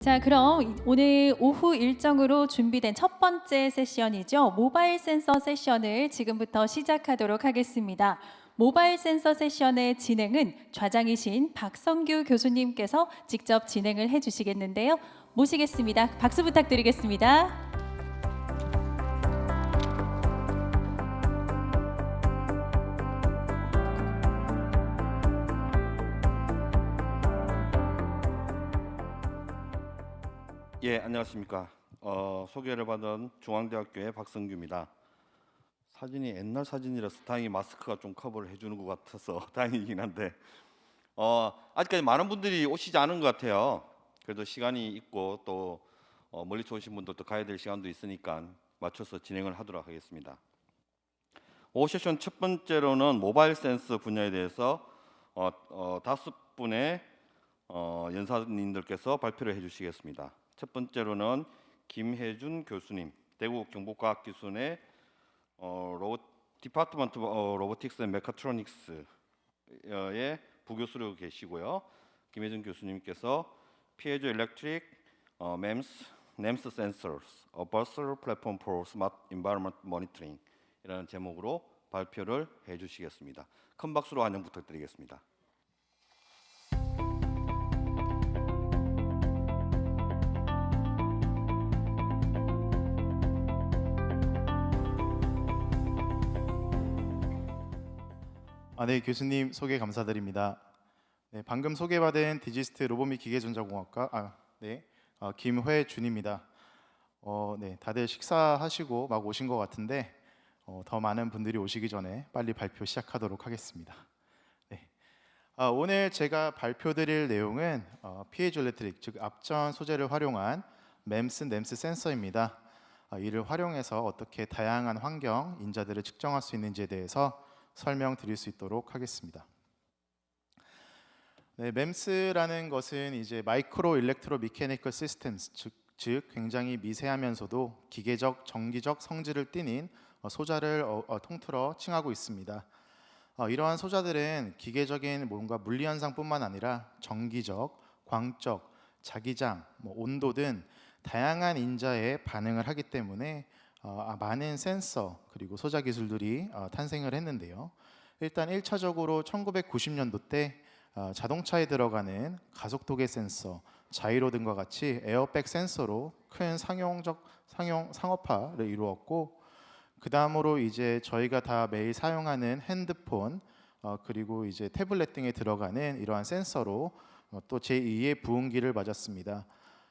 자, 그럼 오늘 오후 일정으로 준비된 첫 번째 세션이죠. 모바일 센서 세션을 지금부터 시작하도록 하겠습니다. 모바일 센서 세션의 진행은 좌장이신 박성규 교수님께서 직접 진행을 해주시겠는데요. 모시겠습니다. 박수 부탁드리겠습니다. 예, 안녕하십니까. 소개를 받은 중앙대학교의 박성규입니다. 사진이 옛날 사진이라서 다행히 마스크가 좀 커버를 해주는 것 같아서 다행이긴 한데 아직까지 많은 분들이 오시지 않은 것 같아요. 그래도 시간이 있고 또 멀리서 오신 분들도 가야 될 시간도 있으니까 맞춰서 진행을 하도록 하겠습니다. 오 세션 첫 번째로는 모바일 센서 분야에 대해서 5분의 연사님들께서 발표를 해주시겠습니다. 첫 번째로는 김혜준 교수님, 대구 경북과학기술의 디파트먼트 로보틱스 앤 메카트로닉스의 부교수로 계시고요. 김혜준 교수님께서 피에조 일렉트릭 MEMS Sensors, A Versatile Platform for Smart Environment Monitoring 이라는 제목으로 발표를 해주시겠습니다. 큰 박수로 환영 부탁드리겠습니다. 네, 교수님 소개 감사드립니다. 네, 방금 소개받은 디지스트 로봇 및 기계전자공학과 김회준입니다. 네, 다들 식사하시고 막 오신 것 같은데 더 많은 분들이 오시기 전에 빨리 발표 시작하도록 하겠습니다. 네, 오늘 제가 발표드릴 내용은 피에조일렉트릭, 즉 앞전 소재를 활용한 MEMS 센서입니다. 이를 활용해서 어떻게 다양한 환경 인자들을 측정할 수 있는지에 대해서 설명드릴 수 있도록 하겠습니다. 네, MEMS라는 것은 이제 마이크로 일렉트로 미케니컬 시스템스, 즉 굉장히 미세하면서도 기계적, 정기적 성질을 띠는 소자를 통틀어 칭하고 있습니다. 이러한 소자들은 기계적인 뭔가 물리 현상뿐만 아니라 정기적, 광적, 자기장, 온도 등 다양한 인자에 반응을 하기 때문에 많은 센서 그리고 소자 기술들이 탄생을 했는데요. 일단 1차적으로 1990년도 때 자동차에 들어가는 가속도계 센서, 자이로 등과 같이 에어백 센서로 큰 상업화를 이루었고, 그 다음으로 이제 저희가 다 매일 사용하는 핸드폰 그리고 이제 태블릿 등에 들어가는 이러한 센서로 또 제2의 부흥기를 맞았습니다.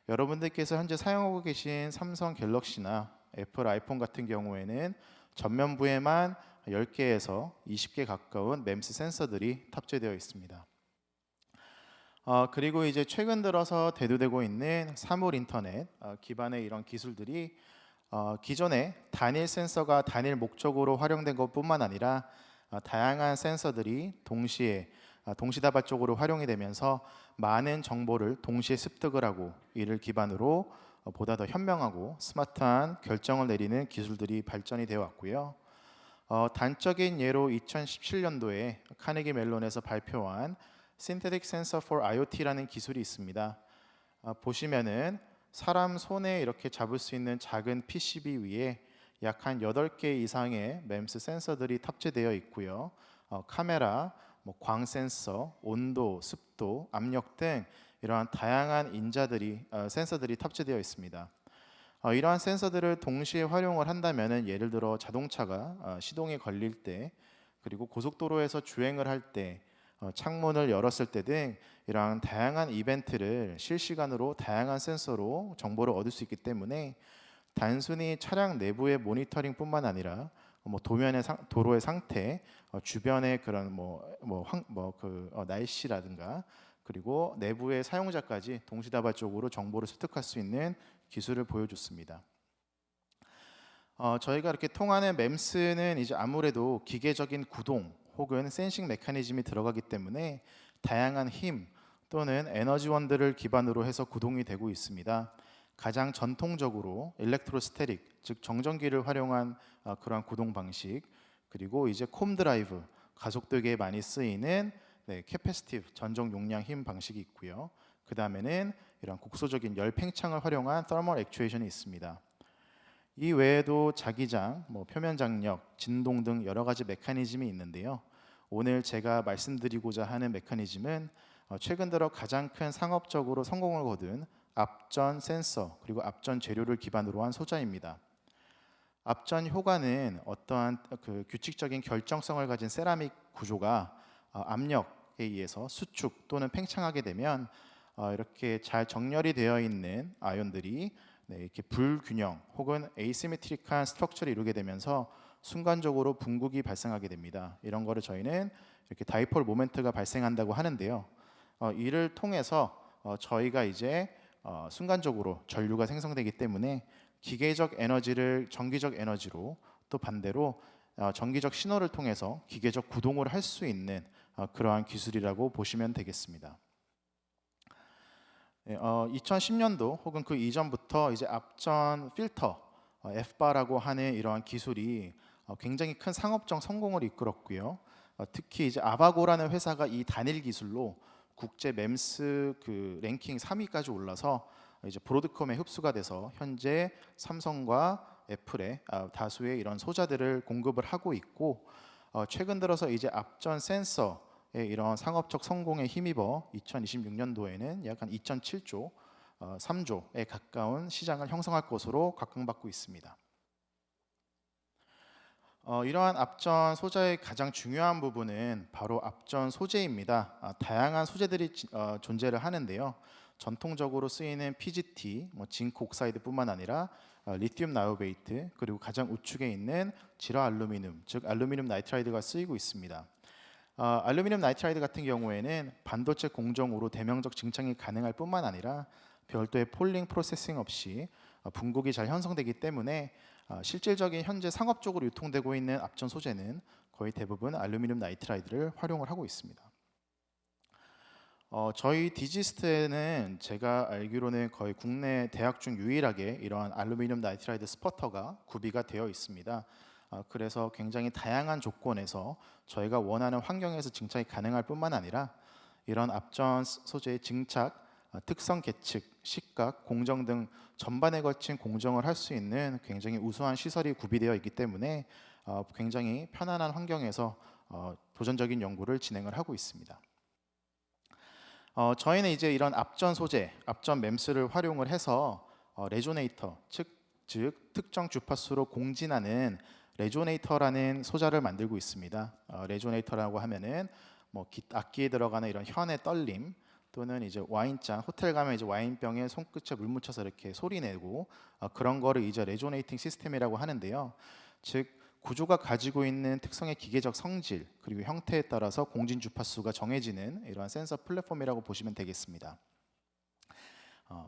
여러분들께서 현재 사용하고 계신 삼성 갤럭시나 애플 아이폰 같은 경우에는 전면부에만 10개에서 20개 가까운 MEMS 센서들이 탑재되어 있습니다. 그리고 이제 최근 들어서 대두되고 있는 사물 인터넷 기반의 이런 기술들이 기존에 단일 센서가 단일 목적으로 활용된 것뿐만 아니라 다양한 센서들이 동시에 동시다발적으로 활용이 되면서 많은 정보를 동시에 습득을 하고 이를 기반으로 보다 더 현명하고 스마트한 결정을 내리는 기술들이 발전이 되어 왔고요. 단적인 예로 2017년도에 카네기 멜론에서 발표한 Synthetic Sensor for IoT라는 기술이 있습니다. 보시면은 사람 손에 이렇게 잡을 수 있는 작은 PCB 위에 약 한 8개 이상의 MEMS 센서들이 탑재되어 있고요. 카메라, 광 센서, 온도, 습도, 압력 등 이러한 다양한 인자들이 센서들이 탑재되어 있습니다. 이러한 센서들을 동시에 활용을 한다면은 예를 들어 자동차가 시동에 걸릴 때 그리고 고속도로에서 주행을 할 때 창문을 열었을 때 등 이러한 다양한 이벤트를 실시간으로 다양한 센서로 정보를 얻을 수 있기 때문에 단순히 차량 내부의 모니터링뿐만 아니라 도로의 상태, 주변의 그런 날씨라든가 그리고 내부의 사용자까지 동시다발적으로 정보를 습득할 수 있는 기술을 보여줬습니다. 저희가 이렇게 통하는 MEMS는 이제 아무래도 기계적인 구동 혹은 센싱 메커니즘이 들어가기 때문에 다양한 힘 또는 에너지원들을 기반으로 해서 구동이 되고 있습니다. 가장 전통적으로 일렉트로스태틱, 즉 정전기를 활용한 그러한 구동 방식, 그리고 이제 콤 드라이브, 가속도계에 많이 쓰이는 캐패시티브 전정 용량 힘 방식이 있고요. 그 다음에는 이런 국소적인 열 팽창을 활용한 thermal actuation이 있습니다. 이 외에도 자기장, 표면 장력, 진동 등 여러 가지 메커니즘이 있는데요. 오늘 제가 말씀드리고자 하는 메커니즘은 최근 들어 가장 큰 상업적으로 성공을 거둔 앞전 센서 그리고 앞전 재료를 기반으로 한 소자입니다. 앞전 효과는 어떠한 그 규칙적인 결정성을 가진 세라믹 구조가 압력에 의해서 수축 또는 팽창하게 되면 이렇게 잘 정렬이 되어 있는 아연들이 이렇게 불균형 혹은 에이시메트릭한 스트럭처를 이루게 되면서 순간적으로 붕국이 발생하게 됩니다. 이런 거를 저희는 이렇게 다이폴 모멘트가 발생한다고 하는데요. 이를 통해서 저희가 이제 순간적으로 전류가 생성되기 때문에 기계적 에너지를 전기적 에너지로 또 반대로 전기적 신호를 통해서 기계적 구동을 할 수 있는 그러한 기술이라고 보시면 되겠습니다. 2010년도 혹은 그 이전부터 이제 앞전 필터 FBAR라고 하는 이러한 기술이 굉장히 큰 상업적 성공을 이끌었고요. 특히 이제 아바고라는 회사가 이 단일 기술로 국제 멤스 그 랭킹 3위까지 올라서 이제 브로드컴에 흡수가 돼서 현재 삼성과 애플의 다수의 이런 소자들을 공급을 하고 있고 최근 들어서 이제 앞전 센서의 이런 상업적 성공에 힘입어 2026년도에는 약 한 2.7조, 3조에 가까운 시장을 형성할 것으로 각광받고 있습니다. 이러한 앞전 소자의 가장 중요한 부분은 바로 앞전 소재입니다. 다양한 소재들이 존재를 하는데요. 전통적으로 쓰이는 PGT, 징크 옥사이드뿐만 아니라 리튬 나이오베이트 그리고 가장 우측에 있는 질화 알루미늄, 즉 알루미늄 나이트라이드가 쓰이고 있습니다. 알루미늄 나이트라이드 같은 경우에는 반도체 공정으로 대명적 증창이 가능할 뿐만 아니라 별도의 폴링 프로세싱 없이 분국이 잘 형성되기 때문에 실질적인 현재 상업적으로 유통되고 있는 앞전 소재는 거의 대부분 알루미늄 나이트라이드를 활용을 하고 있습니다. 저희 디지스트에는 제가 알기로는 거의 국내 대학 중 유일하게 이러한 알루미늄 나이트라이드 스퍼터가 구비가 되어 있습니다. 그래서 굉장히 다양한 조건에서 저희가 원하는 환경에서 증착이 가능할 뿐만 아니라 이런 앞전 소재의 증착, 특성 계측, 식각, 공정 등 전반에 걸친 공정을 할 수 있는 굉장히 우수한 시설이 구비되어 있기 때문에 굉장히 편안한 환경에서 도전적인 연구를 진행을 하고 있습니다. 저희는 이제 이런 앞전 소재, 앞전 멤스를 활용을 해서 레조네이터, 즉 특정 주파수로 공진하는 레조네이터라는 소자를 만들고 있습니다. 레조네이터라고 하면은 악기에 들어가는 이런 현의 떨림 또는 이제 와인잔, 호텔 가면 이제 와인병에 손끝에 물 묻혀서 이렇게 소리 내고 그런 거를 이제 레조네이팅 시스템이라고 하는데요. 즉 구조가 가지고 있는 특성의 기계적 성질 그리고 형태에 따라서 공진 주파수가 정해지는 이러한 센서 플랫폼이라고 보시면 되겠습니다.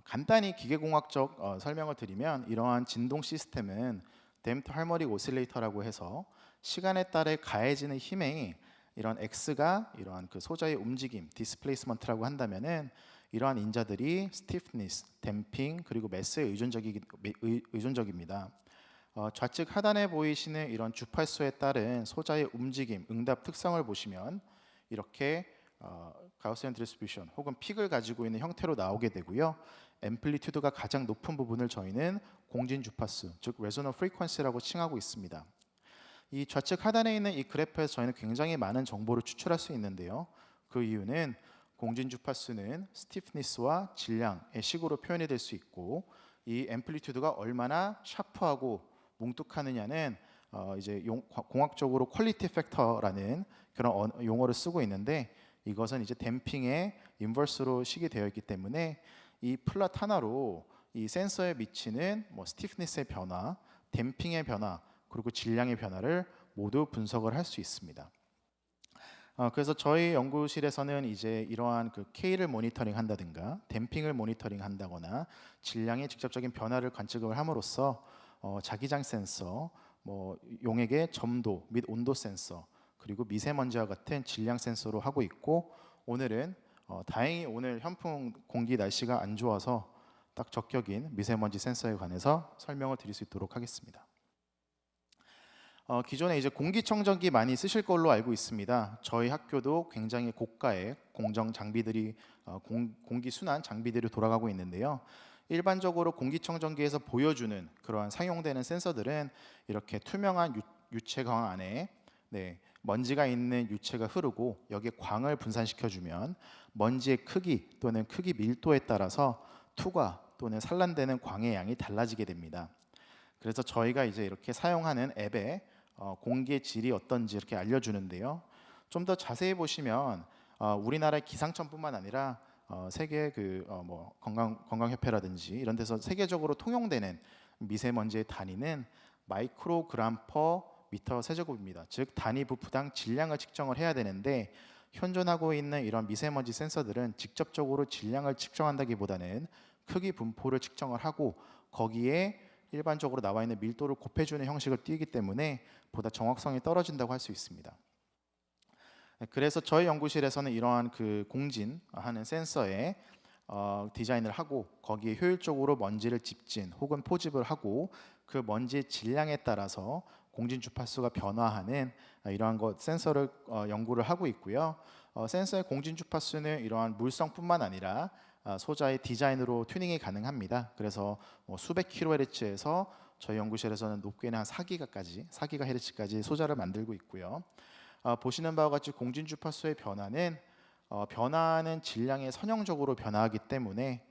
간단히 기계공학적 설명을 드리면 이러한 진동 시스템은 댐프드 하모닉 오실레이터라고 해서 시간에 따라 가해지는 힘에 이런 X가 이러한 그 소자의 움직임, 디스플레이스먼트라고 한다면은 이러한 인자들이 스티프니스, 댐핑 그리고 매스에 의존적입니다. 좌측 하단에 보이시는 이런 주파수에 따른 소자의 움직임, 응답 특성을 보시면 이렇게 가우시안 디스트리뷰션 혹은 픽을 가지고 있는 형태로 나오게 되고요. 앰플리튜드가 가장 높은 부분을 저희는 공진 주파수, 즉 레소넌 프리퀀시라고 칭하고 있습니다. 이 좌측 하단에 있는 이 그래프에서 저희는 굉장히 많은 정보를 추출할 수 있는데요. 그 이유는 공진 주파수는 스티프니스와 질량의 식으로 표현이 될 수 있고 이 앰플리튜드가 얼마나 샤프하고 뭉툭하느냐는 이제 공학적으로 퀄리티 팩터라는 그런 용어를 쓰고 있는데 이것은 이제 댐핑의 인버스로 식이되어 있기 때문에 이 플랫 하나로 이 센서에 미치는 스티프니스의 변화, 댐핑의 변화, 그리고 질량의 변화를 모두 분석을 할 수 있습니다. 그래서 저희 연구실에서는 이제 이러한 그 K를 모니터링 한다든가 댐핑을 모니터링 한다거나 질량의 직접적인 변화를 관측을 함으로써 자기장 센서, 용액의 점도 및 온도 센서, 그리고 미세먼지와 같은 질량 센서로 하고 있고 오늘은 다행히 오늘 현풍 공기 날씨가 안 좋아서 딱 적격인 미세먼지 센서에 관해서 설명을 드릴 수 있도록 하겠습니다. 기존에 이제 공기청정기 많이 쓰실 걸로 알고 있습니다. 저희 학교도 굉장히 고가의 공정 장비들이 공기 순환 장비들이 돌아가고 있는데요. 일반적으로 공기청정기에서 보여주는 그러한 사용되는 센서들은 이렇게 투명한 유체광 안에 먼지가 있는 유체가 흐르고 여기에 광을 분산시켜주면 먼지의 크기 또는 크기 밀도에 따라서 투과 또는 산란되는 광의 양이 달라지게 됩니다. 그래서 저희가 이제 이렇게 사용하는 앱에 공기의 질이 어떤지 이렇게 알려주는데요. 좀 더 자세히 보시면 우리나라의 기상청뿐만 아니라 세계 뭐 건강협회라든지 이런 데서 세계적으로 통용되는 미세먼지의 단위는 마이크로그램 퍼 미터 세제곱입니다. 즉 단위 부프당 질량을 측정을 해야 되는데 현존하고 있는 이런 미세먼지 센서들은 직접적으로 질량을 측정한다기보다는 크기 분포를 측정을 하고 거기에 일반적으로 나와 있는 밀도를 곱해주는 형식을 띄기 때문에 보다 정확성이 떨어진다고 할 수 있습니다. 그래서 저희 연구실에서는 이러한 그 공진하는 센서에 디자인을 하고 거기에 효율적으로 먼지를 집진 혹은 포집을 하고 그 먼지의 질량에 따라서 공진 주파수가 변화하는 이러한 센서를 연구를 하고 있고요. 센서의 공진 주파수는 이러한 물성뿐만 아니라 소자의 디자인으로 튜닝이 가능합니다. 그래서 수백 킬로헤르츠에서 저희 연구실에서는 높게는 한 4기가헤르츠까지 소자를 만들고 있고요. 보시는 바와 같이 공진 주파수의 변화는 질량에 선형적으로 변화하기 때문에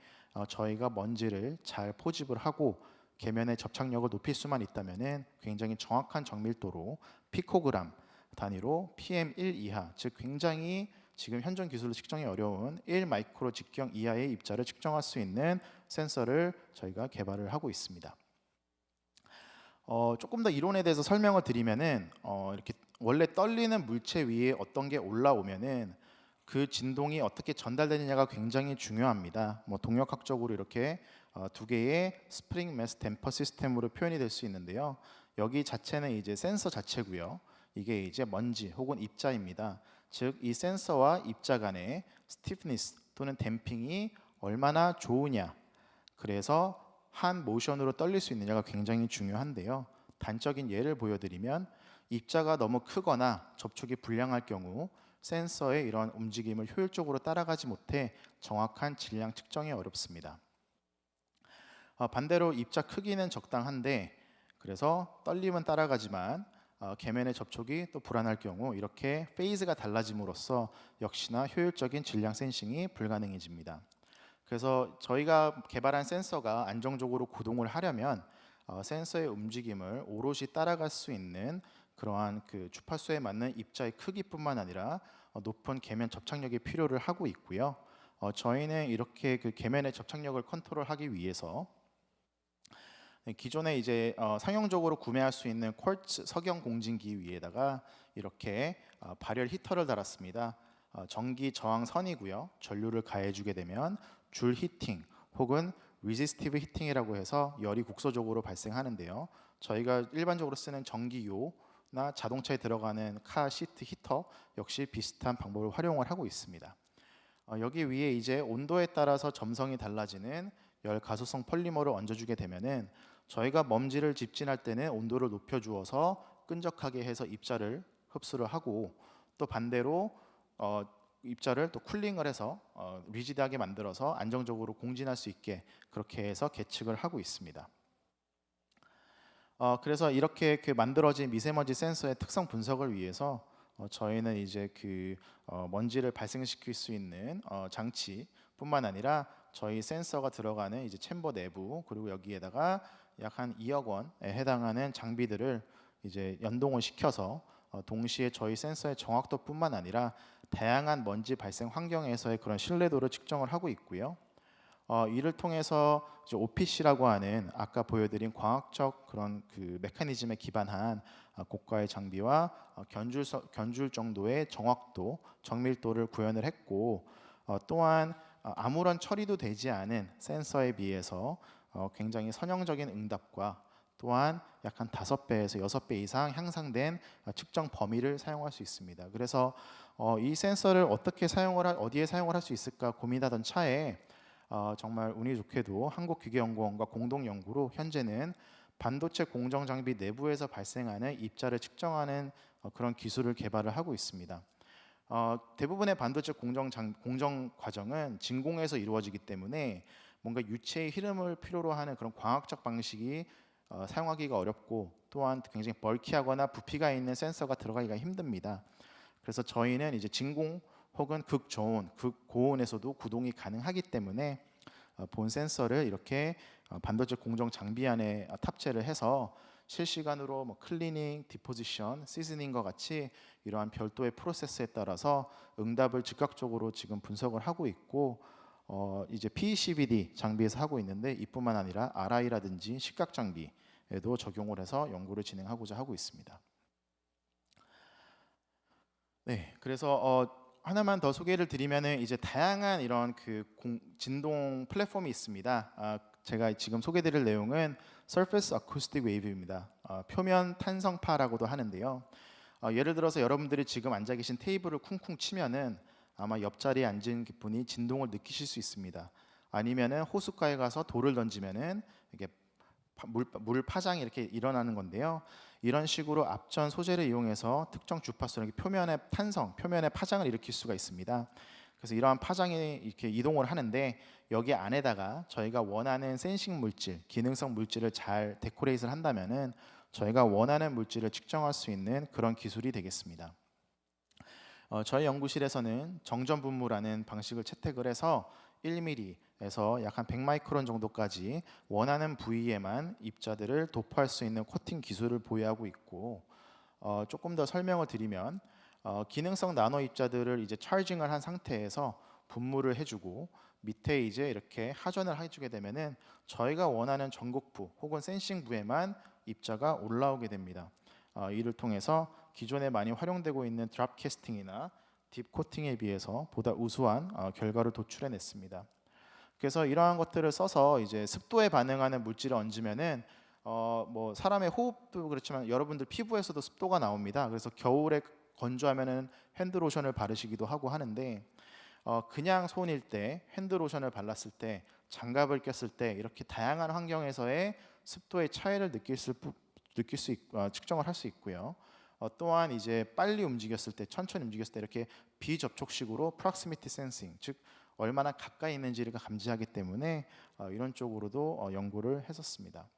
저희가 먼지를 잘 포집을 하고 계면의 접착력을 높일 수만 있다면은 굉장히 정확한 정밀도로 피코그램 단위로 PM1 이하, 즉 굉장히 지금 현존 기술로 측정이 어려운 1 마이크로 직경 이하의 입자를 측정할 수 있는 센서를 저희가 개발을 하고 있습니다. 조금 더 이론에 대해서 설명을 드리면은 이렇게 원래 떨리는 물체 위에 어떤 게 올라오면은 그 진동이 어떻게 전달되느냐가 굉장히 중요합니다. 동력학적으로 이렇게 두 개의 스프링 매스 댐퍼 시스템으로 표현이 될 수 있는데요. 여기 자체는 이제 센서 자체고요. 이게 이제 먼지 혹은 입자입니다. 즉 이 센서와 입자 간의 스티프니스 또는 댐핑이 얼마나 좋으냐, 그래서 한 모션으로 떨릴 수 있느냐가 굉장히 중요한데요. 단적인 예를 보여드리면 입자가 너무 크거나 접촉이 불량할 경우 센서의 이런 움직임을 효율적으로 따라가지 못해 정확한 질량 측정이 어렵습니다. 반대로 입자 크기는 적당한데 그래서 떨림은 따라가지만 계면의 접촉이 또 불안할 경우 이렇게 페이즈가 달라짐으로써 역시나 효율적인 질량 센싱이 불가능해집니다. 그래서 저희가 개발한 센서가 안정적으로 구동을 하려면 센서의 움직임을 오롯이 따라갈 수 있는 그러한 그 주파수에 맞는 입자의 크기뿐만 아니라 높은 계면 접착력이 필요를 하고 있고요. 저희는 이렇게 그 계면의 접착력을 컨트롤하기 위해서 기존에 이제 상용적으로 구매할 수 있는 쿼츠 석영 공진기 위에다가 이렇게 발열 히터를 달았습니다. 전기 저항 선이고요. 전류를 가해주게 되면 줄 히팅 혹은 리지스티브 히팅이라고 해서 열이 국소적으로 발생하는데요. 저희가 일반적으로 쓰는 전기요나 자동차에 들어가는 카 시트 히터 역시 비슷한 방법을 활용을 하고 있습니다. 여기 위에 이제 온도에 따라서 점성이 달라지는 열 가소성 폴리머를 얹어주게 되면은 저희가 먼지를 집진할 때는 온도를 높여주어서 끈적하게 해서 입자를 흡수를 하고 또 반대로 입자를 또 쿨링을 해서 리지드하게 만들어서 안정적으로 공진할 수 있게 그렇게 해서 계측을 하고 있습니다. 그래서 이렇게 그 만들어진 미세먼지 센서의 특성 분석을 위해서 저희는 이제 그 먼지를 발생시킬 수 있는 장치뿐만 아니라 저희 센서가 들어가는 이제 챔버 내부 그리고 여기에다가 약 한 2억 원에 해당하는 장비들을 이제 연동을 시켜서 동시에 저희 센서의 정확도뿐만 아니라 다양한 먼지 발생 환경에서의 그런 신뢰도를 측정을 하고 있고요. 이를 통해서 이제 OPC라고 하는 아까 보여드린 광학적 그런 그 메커니즘에 기반한 고가의 장비와 견줄 정도의 정확도, 정밀도를 구현을 했고 또한 아무런 처리도 되지 않은 센서에 비해서 굉장히 선형적인 응답과 또한 약 한 5배에서 6배 이상 향상된 측정 범위를 사용할 수 있습니다. 그래서 이 센서를 어디에 사용을 할 수 있을까 고민하던 차에 정말 운이 좋게도 한국기계연구원과 공동 연구로 현재는 반도체 공정 장비 내부에서 발생하는 입자를 측정하는 그런 기술을 개발을 하고 있습니다. 대부분의 반도체 공정 과정은 진공에서 이루어지기 때문에 뭔가 유체의 흐름을 필요로 하는 그런 광학적 방식이 사용하기가 어렵고, 또한 굉장히 벌키하거나 부피가 있는 센서가 들어가기가 힘듭니다. 그래서 저희는 이제 진공 혹은 극저온, 극고온에서도 구동이 가능하기 때문에 본 센서를 이렇게 반도체 공정 장비 안에 탑재를 해서 실시간으로 뭐 클리닝, 디포지션, 시즈닝과 같이 이러한 별도의 프로세스에 따라서 응답을 즉각적으로 지금 분석을 하고 있고, 이제 PECVD 장비에서 하고 있는데, 이뿐만 아니라 RI라든지 식각 장비에도 적용을 해서 연구를 진행하고자 하고 있습니다. 네, 그래서 하나만 더 소개를 드리면은 이제 다양한 이런 진동 플랫폼이 있습니다. 제가 지금 소개드릴 내용은 Surface Acoustic Wave입니다. 표면 탄성파라고도 하는데요. 예를 들어서 여러분들이 지금 앉아 계신 테이블을 쿵쿵 치면은 아마 옆자리에 앉은 분이 진동을 느끼실 수 있습니다. 아니면은 호숫가에 가서 돌을 던지면은 이게 물 파장이 이렇게 일어나는 건데요. 이런 식으로 앞전 소재를 이용해서 특정 주파수, 표면의 탄성, 표면의 파장을 일으킬 수가 있습니다. 그래서 이러한 파장이 이렇게 이동을 하는데, 여기 안에다가 저희가 원하는 센싱 물질, 기능성 물질을 잘 데코레이트를 한다면은 저희가 원하는 물질을 측정할 수 있는 그런 기술이 되겠습니다. 저희 연구실에서는 정전 분무라는 방식을 채택을 해서 1mm에서 약 한 100마이크론 정도까지 원하는 부위에만 입자들을 도포할 수 있는 코팅 기술을 보유하고 있고, 조금 더 설명을 드리면 기능성 나노 입자들을 이제 차징을 한 상태에서 분무를 해주고, 밑에 이제 이렇게 하전을 해주게 되면은 저희가 원하는 전극부 혹은 센싱부에만 입자가 올라오게 됩니다. 이를 통해서 기존에 많이 활용되고 있는 드랍 캐스팅이나 딥 코팅에 비해서 보다 우수한 결과를 도출해냈습니다. 그래서 이러한 것들을 써서 이제 습도에 반응하는 물질을 얹으면은 뭐 사람의 호흡도 그렇지만 여러분들 피부에서도 습도가 나옵니다. 그래서 겨울에 건조하면은 핸드로션을 바르시기도 하고 하는데, 그냥 손일 때, 핸드로션을 발랐을 때, 장갑을 꼈을 때 이렇게 다양한 환경에서의 습도의 차이를 측정을 할 수 있고요. 또한 이제 빨리 움직였을 때, 천천히 움직였을 때 이렇게 비접촉식으로 프록시미티 센싱, 즉 얼마나 가까이 있는지를 감지하기 때문에 이런 쪽으로도 연구를 했었습니다.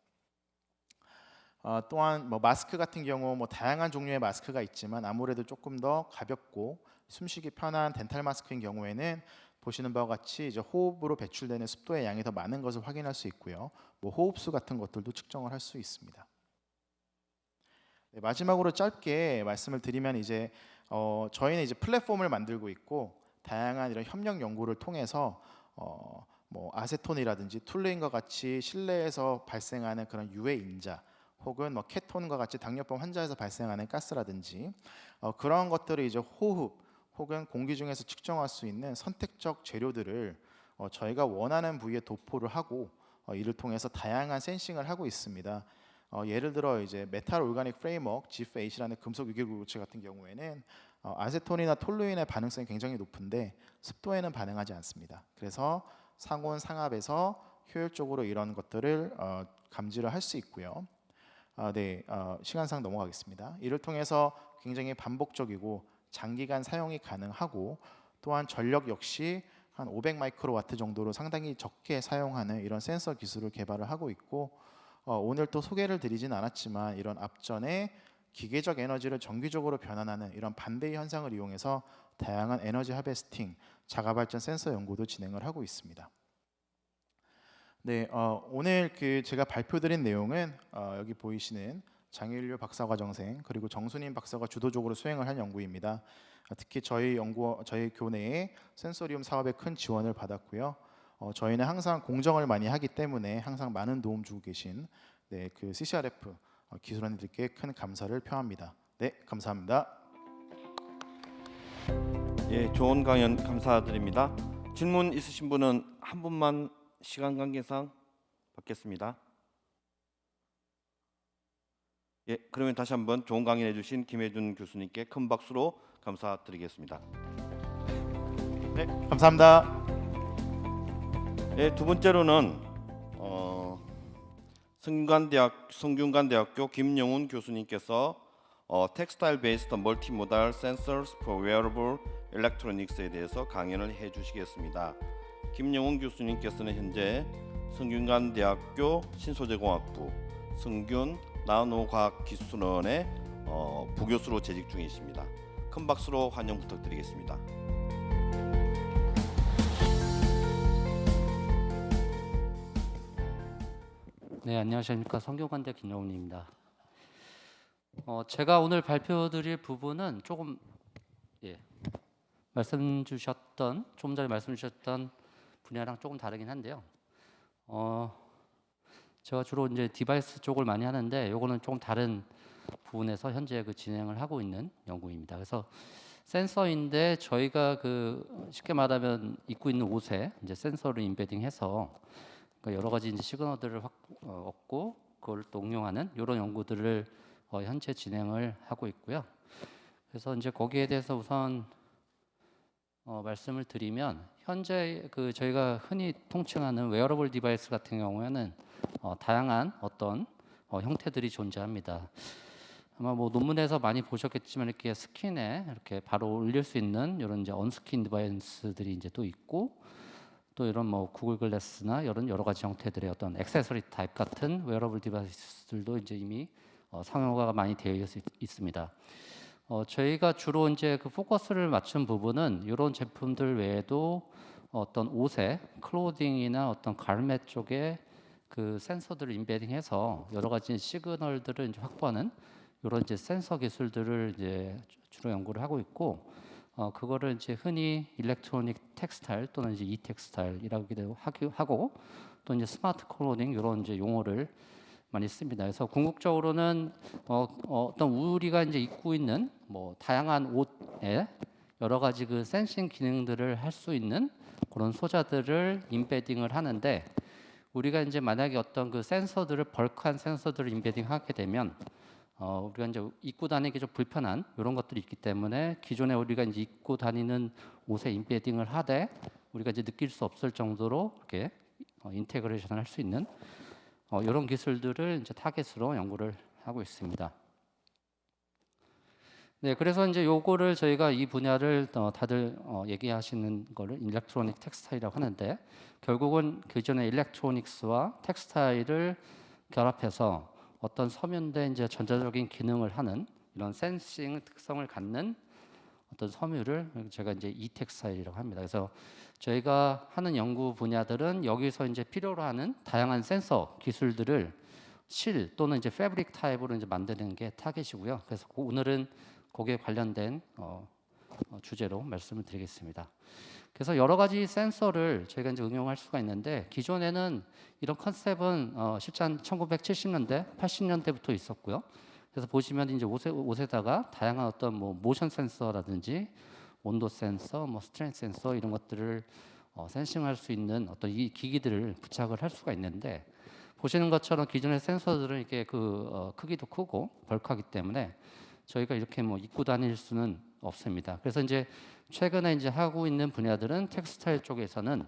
또한 뭐 마스크 같은 경우 뭐 다양한 종류의 마스크가 있지만 아무래도 조금 더 가볍고 숨쉬기 편한 덴탈 마스크인 경우에는 보시는 바와 같이 이제 호흡으로 배출되는 습도의 양이 더 많은 것을 확인할 수 있고요. 뭐 호흡수 같은 것들도 측정을 할 수 있습니다. 네, 마지막으로 짧게 말씀을 드리면 이제 저희는 이제 플랫폼을 만들고 있고, 다양한 이런 협력 연구를 통해서 뭐 아세톤이라든지 툴루인과 같이 실내에서 발생하는 그런 유해 인자, 혹은 뭐 케톤과 같이 당뇨병 환자에서 발생하는 가스라든지 그런 것들을 이제 호흡 혹은 공기 중에서 측정할 수 있는 선택적 재료들을 저희가 원하는 부위에 도포를 하고 이를 통해서 다양한 센싱을 하고 있습니다. 예를 들어 이제 메탈 오르가닉 프레임워크 GF8이라는 금속 유기물체 같은 경우에는 아세톤이나 톨루인의 반응성이 굉장히 높은데 습도에는 반응하지 않습니다. 그래서 상온 상압에서 효율적으로 이런 것들을 감지를 할 수 있고요. 시간상 넘어가겠습니다. 이를 통해서 굉장히 반복적이고 장기간 사용이 가능하고, 또한 전력 역시 한 500마이크로와트 정도로 상당히 적게 사용하는 이런 센서 기술을 개발을 하고 있고, 오늘 또 소개를 드리진 않았지만 이런 앞전에 기계적 에너지를 정기적으로 변환하는 이런 반대의 현상을 이용해서 다양한 에너지 하베스팅, 자가발전 센서 연구도 진행을 하고 있습니다. 네, 오늘 제가 발표드린 내용은 여기 보이시는 장일류 박사과정생 그리고 정순인 박사가 주도적으로 수행을 한 연구입니다. 특히 저희 교내에 센소리움 사업에 큰 지원을 받았고요. 저희는 항상 공정을 많이 하기 때문에 항상 많은 도움 주고 계신 그 CCRF 기술원들께 큰 감사를 표합니다. 네, 감사합니다. 예, 좋은 강연 감사드립니다. 질문 있으신 분은 한 분만 시간 관계상 받겠습니다. 예, 그러면 다시 한번 좋은 강연해 주신 김혜준 교수님께 큰 박수로 감사드리겠습니다. 네, 감사합니다. 예, 두 번째로는 성균관대학교 김영훈 교수님께서 텍스타일 베이스드 멀티모달 센서스 for wearable electronics에 대해서 강연을 해주시겠습니다. 김영훈 교수님께서는 현재 성균관대학교 신소재공학부 성균 나노과학기술원의 부교수로 재직 중이십니다. 큰 박수로 환영 부탁드리겠습니다. 네, 안녕하십니까. 성균관대 김영훈입니다. 제가 오늘 발표드릴 부분은 조금 조금 전에 말씀 주셨던 분야랑 조금 다르긴 한데요. 제가 주로 이제 디바이스 쪽을 많이 하는데 요거는 조금 다른 부분에서 현재 진행을 하고 있는 연구입니다. 그래서 센서인데 저희가 쉽게 말하면 입고 있는 옷에 이제 센서를 임베딩해서 여러 가지 이제 시그널들을 얻고 그걸 또 응용하는 이런 연구들을 현재 진행을 하고 있고요. 그래서 이제 거기에 대해서 우선 말씀을 드리면 현재 저희가 흔히 통칭하는 웨어러블 디바이스 같은 경우에는 다양한 어떤 형태들이 존재합니다. 아마 뭐 논문에서 많이 보셨겠지만 이렇게 스킨에 이렇게 바로 올릴 수 있는 이런 이제 언스킨 디바이스들이 이제 또 있고 또 이런 뭐 구글 글래스나 이런 여러 가지 형태들의 어떤 액세서리 타입 같은 웨어러블 디바이스들도 이제 이미 상용화가 많이 되어 있습니다. 저희가 주로 이제 포커스를 맞춘 부분은 이런 제품들 외에도 어떤 옷에 클로딩이나 어떤 가르멧 쪽에 센서들을 임베딩해서 여러 가지 시그널들을 이제 확보하는 이런 이제 센서 기술들을 이제 주로 연구를 하고 있고 그거를 이제 흔히 일렉트로닉 텍스타일 또는 이제 이텍스타일이라고도 하고 또 이제 스마트 클로딩 이런 이제 용어를 많이 씁니다. 그래서 궁극적으로는 어떤 우리가 이제 입고 있는 뭐 다양한 옷에 여러 가지 센싱 기능들을 할 수 있는 그런 소자들을 임베딩을 하는데 우리가 이제 만약에 어떤 센서들을 벌크한 센서들을 임베딩하게 되면 우리가 이제 입고 다니기 좀 불편한 이런 것들이 있기 때문에 기존에 우리가 이제 입고 다니는 옷에 임베딩을 하되 우리가 이제 느낄 수 없을 정도로 이렇게 인테그레이션을 할 수 있는 이런 기술들을 이제 타겟으로 연구를 하고 있습니다. 네, 그래서 이제 요거를 저희가 이 분야를 다들 얘기하시는 거를 일렉트로닉 텍스타일이라고 하는데 결국은 기존의 일렉트로닉스와 텍스타일을 결합해서 어떤 섬유인데 이제 전자적인 기능을 하는 이런 센싱 특성을 갖는 어떤 섬유를 제가 이제 이텍스타일이라고 합니다. 그래서 저희가 하는 연구 분야들은 여기서 이제 필요로 하는 다양한 센서 기술들을 실 또는 이제 패브릭 타입으로 이제 만드는 게 타겟이고요. 그래서 오늘은 거기에 관련된 주제로 말씀을 드리겠습니다. 그래서 여러 가지 센서를 저희가 이제 응용할 수가 있는데 기존에는 이런 컨셉은 실제 한 1970년대, 80년대부터 있었고요. 그래서 보시면 이제 옷에다가 다양한 어떤 뭐 모션 센서라든지 온도 센서, 뭐 스트레인 센서 이런 것들을 센싱할 수 있는 어떤 이 기기들을 부착을 할 수가 있는데 보시는 것처럼 기존의 센서들은 이게 크기도 크고 벌크하기 때문에 저희가 이렇게 뭐 입고 다닐 수는 없습니다. 그래서 이제 최근에 이제 하고 있는 분야들은 텍스타일 쪽에서는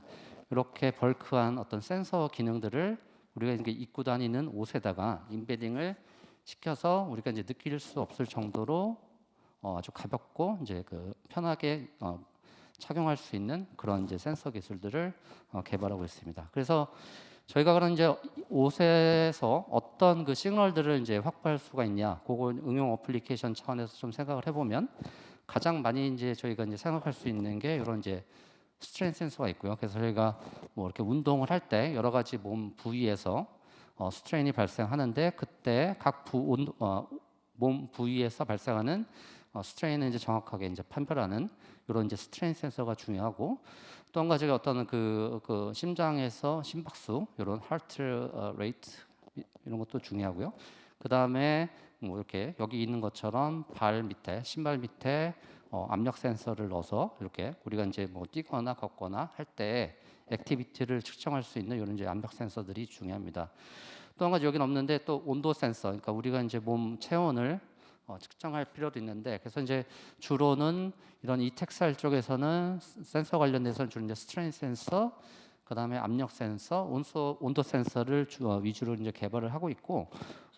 이렇게 벌크한 어떤 센서 기능들을 우리가 이제 입고 다니는 옷에다가 임베딩을 시켜서 우리가 이제 느낄 수 없을 정도로 아주 가볍고 이제 편하게 착용할 수 있는 그런 이제 센서 기술들을 개발하고 있습니다. 그래서 저희가 그런 이제 옷에서 어떤 시그널들을 이제 확보할 수가 있냐, 그걸 응용 어플리케이션 차원에서 좀 생각을 해보면 가장 많이 이제 저희가 이제 생각할 수 있는 게 이런 이제 스트레인 센서가 있고요. 그래서 저희가 뭐 이렇게 운동을 할 때 여러 가지 몸 부위에서 스트레인이 발생하는데 그때 각 몸 부위에서 발생하는 스트레인을 이제 정확하게 이제 판별하는 이런 이제 스트레인 센서가 중요하고 또 한 가지가 어떤 심장에서 심박수 이런 하트 레이트 이런 것도 중요하고요. 그 다음에 뭐 이렇게 여기 있는 것처럼 발 밑에 신발 밑에 압력 센서를 넣어서 이렇게 우리가 이제 뭐 뛰거나 걷거나 할 때 액티비티를 측정할 수 있는 이런 이제 압력 센서들이 중요합니다. 또 한 가지 여기는 없는데 또 온도 센서, 그러니까 우리가 이제 몸 체온을 측정할 필요도 있는데 그래서 이제 주로는 이런 이텍스타일 쪽에서는 센서 관련돼서는 주로 이제 스트레인 센서 그다음에 압력 센서, 온도 센서를 위주로 이제 개발을 하고 있고,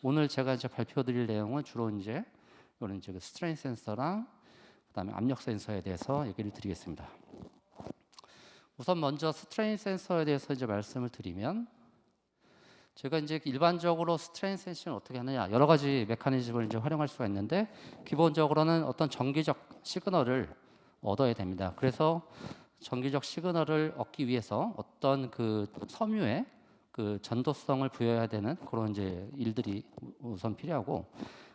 오늘 제가 이제 발표드릴 내용은 주로 이제 이런 이제 그 스트레인 센서랑 그다음에 압력 센서에 대해서 얘기를 드리겠습니다. 우선 먼저 스트레인 센서에 대해서 이제 말씀을 드리면, 제가 이제 일반적으로 스트레인 센싱을 어떻게 하느냐, 여러 가지 메커니즘을 이제 활용할 수가 있는데, 기본적으로는 어떤 정기적 시그널을 얻어야 됩니다. 그래서 정기적 시그널을 얻기 위해서 어떤 그 섬유에 그 전도성을 부여해야 되는 그런 이제 일들이 우선 필요하고,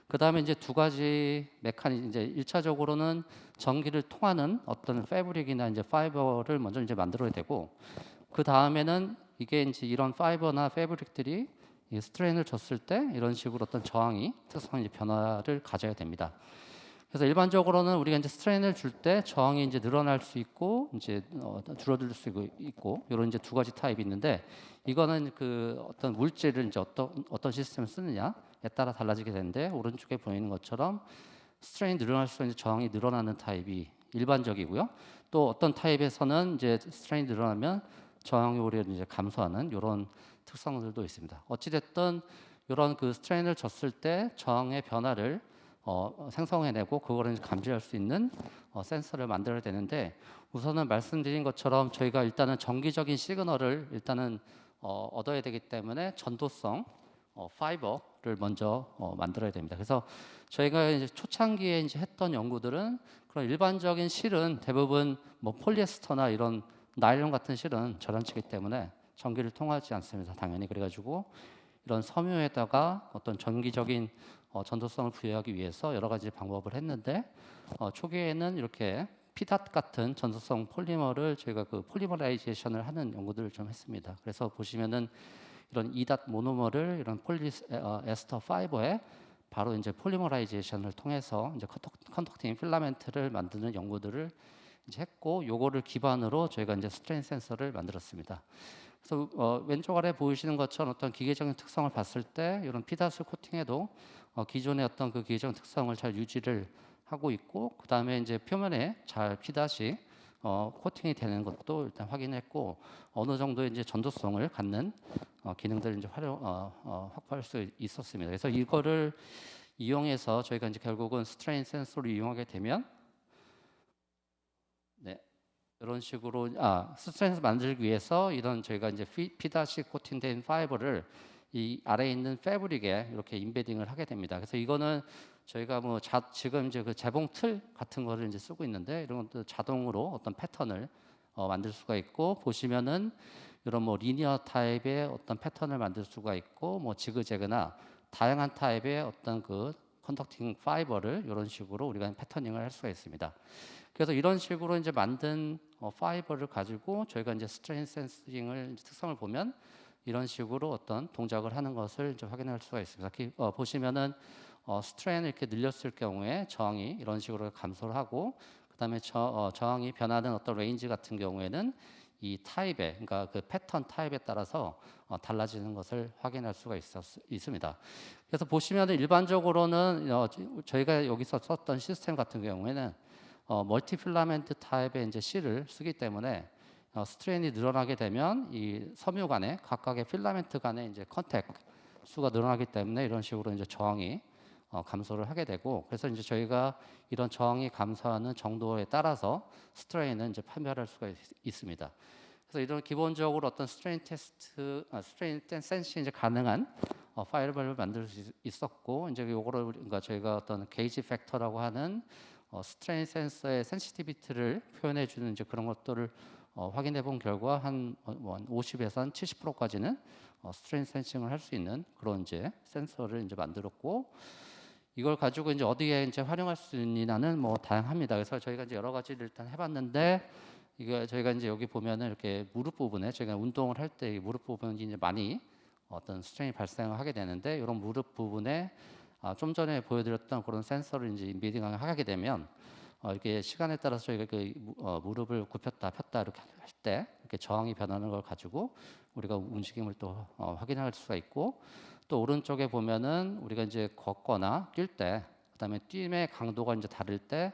그 다음에 이제 두 가지 메커니즘, 이제 1차적으로는 전기를 통하는 어떤 패브릭이나 이제 파이버를 먼저 이제 만들어야 되고, 그 다음에는 이게 이제 이런 파이버나 패브릭들이 이 스트레인을 줬을 때 이런 식으로 어떤 저항이 특성의 변화를 가져야 됩니다. 그래서 일반적으로는 우리가 이제 스트레인을 줄 때 저항이 이제 늘어날 수 있고 이제 줄어들 수 있고 이런 이제 두 가지 타입이 있는데, 이거는 그 어떤 물질을 이제 어떤 시스템을 쓰느냐에 따라 달라지게 되는데, 오른쪽에 보이는 것처럼 스트레인 늘어날수록 이제 저항이 늘어나는 타입이 일반적이고요. 또 어떤 타입에서는 이제 스트레인 늘어나면 저항이 오히려 이제 감소하는 이런 특성들도 있습니다. 어찌됐든 이런 그 스트레인을 줬을 때 저항의 변화를 생성해내고 그거를 감지할 수 있는 센서를 만들어야 되는데, 우선은 말씀드린 것처럼 저희가 일단은 정기적인 시그널을 일단은 얻어야 되기 때문에 전도성 파이버를 먼저 만들어야 됩니다. 그래서 저희가 이제 초창기에 이제 했던 연구들은 그런 일반적인 실은 대부분 뭐 폴리에스터나 이런 나일론 같은 실은 저런치기 때문에 전기를 통하지 않습니다. 당연히. 그래가지고 이런 섬유에다가 어떤 전기적인 전도성을 부여하기 위해서 여러 가지 방법을 했는데, 초기에는 이렇게 피닷 같은 전도성 폴리머를 저희가 그 폴리머라이제이션을 하는 연구들을 좀 했습니다. 그래서 보시면은 이런 이닷 모노머를 이런 폴리에스터 파이버에 바로 이제 폴리머라이제이션을 통해서 이제 컨덕팅 필라멘트를 만드는 연구들을 이제 했고, 요거를 기반으로 저희가 이제 스트레인 센서를 만들었습니다. 그래서 왼쪽 아래 보이시는 것처럼 어떤 기계적인 특성을 봤을 때 이런 피닷을 코팅해도 기존의 어떤 그 기계적인 특성을 잘 유지를 하고 있고, 그 다음에 이제 표면에 잘 피닷이 코팅이 되는 것도 일단 확인했고, 어느 정도 이제 전도성을 갖는 기능들을 이제 확보할 수 있었습니다. 그래서 이거를 이용해서 저희가 이제 결국은 스트레인 센서를 이용하게 되면, 네, 이런 식으로 스트레인 만들기 위해서 이런 저희가 이제 피닷이 코팅된 파이버를 이 아래에 있는 패브릭에 이렇게 인베딩을 하게 됩니다. 그래서 이거는 저희가 뭐 지금 이제 그 재봉 틀 같은 거를 이제 쓰고 있는데, 이런 것도 자동으로 어떤 패턴을 만들 수가 있고, 보시면은 이런 뭐 리니어 타입의 어떤 패턴을 만들 수가 있고, 뭐 지그재그나 다양한 타입의 어떤 그 컨덕팅 파이버를 이런 식으로 우리가 패터닝을 할 수가 있습니다. 그래서 이런 식으로 이제 만든 파이버를 가지고 저희가 이제 스트레인 센싱을 특성을 보면 이런 식으로 어떤 동작을 하는 것을 이제 확인할 수가 있습니다. 보시면은 스트레인을 이렇게 늘렸을 경우에 저항이 이런 식으로 감소를 하고, 그다음에 저항이 변하는 어떤 레인지 같은 경우에는 이 타입에, 그러니까 그 패턴 타입에 따라서 달라지는 것을 확인할 수가 있습니다. 그래서 보시면은 일반적으로는 저희가 여기서 썼던 시스템 같은 경우에는 멀티 필라멘트 타입의 이제 C를 쓰기 때문에 스트레인이 늘어나게 되면 이 섬유 간의 각각의 필라멘트 간의 이제 컨택 수가 늘어나기 때문에 이런 식으로 이제 저항이 감소를 하게 되고, 그래서 이제 저희가 이런 저항이 감소하는 정도에 따라서 스트레인은 이제 판별할 수가 있습니다. 그래서 이런 기본적으로 어떤 스트레인 센싱이 이제 가능한 파이버를 만들 수 있었고, 이제 요거를 그러니까 저희가 어떤 게이지 팩터라고 하는 스트레인 센서의 센시티비티를 표현해 주는 이제 그런 것들을 확인해 본 결과 한 50에서 한 70%까지는 스트레인 센싱을 할 수 있는 그런 이제 센서를 이제 만들었고, 이걸 가지고 이제 어디에 이제 활용할 수 있느냐는 뭐 다양합니다. 그래서 저희가 이제 여러 가지를 일단 해봤는데, 이거 저희가 이제 여기 보면은 이렇게 무릎 부분에 저희가 운동을 할 때 무릎 부분이 이제 많이 어떤 스트레인이 발생을 하게 되는데, 이런 무릎 부분에 좀 전에 보여드렸던 그런 센서를 이제 인베딩을 하게 되면 이렇게 시간에 따라서 저희가 그 무릎을 굽혔다 폈다 이렇게 할 때 이렇게 저항이 변하는 걸 가지고 우리가 움직임을 또 확인할 수가 있고, 또 오른쪽에 보면은 우리가 이제 걷거나 뛸 때, 그다음에 뛰임의 강도가 이제 다를 때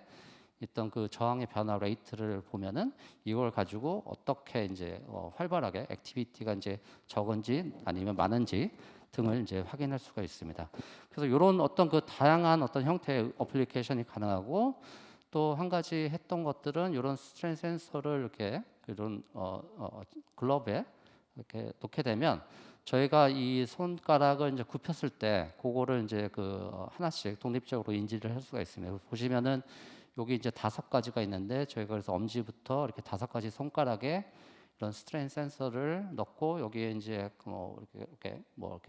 있던 그 저항의 변화 레이트를 보면은 이걸 가지고 어떻게 이제 활발하게 액티비티가 이제 적은지 아니면 많은지 등을 이제 확인할 수가 있습니다. 그래서 이런 어떤 그 다양한 어떤 형태의 어플리케이션이 가능하고 또 한 가지 했던 것들은 이런 스트레인 센서를 이렇게 이런 글러브에 이렇게 놓게 되면 저희가 이 손가락을 이제 굽혔을 때 그거를 이제 하나씩 독립적으로 인지를 할 수가 있습니다. 보시면은 여기 이제 5가지가 있는데 저희가 그래서 엄지부터 이렇게 5가지 손가락에 이런 스트레인 센서를 넣고 여기에 이제 이렇게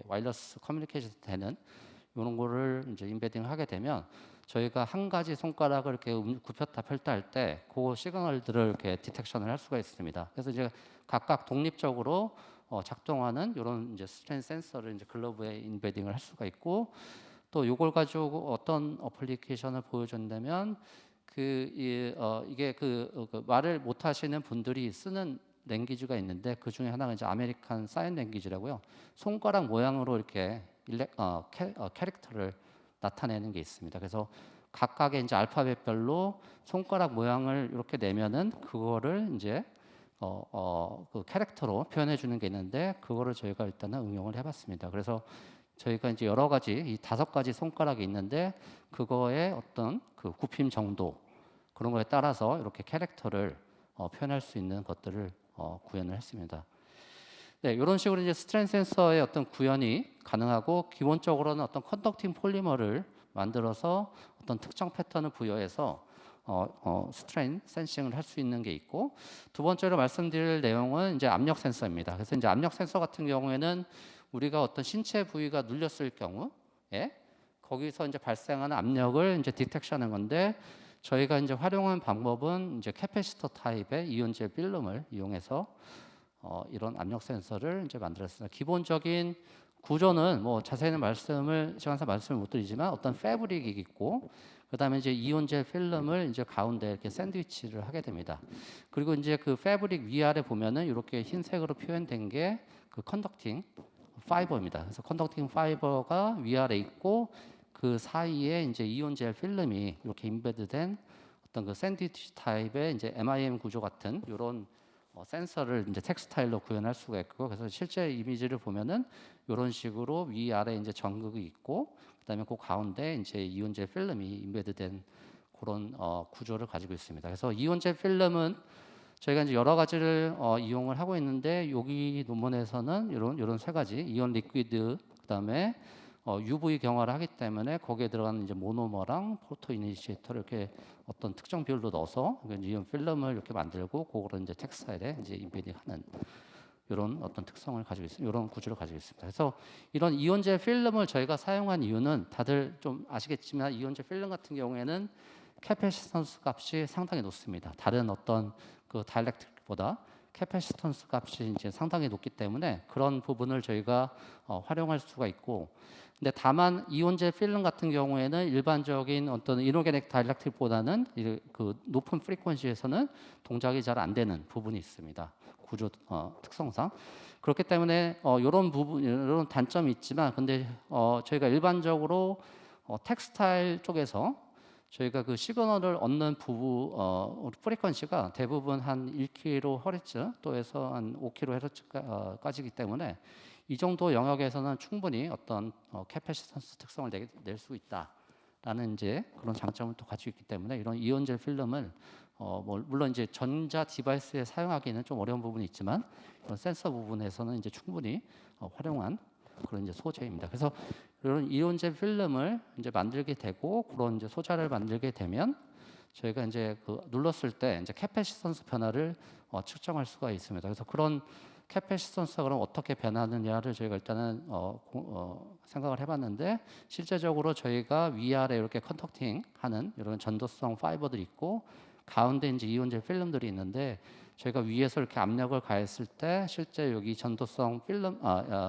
와이어러스 커뮤니케이션 되는 이런 거를 이제 인베딩을 하게 되면 저희가 한 가지 손가락을 이렇게 굽혔다 펼다 할 때 그 시그널들을 이렇게 디텍션을 할 수가 있습니다. 그래서 이제 각각 독립적으로 작동하는 이런 이제 스트레인 센서를 이제 글러브에 인베딩을 할 수가 있고 또 이걸 가지고 어떤 어플리케이션을 보여준다면 이게 말을 못 하시는 분들이 쓰는 랭귀지가 있는데 그 중에 하나가 이제 아메리칸 사인 랭귀지라고요. 손가락 모양으로 이렇게 캐릭터를 나타내는 게 있습니다. 그래서 각각의 이제 알파벳별로 손가락 모양을 이렇게 내면은 그거를 이제 그 캐릭터로 표현해 주는 게 있는데 그거를 저희가 일단은 응용을 해봤습니다. 그래서 저희가 이제 여러 가지 이 5가지 손가락이 있는데 그거의 어떤 그 굽힘 정도 그런 거에 따라서 이렇게 캐릭터를 표현할 수 있는 것들을 구현을 했습니다. 네, 이런 식으로 이제 스트레인 센서의 어떤 구현이 가능하고 기본적으로는 어떤 컨덕팅 폴리머를 만들어서 어떤 특정 패턴을 부여해서 스트레인 센싱을 할 수 있는 게 있고 두 번째로 말씀드릴 내용은 이제 압력 센서입니다. 그래서 이제 압력 센서 같은 경우에는 우리가 어떤 신체 부위가 눌렸을 경우에 거기서 이제 발생하는 압력을 이제 디텍션하는 건데 저희가 이제 활용한 방법은 이제 캐패시터 타입의 이온젤 필름을 이용해서 이런 압력 센서를 이제 만들었습니다. 기본적인 구조는 뭐 자세히는 시간상 말씀을 못 드리지만 어떤 패브릭이 있고 그다음에 이제 이온젤 필름을 이제 가운데 이렇게 샌드위치를 하게 됩니다. 그리고 이제 그 패브릭 위아래 보면은 이렇게 흰색으로 표현된 게 그 컨덕팅 파이버입니다. 그래서 컨덕팅 파이버가 위아래 있고 그 사이에 이제 이온젤 필름이 이렇게 인베드된 어떤 그 샌드위치 타입의 이제 MIM 구조 같은 이런 센서를 이제 텍스타일로 구현할 수가 있고 그래서 실제 이미지를 보면은 이런 식으로 위아래 이제 전극이 있고 그다음에 그 가운데 이제 이온젤 필름이 인베드된 그런 구조를 가지고 있습니다. 그래서 이온젤 필름은 저희가 이제 여러 가지를 이용을 하고 있는데 여기 논문에서는 이런 3가지 이온 리퀴드 그다음에 UV 경화를 하기 때문에 거기에 들어가는 이제 모노머랑 포토 이니시에이터를 이렇게 어떤 특정 비율로 넣어서 이온 필름을 이렇게 만들고 그거를 이제 텍스타일에 이제 인베딩하는 이런 어떤 특성을 가지고 있습니다. 이런 구조를 가지고 있습니다. 그래서 이런 이온젤 필름을 저희가 사용한 이유는 다들 좀 아시겠지만 이온젤 필름 같은 경우에는 캐패시턴스 값이 상당히 높습니다. 다른 어떤 그 다이렉트릭보다 캐패시턴스 값이 이제 상당히 높기 때문에 그런 부분을 저희가 활용할 수가 있고 근데 다만 이온젤 필름 같은 경우에는 일반적인 어떤 이노게닉 다이렉트릭보다는 그 높은 프리퀀시에서는 동작이 잘 안 되는 부분이 있습니다. 구조 특성상 그렇기 때문에 이런 부분 이런 단점이 있지만 근데 저희가 일반적으로 텍스타일 쪽에서 저희가 그 시그널을 얻는 프리퀀시가 대부분 한 1kHz 또에서 한 5kHz까지이기 때문에 이 정도 영역에서는 충분히 어떤 캐패시턴스 특성을 낼 수 있다라는 이제 그런 장점을 또 가지고 있기 때문에 이런 이온젤 필름을 물론 이제 전자 디바이스에 사용하기는 좀 어려운 부분이 있지만 이런 센서 부분에서는 이제 충분히 활용한 그런 이제 소재입니다. 그래서 이런 이온젤 필름을 이제 만들게 되고 그런 이제 소자를 만들게 되면 저희가 이제 그 눌렀을 때 이제 캐패시턴스 변화를 측정할 수가 있습니다. 그래서 그런 캐패시턴스가 그럼 어떻게 변하느냐를 저희가 일단은 생각을 해봤는데 실제적으로 저희가 위아래 이렇게 컨덕팅하는 이런 전도성 파이버들이 있고 가운데 이제 이온젤 필름들이 있는데 저희가 위에서 이렇게 압력을 가했을 때 실제 여기 전도성 필름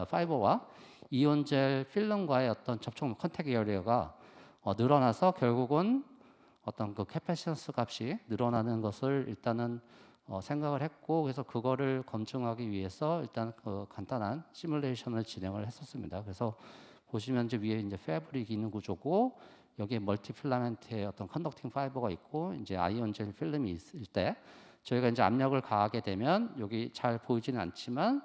파이버와 이온젤 필름과의 어떤 접촉 컨택 에리어가 늘어나서 결국은 어떤 그 캐패시턴스 값이 늘어나는 것을 일단은 생각을 했고 그래서 그거를 검증하기 위해서 일단 그 간단한 시뮬레이션을 진행을 했었습니다. 그래서 보시면 이제 위에 이제 패브릭이 있는 구조고 여기에 멀티 필라멘트의 어떤 컨덕팅 파이버가 있고 이제 아이온 젤 필름이 있을 때 저희가 이제 압력을 가하게 되면 여기 잘 보이지는 않지만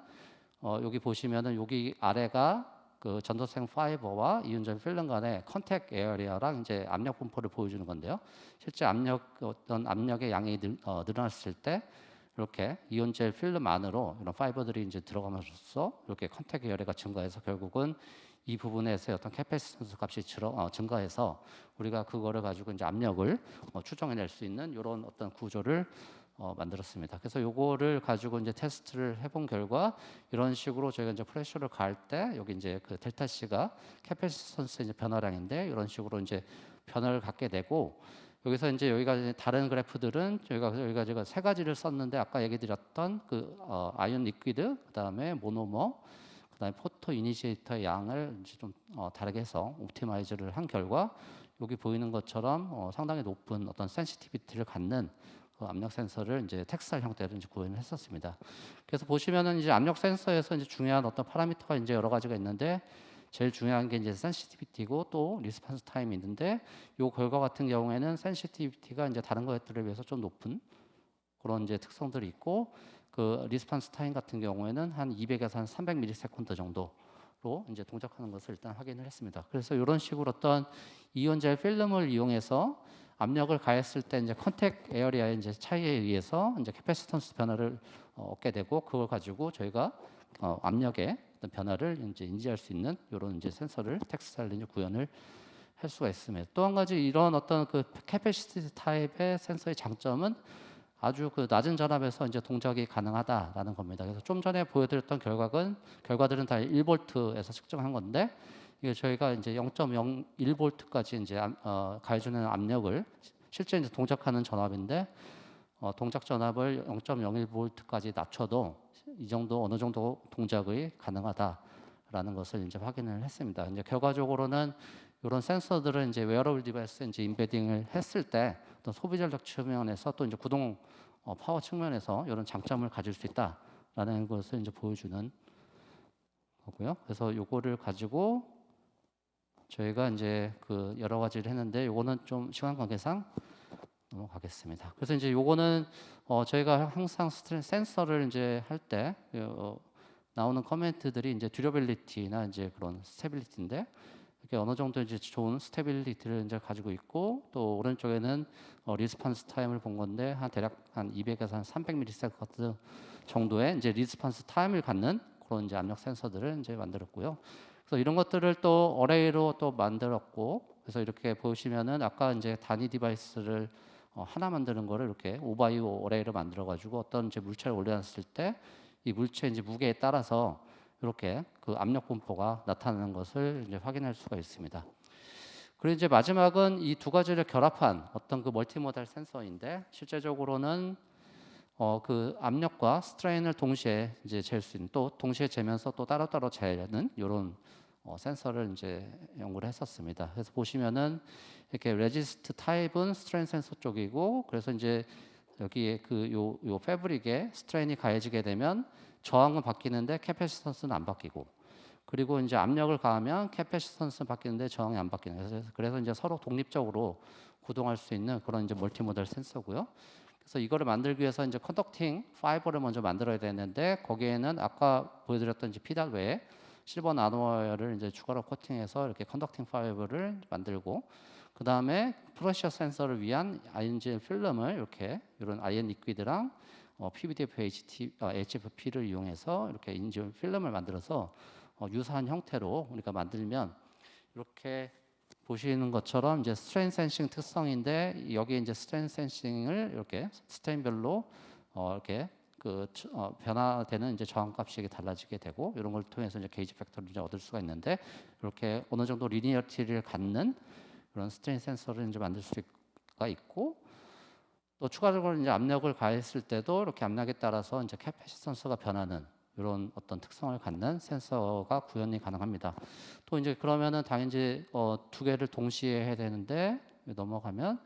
여기 보시면은 여기 아래가 그 전도생 파이버와 이온젤 필름 간의 컨택 에어리어랑 이제 압력 분포를 보여주는 건데요. 실제 어떤 압력의 양이 늘어났을 때 이렇게 이온젤 필름 안으로 이런 파이버들이 이제 들어가면서 이렇게 컨택 에어리어가 증가해서 결국은 이 부분에서의 어떤 캐패시턴스 값이 증가해서 우리가 그거를 가지고 이제 압력을 추정해낼 수 있는 이런 어떤 구조를 만들었습니다. 그래서 요거를 가지고 이제 테스트를 해본 결과 이런 식으로 저희가 이제 프레셔를 가할 때 여기 이제 그 델타 C가 캐패시턴스 이제 변화량인데 이런 식으로 이제 변화를 갖게 되고 여기서 이제 여기가 이제 다른 그래프들은 저희가 제가 세 가지를 썼는데 아까 얘기 드렸던 그 아이온 리퀴드 그다음에 모노머 그다음에 포토 이니시에이터의 양을 이제 좀 다르게 해서 옵티마이즈를 한 결과 여기 보이는 것처럼 상당히 높은 어떤 센시티비티를 갖는 그 압력 센서를 이제 텍스타일 형태로 이제 구현을 했었습니다. 그래서 보시면은 이제 압력 센서에서 이제 중요한 어떤 파라미터가 이제 여러 가지가 있는데 제일 중요한 게 이제 센시티비티고 또 리스폰스 타임이 있는데 요 결과 같은 경우에는 센시티비티가 이제 다른 것들에 비해서 좀 높은 그런 이제 특성들이 있고 그 리스폰스 타임 같은 경우에는 한 200에서 한 300ms 정도로 이제 동작하는 것을 일단 확인을 했습니다. 그래서 이런 식으로 어떤 이온젤 필름을 이용해서 압력을 가했을 때 이제 컨택 에어리아의 이제 차이에 의해서 이제 캐패시턴스 변화를 얻게 되고 그걸 가지고 저희가 압력의 어떤 변화를 이제 인지할 수 있는 이런 이제 센서를 텍스타일로 이제 구현을 할 수가 있습니다. 또 한 가지 이런 어떤 그 캐패시티 타입의 센서의 장점은 아주 그 낮은 전압에서 이제 동작이 가능하다라는 겁니다. 그래서 좀 전에 보여드렸던 결과들은 다 1볼트에서 측정한 건데 이게 저희가 이제 0.01볼트까지 이제 가해주는 압력을 실제 이제 동작하는 전압인데 동작 전압을 0.01볼트까지 낮춰도 이 정도 어느 정도 동작이 가능하다라는 것을 이제 확인을 했습니다. 이제 결과적으로는 이런 센서들은 이제 웨어러블 디바이스에 이제 인베딩을 했을 때 어떤 소비 전략 측면에서 또 이제 구동 파워 측면에서 이런 장점을 가질 수 있다라는 것을 이제 보여주는 거고요. 그래서 요거를 가지고 저희가 이제 그 여러 가지를 했는데 요거는 좀 시간 관계상 넘어가겠습니다. 그래서 이제 요거는 저희가 항상 센서를 이제 할 때 나오는 커멘트들이 이제 듀러빌리티나 이제 그런 스테빌리티인데 이렇게 어느 정도 이제 좋은 스테빌리티를 이제 가지고 있고 또 오른쪽에는 리스폰스 타임을 본 건데 한 대략 한 200에서 한 300ms 정도의 이제 리스폰스 타임을 갖는 그런 이제 압력 센서들을 이제 만들었고요. 그래서 이런 것들을 또 어레이로 또 만들었고 그래서 이렇게 보시면은 아까 이제 단위 디바이스를 하나 만드는 거를 이렇게 5x5 어레이로 만들어 가지고 어떤 이제 물체를 올려놨을 때 이 물체 이제 무게에 따라서 이렇게 그 압력 분포가 나타나는 것을 이제 확인할 수가 있습니다. 그리고 이제 마지막은 이 두 가지를 결합한 어떤 그 멀티모달 센서인데 실제적으로는 그 압력과 스트레인을 동시에 이제 잴 수 있는 또 동시에 재면서 또 따로따로 재는 이런 센서를 이제 연구를 했었습니다. 그래서 보시면은 이렇게 레지스트 타입은 스트레인 센서 쪽이고 그래서 이제 여기에 그 요 패브릭에 스트레인이 가해지게 되면 저항은 바뀌는데 캐패시턴스는 안 바뀌고 그리고 이제 압력을 가하면 캐패시턴스는 바뀌는데 저항이 안 바뀌는 그래서 이제 서로 독립적으로 구동할 수 있는 그런 이제 멀티모달 센서고요. 그래서 이거를 만들기 위해서 이제 컨덕팅 파이버를 먼저 만들어야 되는데 거기에는 아까 보여드렸던 이제 피달 외에 실버 나노와이어를 이제 추가로 코팅해서 이렇게 컨덕팅 파이버를 만들고 그 다음에 프레셔 센서를 위한 아이온젤 필름을 이렇게 이런 아이온 리퀴드랑 PVDF HFP를 이용해서 이렇게 인지온 필름을 만들어서 유사한 형태로 우리가 만들면 이렇게 보시는 것처럼 이제 스트레인 센싱 특성인데 여기 이제 스트레인 센싱을 이렇게 스트레인별로 이렇게 그 변화되는 이제 저항값이 이게 달라지게 되고 이런 걸 통해서 이제 게이지 팩터를 이제 얻을 수가 있는데 이렇게 어느 정도 리니어티를 갖는 그런 스트레인 센서를 이제 만들 수가 있고 또 추가적으로 이제 압력을 가했을 때도 이렇게 압력에 따라서 이제 캐패시턴스가 변하는 이런 어떤 특성을 갖는 센서가 구현이 가능합니다. 또 이제 그러면은 당연히 이제 두 개를 동시에 해야 되는데 넘어가면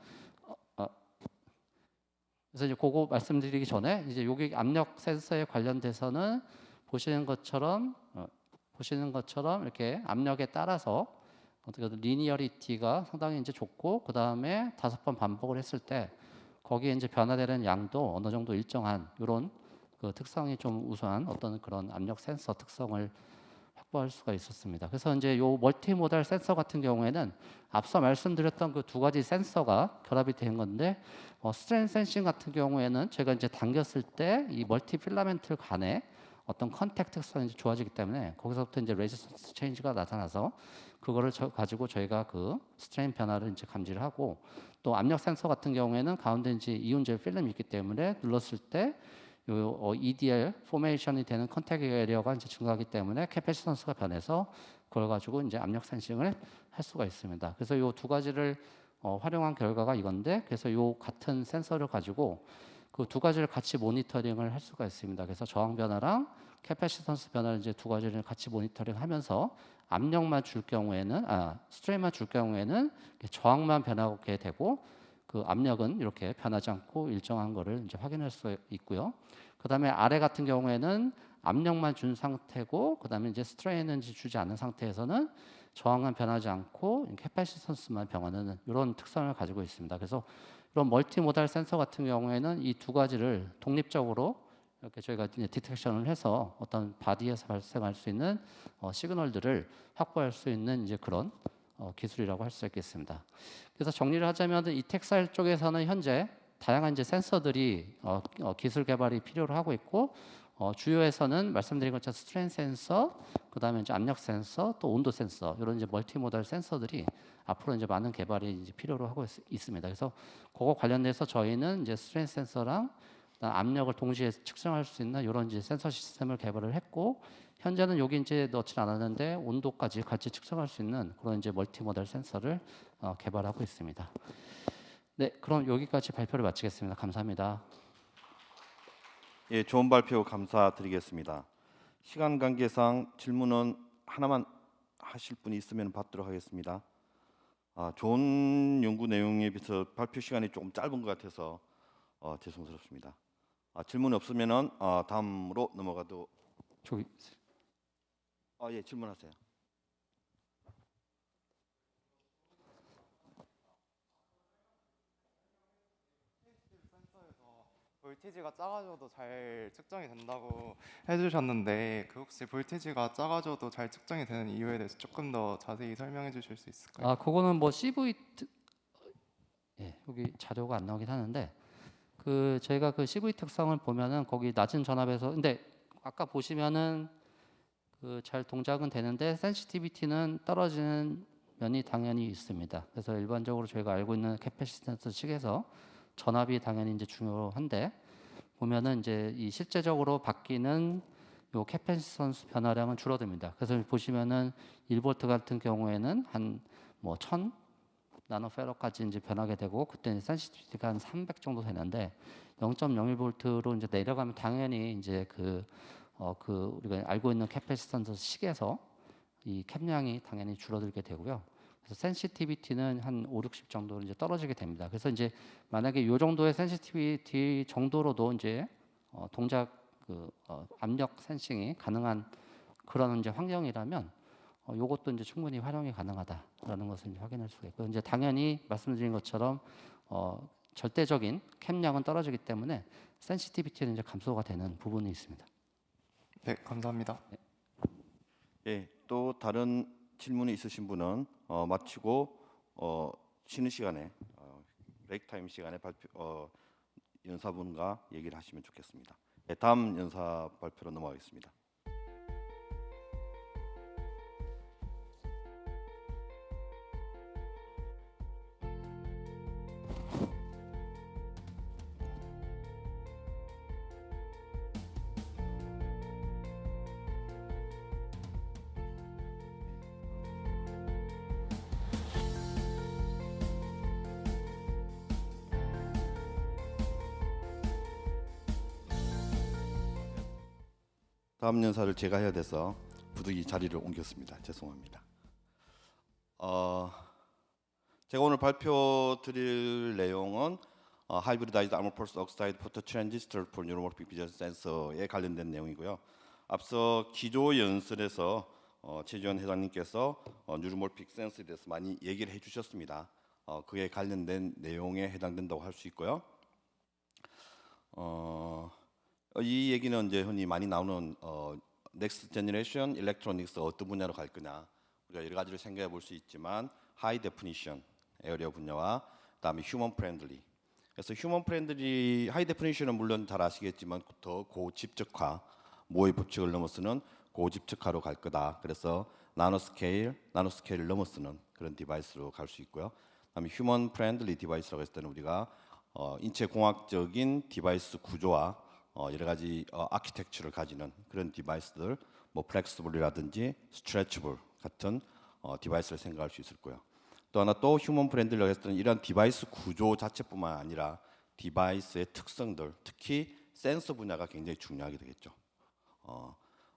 그래서 이제 그거 말씀드리기 전에 이제 여기 압력 센서에 관련돼서는 보시는 것처럼 이렇게 압력에 따라서 어떻게 보면 리니어리티가 상당히 이제 좋고 그 다음에 5번 반복을 했을 때 거기에 이제 변화되는 양도 어느 정도 일정한 이런 그 특성이 좀 우수한 어떤 그런 압력 센서 특성을 확보할 수가 있었습니다. 그래서 이제 요 멀티모달 센서 같은 경우에는 앞서 말씀드렸던 그 두 가지 센서가 결합이 된 건데 스트레인 센싱 같은 경우에는 제가 이제 당겼을 때 이 멀티 필라멘트 간에 어떤 컨택 특성이 이제 좋아지기 때문에 거기서부터 이제 레지스턴스 체인지가 나타나서 그거를 가지고 저희가 그 스트레인 변화를 이제 감지를 하고 또 압력 센서 같은 경우에는 가운데 이제 이온젤 필름이 있기 때문에 눌렀을 때 요 EDR 포메이션이 되는 컨택 에리어가 이제 증가하기 때문에 캐패시턴스가 변해서 그걸 가지고 이제 압력 센싱을 할 수가 있습니다. 그래서 요 두 가지를 활용한 결과가 이건데 그래서 요 같은 센서를 가지고 그 두 가지를 같이 모니터링을 할 수가 있습니다. 그래서 저항 변화랑 캐패시턴스 변화를 이제 두 가지를 같이 모니터링하면서 압력만 줄 경우에는 스트레인만 줄 경우에는 저항만 변하게 되고 그 압력은 이렇게 변하지 않고 일정한 거를 이제 확인할 수 있고요. 그다음에 아래 같은 경우에는 압력만 준 상태고 그다음에 이제 스트레인은 주지 않은 상태에서는 저항은 변하지 않고 캐패시턴스만 변하는 이런 특성을 가지고 있습니다. 그래서 이런 멀티모달 센서 같은 경우에는 이 두 가지를 독립적으로 이렇게 저희가 이제 디텍션을 해서 어떤 바디에서 발생할 수 있는 시그널들을 확보할 수 있는 이제 그런 기술이라고 할 수 있겠습니다. 그래서 정리를 하자면 이 텍사일 쪽에서는 현재 다양한 이제 센서들이 기술 개발이 필요로 하고 있고 주요에서는 말씀드린 것처럼 스트레인 센서, 그다음에 이제 압력 센서, 또 온도 센서 이런 이제 멀티모달 센서들이 앞으로 이제 많은 개발이 이제 필요로 하고 있습니다. 그래서 그거 관련돼서 저희는 이제 스트레인 센서랑 압력을 동시에 측정할 수 있는 이런 이제 센서 시스템을 개발을 했고 현재는 여기 이제 넣지 않았는데 온도까지 같이 측정할 수 있는 그런 이제 멀티모달 센서를 개발하고 있습니다. 네, 그럼 여기까지 발표를 마치겠습니다. 감사합니다. 예, 좋은 발표 감사드리겠습니다. 시간 관계상 질문은 하나만 하실 분이 있으면 받도록 하겠습니다. 좋은 연구 내용에 비해서 발표 시간이 조금 짧은 것 같아서 죄송스럽습니다. 질문 없으면은 다음으로 넘어가도. 저기 예, 질문하세요. 볼티지가 작아져도 잘 측정이 된다고 해주셨는데 그 혹시 볼티지가 작아져도 잘 측정이 되는 이유에 대해서 조금 더 자세히 설명해 주실 수 있을까요? 그거는 뭐 CV 여기 자료가 안 나오긴 하는데 그 저희가 그 CV 특성을 보면은 거기 낮은 전압에서 근데 아까 보시면은 그 잘 동작은 되는데 센시티비티는 떨어지는 면이 당연히 있습니다. 그래서 일반적으로 저희가 알고 있는 캐패시턴스 측에서 전압이 당연히 이제 중요한데 보면은 이제 이 실제적으로 바뀌는 요 캐패시턴스 변화량은 줄어듭니다. 그래서 보시면은 1볼트 같은 경우에는 한 뭐 1000 나노페로까지 이제 변하게 되고 그때는 센시티비티가 한 300 정도 되는데 0.01볼트로 이제 내려가면 당연히 이제 그 우리가 알고 있는 캐패시턴스 식에서 이 캡량이 당연히 줄어들게 되고요. 그래서 센시티비티는 한 5, 60 정도로 이제 떨어지게 됩니다. 그래서 이제 만약에 이 정도의 센시티비티 정도로도 이제 동작 압력 센싱이 가능한 그런 이제 환경이라면 요것도 이제 충분히 활용이 가능하다라는 것을 이제 확인할 수가 있고 이제 당연히 말씀드린 것처럼 절대적인 캡량은 떨어지기 때문에 센시티비티는 이제 감소가 되는 부분이 있습니다. 네, 감사합니다. 예, 또 다른 질문이 있으신 분은 마치고 쉬는 시간에 브레이크 타임 시간에 연사분과 얘기를 하시면 좋겠습니다. 예, 다음 연사 발표로 넘어가겠습니다. 다음 연사를 제가 해야 돼서 부득이 자리를 옮겼습니다. 죄송합니다. 제가 오늘 발표 드릴 내용은 Hybridized Armor Pulse Oxide Photo Transistor for Neuromorphic Vision Sensor에 관련된 내용이고요. 앞서 기조 연설에서 최지원 회장님께서 뉴로몰픽 센서에 대해서 많이 얘기를 해주셨습니다. 그에 관련된 내용에 해당된다고 할 수 있고요. 이 얘기는 이제 흔히 많이 나오는 넥스트 제너레이션 일렉트로닉스 어떤 분야로 갈 거냐, 우리가 여러 가지를 생각해 볼 수 있지만 하이 데피니션 에어리어 분야와 그다음에 휴먼 프렌들리. 그래서 휴먼 프렌들리 하이 데피니션은 물론 잘 아시겠지만 더 고집적화, 모의 법칙을 넘어서는 고집적화로 갈 거다. 그래서 나노스케일을 넘어서는 그런 디바이스로 갈 수 있고요. 그다음에 휴먼 프렌들리 디바이스라고 했을 때는 우리가 인체 공학적인 디바이스 구조와 여러 가지 아키텍처를 가지는 그런 디바이스들, 뭐 플렉시블이라든지 스트레치블 같은 디바이스를 생각할 수 있을 거예요. 또 하나 또 휴먼 프렌들리라고 했을 때는 이런 디바이스 구조 자체뿐만 아니라 디바이스의 특성들, 특히 센서 분야가 굉장히 중요하게 되겠죠.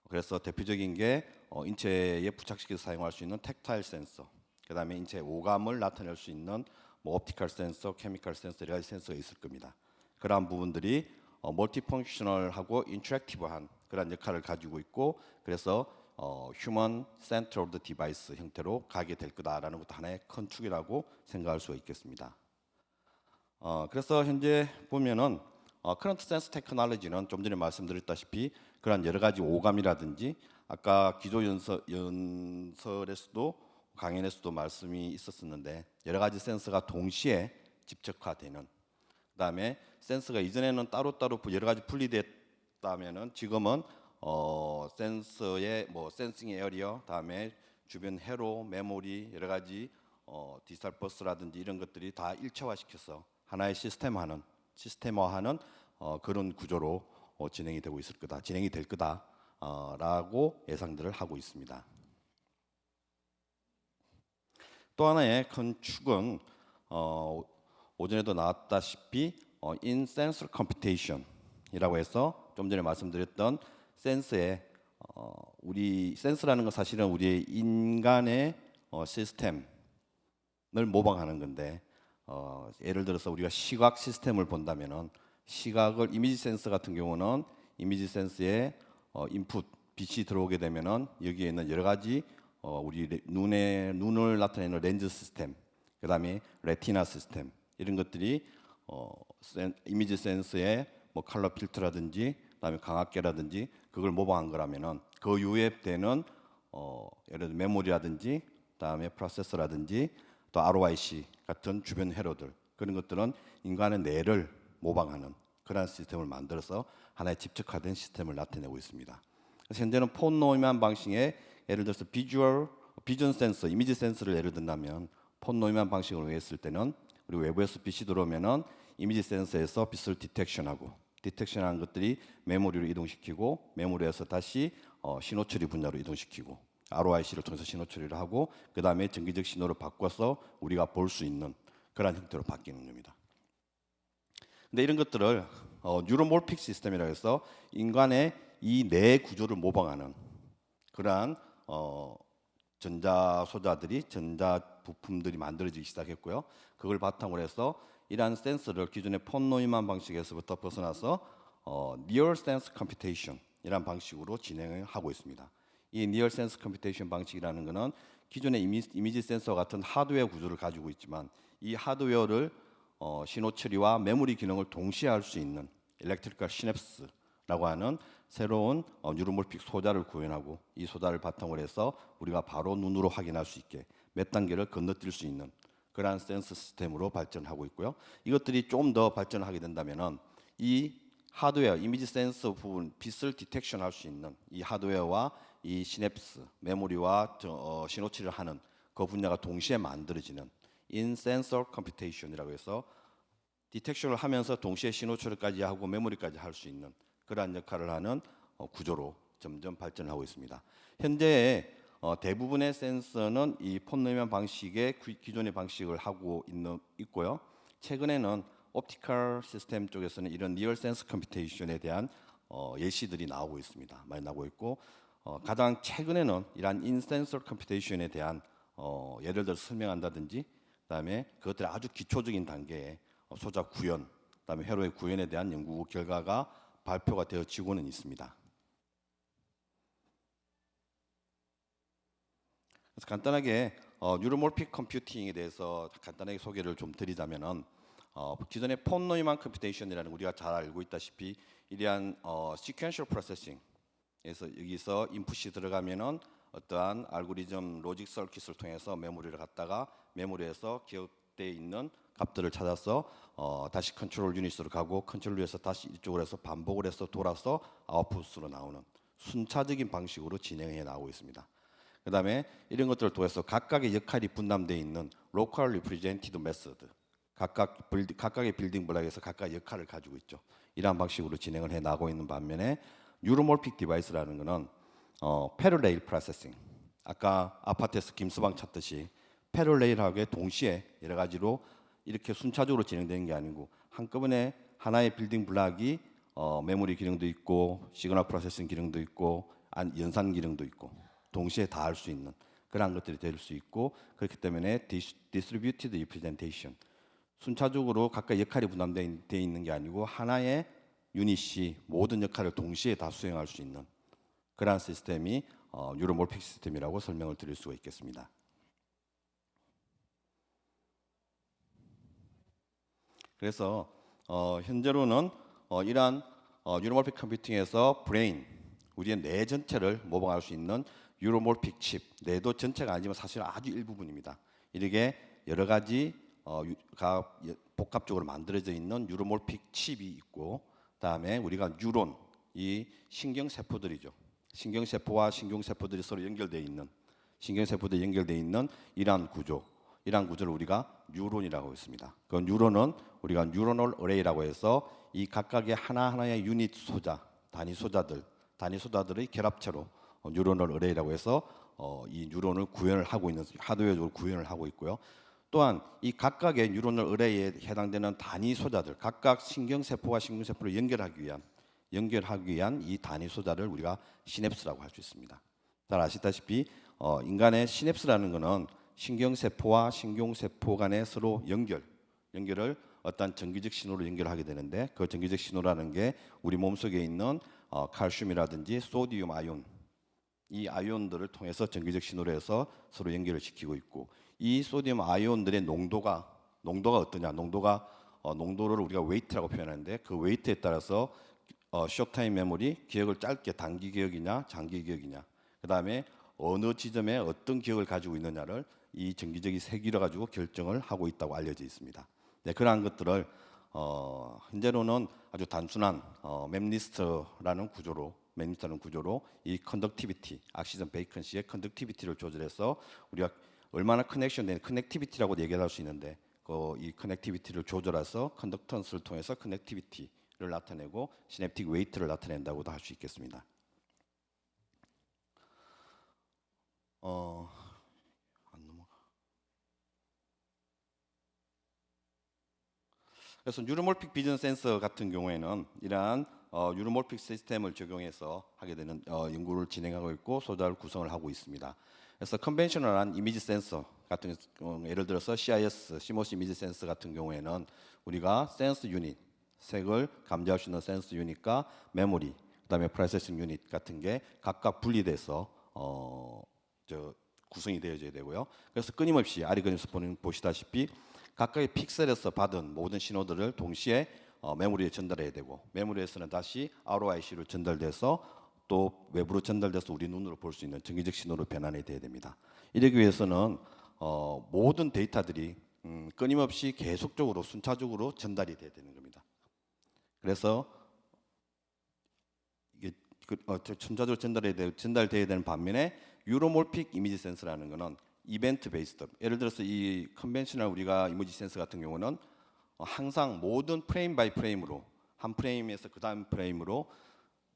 그래서 대표적인 게 인체에 부착시켜서 사용할 수 있는 텍타일 센서, 그다음에 인체 오감을 나타낼 수 있는 뭐 옵티컬 센서, 케미컬 센서 여러 가지 센서가 있을 겁니다. 그러한 부분들이 멀티펑셔널하고 인터랙티브한 그런 역할을 가지고 있고, 그래서 휴먼 센터 오브 더 디바이스 형태로 가게 될 거다라는 것도 하나의 큰 축이라고 생각할 수가 있겠습니다. 그래서 현재 보면은 커런트 센서 테크놀로지는 좀 전에 말씀드렸다시피 그런 여러 가지 오감이라든지 아까 기조 연설에서도 강연에서도 말씀이 있었었는데 여러 가지 센서가 동시에 집적화되는, 그다음에 센서가 이전에는 따로따로 여러 가지 분리됐다면은 지금은 센서의 뭐 센싱 에어리어, 다음에 주변 회로, 메모리 여러 가지 디지털 버스라든지 이런 것들이 다 일체화시켜서 하나의 시스템화하는 그런 구조로 진행이 될 거다라고 예상들을 하고 있습니다. 또 하나의 큰 축은 오전에도 나왔다시피 in sensor computation이라고 해서 좀 전에 말씀드렸던 센서의 우리 센서라는 건 사실은 우리의 인간의 시스템을 모방하는 건데 예를 들어서 우리가 시각 시스템을 본다면은 시각을 이미지 센서 같은 경우는 이미지 센서에 인풋 빛이 들어오게 되면은 여기에 있는 여러 가지 우리 눈을 나타내는 렌즈 시스템, 그다음에 레티나 시스템 이런 것들이 이미지 센서의 뭐 컬러 필터라든지 그다음에 광학계라든지 그걸 모방한 거라면은 그 유입되는 예를 들어 메모리라든지 그다음에 프로세서라든지 또 ROIC 같은 주변 회로들 그런 것들은 인간의 뇌를 모방하는 그런 시스템을 만들어서 하나의 집적화된 시스템을 나타내고 있습니다. 그래서 현재는 폰 노이만 방식의 예를 들어서 비전 센서, 이미지 센서를 예를 든다면 폰 노이만 방식으로 했을 때는 우리 외부에서 빛이 들어오면은 이미지 센서에서 빛을 디텍션하는 것들이 메모리로 이동시키고 메모리에서 다시 신호 처리 분야로 이동시키고 ROIC를 통해서 신호 처리를 하고 그 다음에 전기적 신호를 바꿔서 우리가 볼 수 있는 그런 형태로 바뀌는 겁니다. 근데 이런 것들을 뉴로몰픽 시스템이라고 해서 인간의 이 뇌 구조를 모방하는 그러한 전자 소자들이 전자 부품들이 만들어지기 시작했고요. 그걸 바탕으로 해서 이러한 센서를 기존의 폰 노이만 방식에서부터 벗어나서 Near Sense Computation 이란 방식으로 진행을 하고 있습니다. 이 Near Sense Computation 방식이라는 것은 기존의 이미지 센서 같은 하드웨어 구조를 가지고 있지만 이 하드웨어를 신호 처리와 메모리 기능을 동시에 할 수 있는 Electrical Synapse라고 하는 새로운 뉴로몰픽 소자를 구현하고 이 소자를 바탕으로 해서 우리가 바로 눈으로 확인할 수 있게 몇 단계를 건너뛸 수 있는 그러한 센서 시스템으로 발전하고 있고요. 이것들이 좀 더 발전하게 된다면은 이 하드웨어, 이미지 센서 부분, 빛을 디텍션할 수 있는 이 하드웨어와 이 시냅스, 메모리와 신호 처리를 하는 그 분야가 동시에 만들어지는 in sensor computation이라고 해서 디텍션을 하면서 동시에 신호 처리까지 하고 메모리까지 할 수 있는 그러한 역할을 하는 구조로 점점 발전하고 있습니다. 현재 대부분의 센서는 이 폰노이만 방식의 기존의 방식을 하고 있고요. 최근에는 옵티컬 시스템 쪽에서는 이런 리얼 센서 컴퓨테이션에 대한 예시들이 나오고 있습니다. 많이 나오고 있고 가장 최근에는 이러한 인센서 컴퓨테이션에 대한 예를 들어 설명한다든지 그다음에 그것들의 아주 기초적인 단계의 소자 구현, 그다음에 회로의 구현에 대한 연구 결과가 발표가 되어지고는 있습니다. 그래서 간단하게 뉴로몰픽 컴퓨팅에 대해서 간단하게 소개를 좀 드리자면은 기존의 폰 노이만 컴퓨테이션이라는 우리가 잘 알고 있다시피 이러한 시퀀셜 프로세싱에서 여기서 인풋이 들어가면은 어떠한 알고리즘 로직 서킷을 통해서 메모리를 갖다가 메모리에서 기억되어 있는 값들을 찾아서 다시 컨트롤 유닛으로 가고 컨트롤 유닛에서 다시 이쪽으로 해서 반복을 해서 돌아서 아웃풋으로 나오는 순차적인 방식으로 진행해 나오고 있습니다. 그다음에 이런 것들을 통해서 각각의 역할이 분담되어 있는 로컬 리프레젠티드 메소드, 각각의 빌딩 블록에서 각각 역할을 가지고 있죠. 이러한 방식으로 진행을 해 나가고 있는 반면에 뉴로몰픽 디바이스라는 것은 패럴레일 프로세싱, 아까 아파트에서 김서방 찾듯이 패럴레일하게 동시에 여러 가지로 이렇게 순차적으로 진행되는 게 아니고 한꺼번에 하나의 빌딩 블록이 메모리 기능도 있고 시그널 프로세싱 기능도 있고 연산 기능도 있고 동시에 다 할 수 있는 그런 것들이 될 수 있고, 그렇기 때문에 디스트리뷰티드 리프레젠테이션, 순차적으로 각각 역할이 분담되어 있는 게 아니고 하나의 유닛이 모든 역할을 동시에 다 수행할 수 있는 그러한 시스템이 뉴로몰픽 시스템이라고 설명을 드릴 수가 있겠습니다. 그래서 현재로는 이러한 뉴로몰픽 컴퓨팅에서 브레인, 우리의 뇌 전체를 모방할 수 있는 뉴로몰픽 칩, 뇌도 전체가 아니지만 사실 아주 일부분입니다. 이렇게 여러 가지 복합적으로 만들어져 있는 뉴로몰픽 칩이 있고, 그다음에 우리가 뉴론, 이 신경세포들이죠. 신경세포와 신경세포들이 서로 연결되어 있는, 신경세포들이 연결되어 있는 이러한 구조를 우리가 뉴론이라고 했습니다. 그 뉴론은 우리가 뉴로널 어레이라고 해서 이 각각의 하나하나의 유닛 소자, 단위 소자들의 결합체로 뉴로널 어레이라고 해서 이 뉴론을 구현을 하고 있는, 하드웨어적으로 구현을 하고 있고요. 또한 이 각각의 뉴로널 어레이에 해당되는 단위 소자들, 각각 신경세포와 신경세포를 연결하기 위한 이 단위 소자를 우리가 시냅스라고 할 수 있습니다. 잘 아시다시피 인간의 시냅스라는 것은 신경세포와 신경세포 간의 서로 연결을 어떤 전기적 신호로 연결하게 되는데, 그 전기적 신호라는 게 우리 몸속에 있는 칼슘이라든지 소디움 아이온, 이 아이온들을 통해서 전기적 신호로 해서 서로 연결을 시키고 있고, 이 소디움 아이온들의 농도가 어떠냐, 농도를 우리가 웨이트라고 표현하는데, 그 웨이트에 따라서 숏타임 메모리, 기억을 짧게 단기 기억이냐 장기 기억이냐, 그 다음에 어느 지점에 어떤 기억을 가지고 있느냐를 이 전기적인 세기를 가지고 결정을 하고 있다고 알려져 있습니다. 네, 그러한 것들을 현재로는 아주 단순한 맵리스트라는 구조로 이 컨덕티비티, 악시전 베이컨시의 컨덕티비티를 조절해서 우리가 얼마나 커넥티비티라고 얘기할 수 있는데, 이 커넥티비티를 조절해서 컨덕턴스를 통해서 커넥티비티를 나타내고 시냅틱 웨이트를 나타낸다고도 할 수 있겠습니다. 안 넘어가. 그래서 뉴로몰픽 비전 센서 같은 경우에는 이러한 뉴로몰픽 시스템을 적용해서 하게 되는 연구를 진행하고 있고 소자를 구성을 하고 있습니다. 그래서 컨벤셔널한 이미지 센서 같은 예를 들어서 CMOS 이미지 센서 같은 경우에는 우리가 센스 유닛, 색을 감지할 수 있는 센스 유닛과 메모리, 그다음에 프로세싱 유닛 같은 게 각각 분리돼서 구성이 되어져야 되고요. 그래서 끊임없이 아리그램에서 보시다시피 각각의 픽셀에서 받은 모든 신호들을 동시에 메모리에 전달해야 되고, 메모리에서는 다시 ROIC로 전달돼서 또 외부로 전달돼서 우리 눈으로 볼 수 있는 전기적 신호로 변환이 돼야 됩니다. 이러기 위해서는 모든 데이터들이 끊임없이 계속적으로 순차적으로 전달이 돼야 되는 겁니다. 그래서 이게 순차적으로 전달돼야 되는 반면에 유로몰픽 이미지 센서라는 것은 이벤트 베이스드, 예를 들어서 이 컨벤셔널 우리가 이미지 센서 같은 경우는 항상 모든 프레임 바이 프레임으로, 한 프레임에서 그 다음 프레임으로,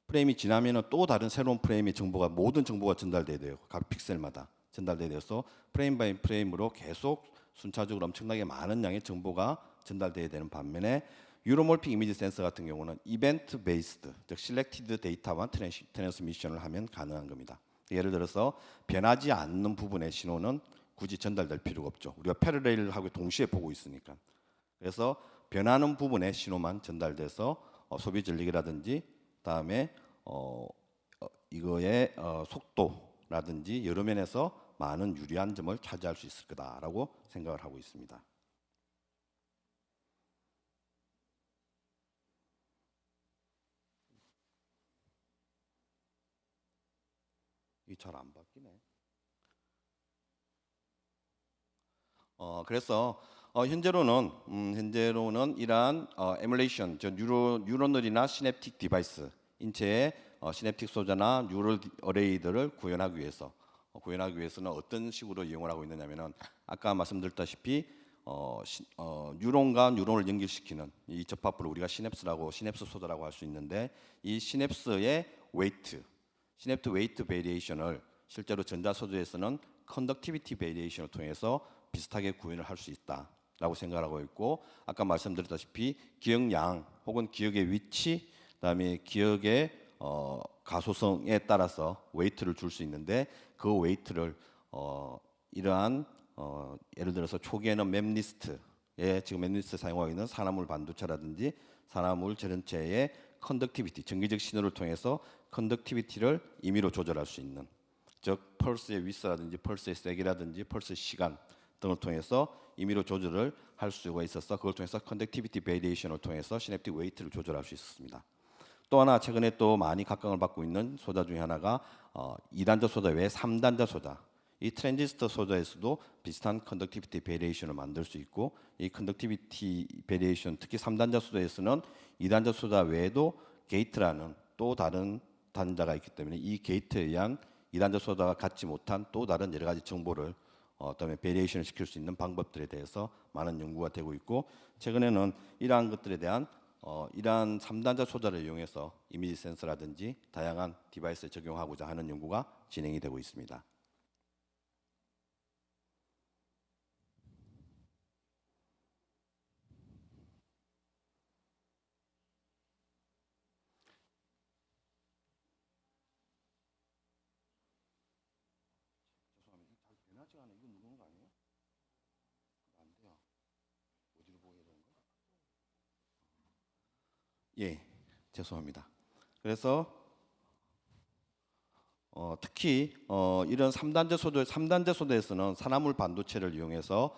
프레임이 지나면은 또 다른 새로운 프레임의 정보가, 모든 정보가 전달돼야 돼요. 각 픽셀마다 전달돼야 돼서 프레임 바이 프레임으로 계속 순차적으로 엄청나게 많은 양의 정보가 전달돼야 되는 반면에 유로몰픽 이미지 센서 같은 경우는 이벤트 베이스드, 즉 실렉티드 데이터만 트랜스미션을 하면 가능한 겁니다. 예를 들어서 변하지 않는 부분의 신호는 굳이 전달될 필요가 없죠. 우리가 패러레일하고 동시에 보고 있으니까. 그래서 변하는 부분의 신호만 전달돼서 소비 전력이라든지, 다음에 이거의 속도라든지 여러 면에서 많은 유리한 점을 차지할 수 있을 거다라고 생각을 하고 있습니다. 이 잘 안 바뀌네. 그래서 현재로는 이러한 에뮬레이션, 저 뉴런널이나 시냅틱 디바이스, 인체의 시냅틱 소자나 뉴럴 어레이들을 구현하기 위해서는 어떤 식으로 이용을 하고 있느냐면은 아까 말씀드렸다시피 뉴런과 뉴런을 연결시키는 이 접합부를 우리가 시냅스라고 시냅스 소자라고 할 수 있는데, 이 시냅스의 시냅트 웨이트 베리에이션을 실제로 전자 소재에서는 컨덕티비티 베리에이션을 통해서 비슷하게 구현을 할 수 있다라고 생각하고 있고, 아까 말씀드렸다시피 기억량 혹은 기억의 위치, 그다음에 기억의 가소성에 따라서 웨이트를 줄 수 있는데, 그 웨이트를 이러한 예를 들어서 초기에는 맵리스트에 지금 맵리스트 사용하고 있는 산화물 반도체라든지 산화물 전체의 컨덕티비티, 전기적 신호를 통해서 컨덕티비티를 임의로 조절할 수 있는, 즉 펄스의 위스라든지 펄스의 세기라든지 펄스의 시간 등을 통해서 임의로 조절을 할 수가 있어서 그걸 통해서 컨덕티비티 베리에이션을 통해서 시냅틱 웨이트를 조절할 수 있었습니다. 또 하나 최근에 또 많이 각광을 받고 있는 소자 중에 하나가 2단자 소자 외에 3단자 소자. 이 트랜지스터 소자에서도 비슷한 컨덕티비티 베리에이션을 만들 수 있고, 이 컨덕티비티 베리에이션 특히 3단자 소자에서는 2단자 소자 외에도 게이트라는 또 다른 단자가 있기 때문에 이 게이트에 의한 2단자 소자가 갖지 못한 또 다른 여러 가지 정보를 그다음에 베리에이션을 시킬 수 있는 방법들에 대해서 많은 연구가 되고 있고, 최근에는 이러한 것들에 대한 이러한 3단자 소자를 이용해서 이미지 센서라든지 다양한 디바이스에 적용하고자 하는 연구가 진행이 되고 있습니다. 예, 죄송합니다. 그래서 특히 이런 3단자 소대에서는 산화물 반도체를 이용해서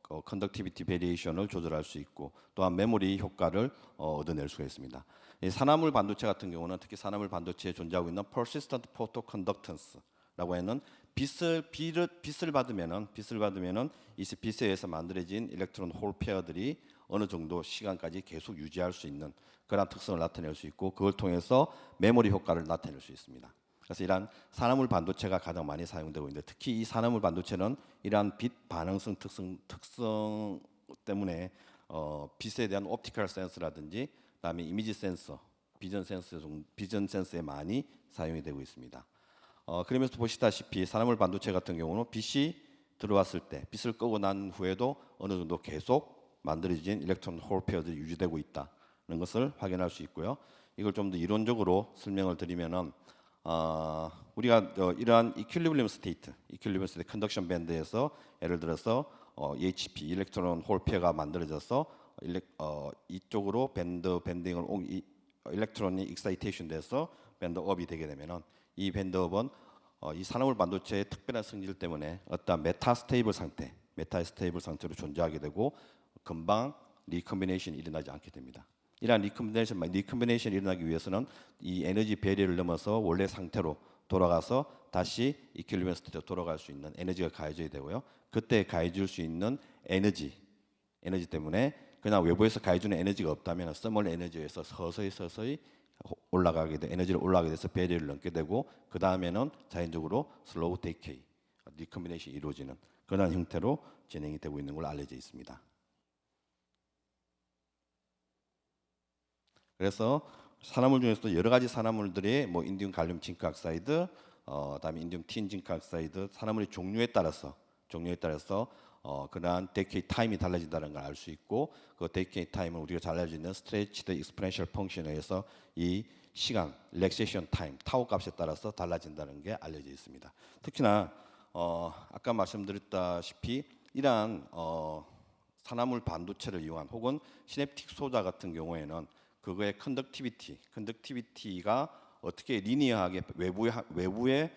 컨덕티비티 베리에이션을 조절할 수 있고, 또한 메모리 효과를 얻어낼 수가 있습니다. 이 산화물 반도체 같은 경우는 특히 산화물 반도체에 존재하고 있는 persistent photoconductance라고 하는 빛을 받으면은 이 빛에 의해서 만들어진 일렉트론 홀 페어들이 어느 정도 시간까지 계속 유지할 수 있는 그런 특성을 나타낼 수 있고, 그걸 통해서 메모리 효과를 나타낼 수 있습니다. 그래서 이러한 산화물 반도체가 가장 많이 사용되고 있는데, 특히 이 산화물 반도체는 이러한 빛 반응성 특성 때문에 빛에 대한 옵티컬 센서라든지 그다음에 이미지 센서, 비전 센서에 많이 사용이 되고 있습니다. 그러면서 보시다시피 산화물 반도체 같은 경우는 빛이 들어왔을 때 빛을 끄고 난 후에도 어느 정도 계속 만들어진 일렉트론 홀 페어들이 유지되고 있다는 것을 확인할 수 있고요. 이걸 좀 더 이론적으로 설명을 드리면은 우리가 이러한 이퀄리브리엄 스테이트 컨덕션 밴드에서 예를 들어서 EHP 일렉트론 홀 페어가 만들어져서 이쪽으로 밴딩을 일렉트론이 익사이테이션 돼서 밴드업이 되게 되면은 이 밴드업은 이 산화물 반도체의 특별한 성질 때문에 어떤 메타스테이블 상태로 존재하게 되고 금방 리컴비네이션이 일어나지 않게 됩니다. 이러한 리컴비네이션이 일어나기 위해서는 이 에너지 배리를 넘어서 원래 상태로 돌아가서 다시 이퀄리브리엄 스테이트로 돌아갈 수 있는 에너지가 가해져야 되고요. 그때 가해질 수 있는 에너지 때문에 그냥 외부에서 가해주는 에너지가 없다면 서멀 에너지에서 서서히 에너지를 올라가게 돼서 배리를 넘게 되고, 그 다음에는 자연적으로 슬로우 데케이, 리컴비네이션이 이루어지는 그런 형태로 진행이 되고 있는 걸로 알려져 있습니다. 그래서 산화물 중에서도 여러 가지 산화물들이 뭐 인디움 갈륨 징크 악사이드, 그다음에 인디움 틴 징크 악사이드 산화물의 종류에 따라서 그러한 데케이 타임이 달라진다는 걸 알 수 있고, 그 데케이 타임은 우리가 잘 알고 있는 스트레치드 익스포넨셜 펑션에 의해서 이 시간 렉세이션 타임 타우 값에 따라서 달라진다는 게 알려져 있습니다. 특히나 아까 말씀드렸다시피 이러한 산화물 반도체를 이용한 혹은 시냅틱 소자 같은 경우에는 그거의 컨덕티비티가 어떻게 리니어하게 외부에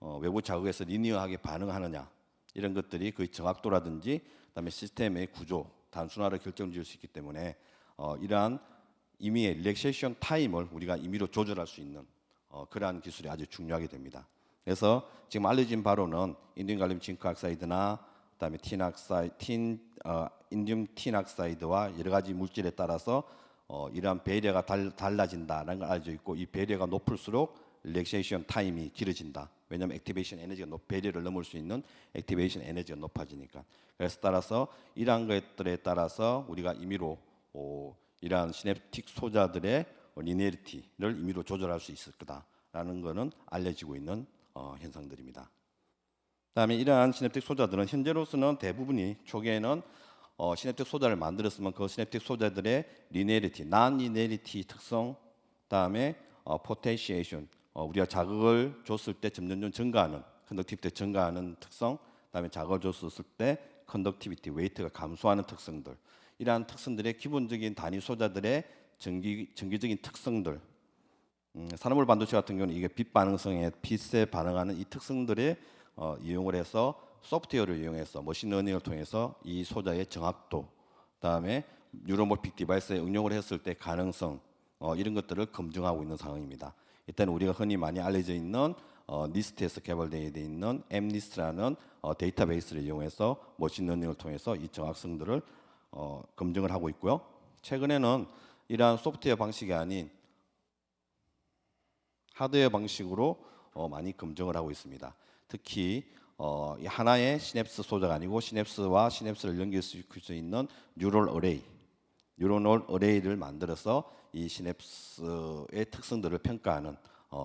외부 자극에서 리니어하게 반응하느냐 이런 것들이 그 정확도라든지 그다음에 시스템의 구조 단순화를 결정지을 수 있기 때문에 이러한 임의의 릴렉세이션 타임을 우리가 임의로 조절할 수 있는 그러한 기술이 아주 중요하게 됩니다. 그래서 지금 알려진 바로는 인디움 갈륨 징크 악사이드나 그다음에 인디움 틴 악사이드와 여러 가지 물질에 따라서 이러한 배려가 달라진다는 걸 알려져 있고, 이 배려가 높을수록 릴렉세이션 타임이 길어진다. 왜냐하면 액티베이션 에너지가 배려를 넘을 수 있는 액티베이션 에너지가 높아지니까. 그래서 따라서 이러한 것들에 따라서 우리가 임의로 이러한 시냅틱 소자들의 리니어리티를 임의로 조절할 수 있을 거다라는 것은 알려지고 있는 현상들입니다. 그다음에 이러한 시냅틱 소자들은 현재로서는 대부분이 초기에는 시냅틱 소자를 만들었으면 그 시냅틱 소자들의 리니어리티, non-linearity 특성, 그다음에 포텐시에이션, 우리가 자극을 줬을 때 점점 증가하는 컨덕티비티 증가하는 특성, 그다음에 자극을 줬을 때 컨덕티비티 웨이트가 감소하는 특성들, 이러한 특성들의 기본적인 단위 소자들의 정기적인 특성들, 산화물 반도체 같은 경우는 이게 빛 반응성에 빛에 반응하는 이 특성들에 이용을 해서 소프트웨어를 이용해서 머신러닝을 통해서 이 소자의 정확도, 그다음에 뉴로모픽 디바이스에 응용을 했을 때 가능성, 이런 것들을 검증하고 있는 상황입니다. 일단 우리가 흔히 많이 알려져 있는 니스트에서 개발되어 있는 MNIST라는 데이터베이스를 이용해서 머신러닝을 통해서 이 정확성들을 검증을 하고 있고요. 최근에는 이러한 소프트웨어 방식이 아닌 하드웨어 방식으로 많이 검증을 하고 있습니다. 특히 이 하나의 시냅스 소자가 아니고 시냅스와 시냅스를 연결시킬 수 있는 뉴럴 어레이를 만들어서 이 시냅스의 특성들을 평가하는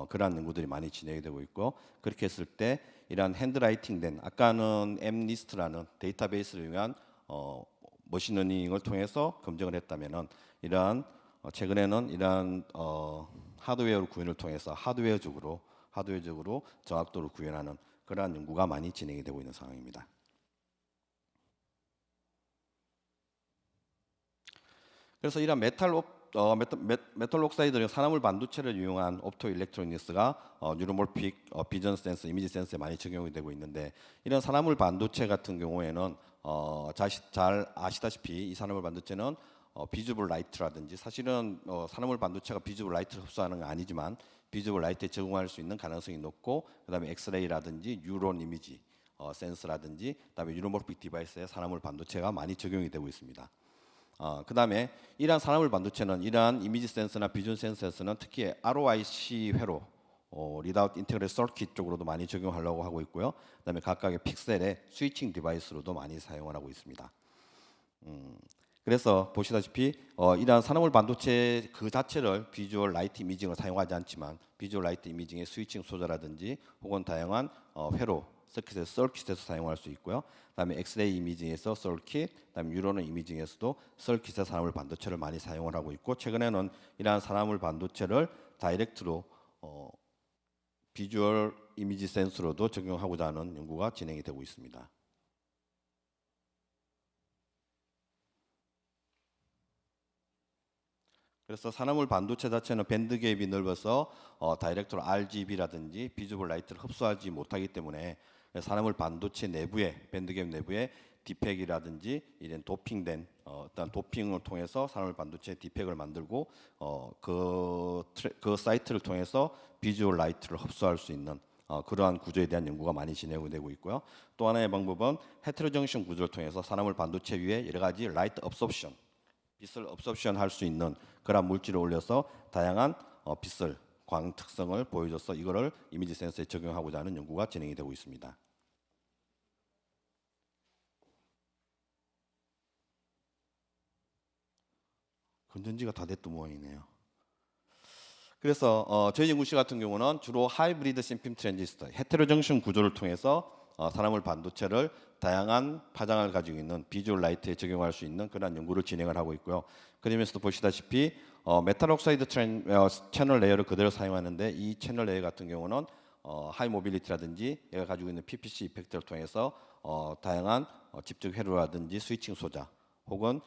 그러한 연구들이 많이 진행이 되고 있고, 그렇게 했을 때 이러한 핸드라이팅된 아까는 MNIST라는 데이터베이스를 위한 머신러닝을 통해서 검증을 했다면은 이러한 최근에는 이러한 하드웨어 구현을 통해서 하드웨어적으로 정확도를 구현하는 그러한 연구가 많이 진행이 되고 있는 상황입니다. 그래서 이런 메탈 옥사이드는 산화물 반도체를 이용한 옵토 일렉트로닉스가 뉴로몰픽 비전 센서, 이미지 센서에 많이 적용이 되고 있는데, 이런 산화물 반도체 같은 경우에는 잘 아시다시피 이 산화물 반도체는 비주블 라이트라든지, 사실은 산화물 반도체가 비주블 라이트를 흡수하는 건 아니지만 비주블 라이트에 적응할 수 있는 가능성이 높고, 그다음에 엑스레이라든지 뉴론 이미지 센서라든지, 그다음에 뉴로모픽 디바이스에 산화물 반도체가 많이 적용이 되고 있습니다. 그다음에 이러한 산화물 반도체는 이러한 이미지 센서나 비전 센서에서는 특히 ROIC 회로 리드아웃 인테그레이트 서킷 쪽으로도 많이 적용하려고 하고 있고요. 그다음에 각각의 픽셀의 스위칭 디바이스로도 많이 사용을 하고 있습니다. 그래서 보시다시피 이러한 산화물 반도체 그 자체를 비주얼 라이트 이미징을 사용하지 않지만 비주얼 라이트 이미징의 스위칭 소자라든지 혹은 다양한 회로 서킷에서 사용할 수 있고요. 그다음에 엑스레이 이미징에서 서킷, 그다음에 뉴런 이미징에서도 서킷의 산화물 반도체를 많이 사용을 하고 있고, 최근에는 이러한 산화물 반도체를 다이렉트로 비주얼 이미지 센서로도 적용하고자 하는 연구가 진행이 되고 있습니다. 그래서 산화물 반도체 자체는 밴드 갭이 넓어서 다이렉트로 RGB라든지 비주얼 라이트를 흡수하지 못하기 때문에 산화물 반도체 내부에 밴드 갭 내부에 디팩이라든지 이런 도핑된 어떤 도핑을 통해서 산화물 반도체 디팩을 만들고 그 사이트를 통해서 비주얼 라이트를 흡수할 수 있는 그러한 구조에 대한 연구가 많이 진행되고 있고요. 또 하나의 방법은 헤테로정션 구조를 통해서 산화물 반도체 위에 여러 가지 라이트 업소프션, 빛을 업소프션 할 수 있는 그런 물질을 올려서 다양한 빛을 광 특성을 보여줘서 이거를 이미지 센서에 적용하고자 하는 연구가 진행이 되고 있습니다. 건전지가 다 됐던 모양이네요. 그래서 저희 연구실 같은 경우는 주로 하이브리드 신핌 트랜지스터, 헤테로정션 구조를 통해서 산화물 반도체를 다양한 파장을 가지고 있는 비주얼 라이트에 적용할 수 있는 그런 연구를 진행을 하고 있고요. 그러면서도 보시다시피 메탈 옥사이드 채널 레이어를 그대로 사용하는데, 이 채널 레이어 같은 경우는 하이 모빌리티라든지 얘가 가지고 있는 PPC 이펙트를 통해서 다양한 집적 회로라든지 스위칭 소자 혹은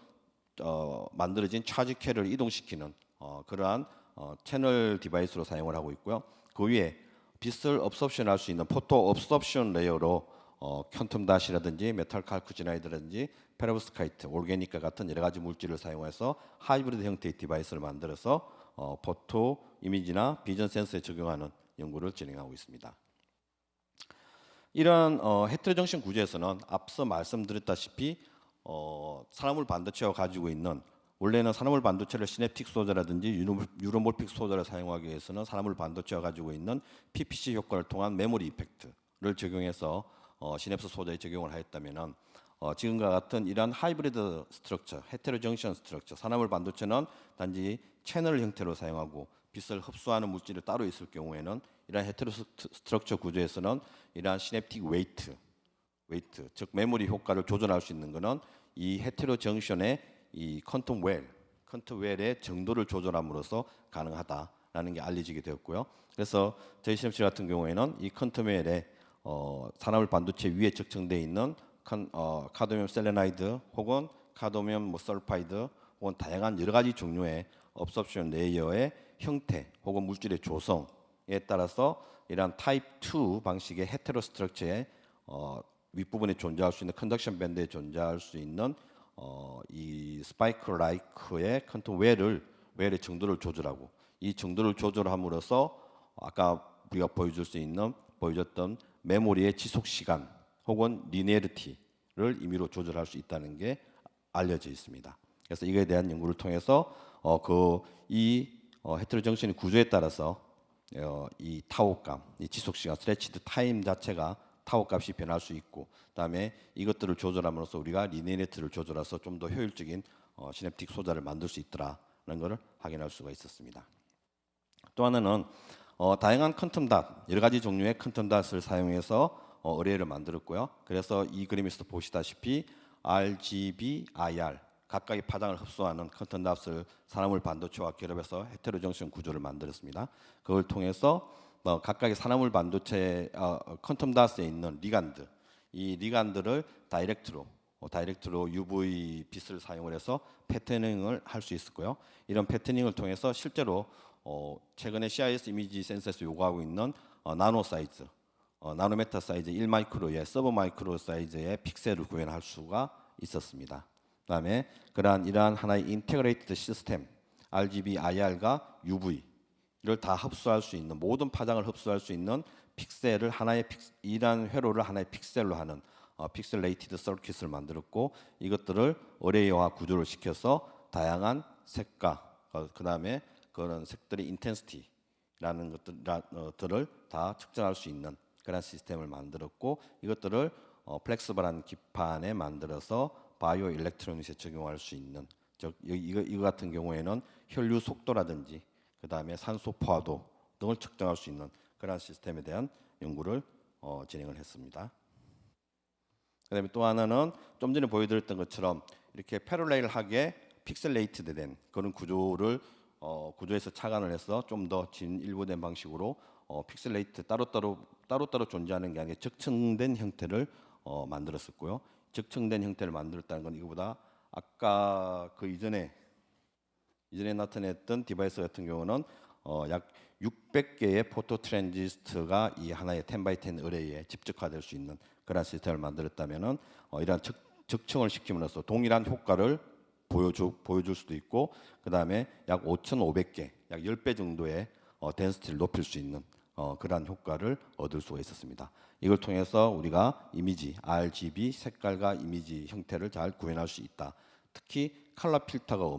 만들어진 차지 캐리를 이동시키는 그러한 채널 디바이스로 사용을 하고 있고요. 그 위에 빛을 업섭션할 수 있는 포토 업섭션 레이어로 퀀텀 닷이라든지 메탈 칼쿠지나이드라든지 페로브스카이트, 올게닉과 같은 여러 가지 물질을 사용해서 하이브리드 형태의 디바이스를 만들어서 포토 이미지나 비전 센서에 적용하는 연구를 진행하고 있습니다. 이런 헤테로정션 구조에서는 앞서 말씀드렸다시피 산화물 반도체가 가지고 있는, 원래는 산화물 반도체를 시냅틱 소저라든지 유로몰픽 소저를 사용하기 위해서는 산화물 반도체가 가지고 있는 PPC 효과를 통한 메모리 이펙트를 적용해서 시냅스 소저에 적용을 하였다면은 지금과 같은 이러한 하이브리드 스트럭처, 헤테로정션 스트럭처, 산화물 반도체는 단지 채널 형태로 사용하고 빛을 흡수하는 물질이 따로 있을 경우에는 이러한 헤테로 스트럭처 구조에서는 이러한 시냅틱 웨이트, 즉 메모리 효과를 조절할 수 있는 것은 이 헤테로 정션의 이 퀀텀 웰의 정도를 조절함으로써 가능하다라는 게 알려지게 되었고요. 그래서 저희 실험실 같은 경우에는 이 퀀텀 웰의 산화물 반도체 위에 적정되어 있는 카드뮴 셀레나이드 혹은 카드뮴 설파이드 혹은 다양한 여러 가지 종류의 업섭션 레이어의 형태 혹은 물질의 조성에 따라서 이러한 타입 2 방식의 헤테로 스트럭처의 윗부분에 존재할 수 있는 컨덕션 밴드에 존재할 수 있는 이 스파이크 라이크의 퀀텀 웰의 정도를 조절하고, 이 정도를 조절함으로써 아까 우리가 보여줬던 메모리의 지속 시간 혹은 리니어리티를 임의로 조절할 수 있다는 게 알려져 있습니다. 그래서 이거에 대한 연구를 통해서 이 헤테로 정션의 구조에 따라서 이 타워감, 이 지속 시간, 스트레치드 타임 자체가 타워 값이 변할 수 있고, 그다음에 이것들을 조절함으로써 우리가 리니어리티를 조절해서 좀 더 효율적인 시냅틱 소자를 만들 수 있더라는 것을 확인할 수가 있었습니다. 또 하나는 다양한 퀀텀 닷, 여러 가지 종류의 퀀텀 닷을 사용해서 어레이를 만들었고요. 그래서 이 그림에서 보시다시피 RGB, IR 각각의 파장을 흡수하는 퀀텀 닷을 산화물 반도체와 결합해서 헤테로 정션 구조를 만들었습니다. 그걸 통해서 각각의 산화물 반도체 퀀텀 닷에 있는 리간드, 이 리간드를 다이렉트로 UV 빛을 사용을 해서 패터닝을 할 수 있었고요. 이런 패터닝을 통해서 실제로 최근에 CIS 이미지 센서에서 요구하고 있는 나노 사이즈, 나노메타 사이즈 1마이크로의 서브 마이크로 사이즈의 픽셀을 구현할 수가 있었습니다. 그다음에 이러한 하나의 인테그레이티드 시스템, RGB, IR과 UV를 다 흡수할 수 있는, 모든 파장을 흡수할 수 있는 픽셀을 이러한 회로를 하나의 픽셀로 하는 픽셀레이티드 서킷을 만들었고, 이것들을 어레이화 구조를 시켜서 다양한 색과 그다음에 그런 색들의 인텐시티라는 것들을 다 측정할 수 있는 그런 시스템을 만들었고, 이것들을 플렉스블한 기판에 만들어서 바이오 일렉트로닉에 적용할 수 있는, 즉 이거 같은 경우에는 혈류 속도라든지 그다음에 산소 포화도 등을 측정할 수 있는 그런 시스템에 대한 연구를 진행을 했습니다. 그다음에 또 하나는 좀 전에 보여드렸던 것처럼 이렇게 패러레일하게 픽셀레이트된 그런 구조에서 착안을 해서 좀 더 진일보된 방식으로 픽셀레이트 따로따로 존재하는 게 아니라 적층된 형태를 만들었었고요. 적층된 형태를 만들었다는 건 이거보다 아까 그 이전에 나타냈던 디바이스 같은 경우는 약 600개의 포토 트랜지스터가 이 하나의 10x10 어레이에 집적화될 수 있는 그런 시스템을 만들었다면은 이러한 적층을 시킴으로써 동일한 효과를 보여줄 수도 있고, 그 다음에 약 5,500개, 약 10배 정도의 덴시티를 높일 수 있는 그러한 효과를 얻을 수가 있었습니다. 이걸 통해서 우리가 이미지, RGB 색깔과 이미지 형태를 잘 구현할 수 있다. 특히 컬러 필터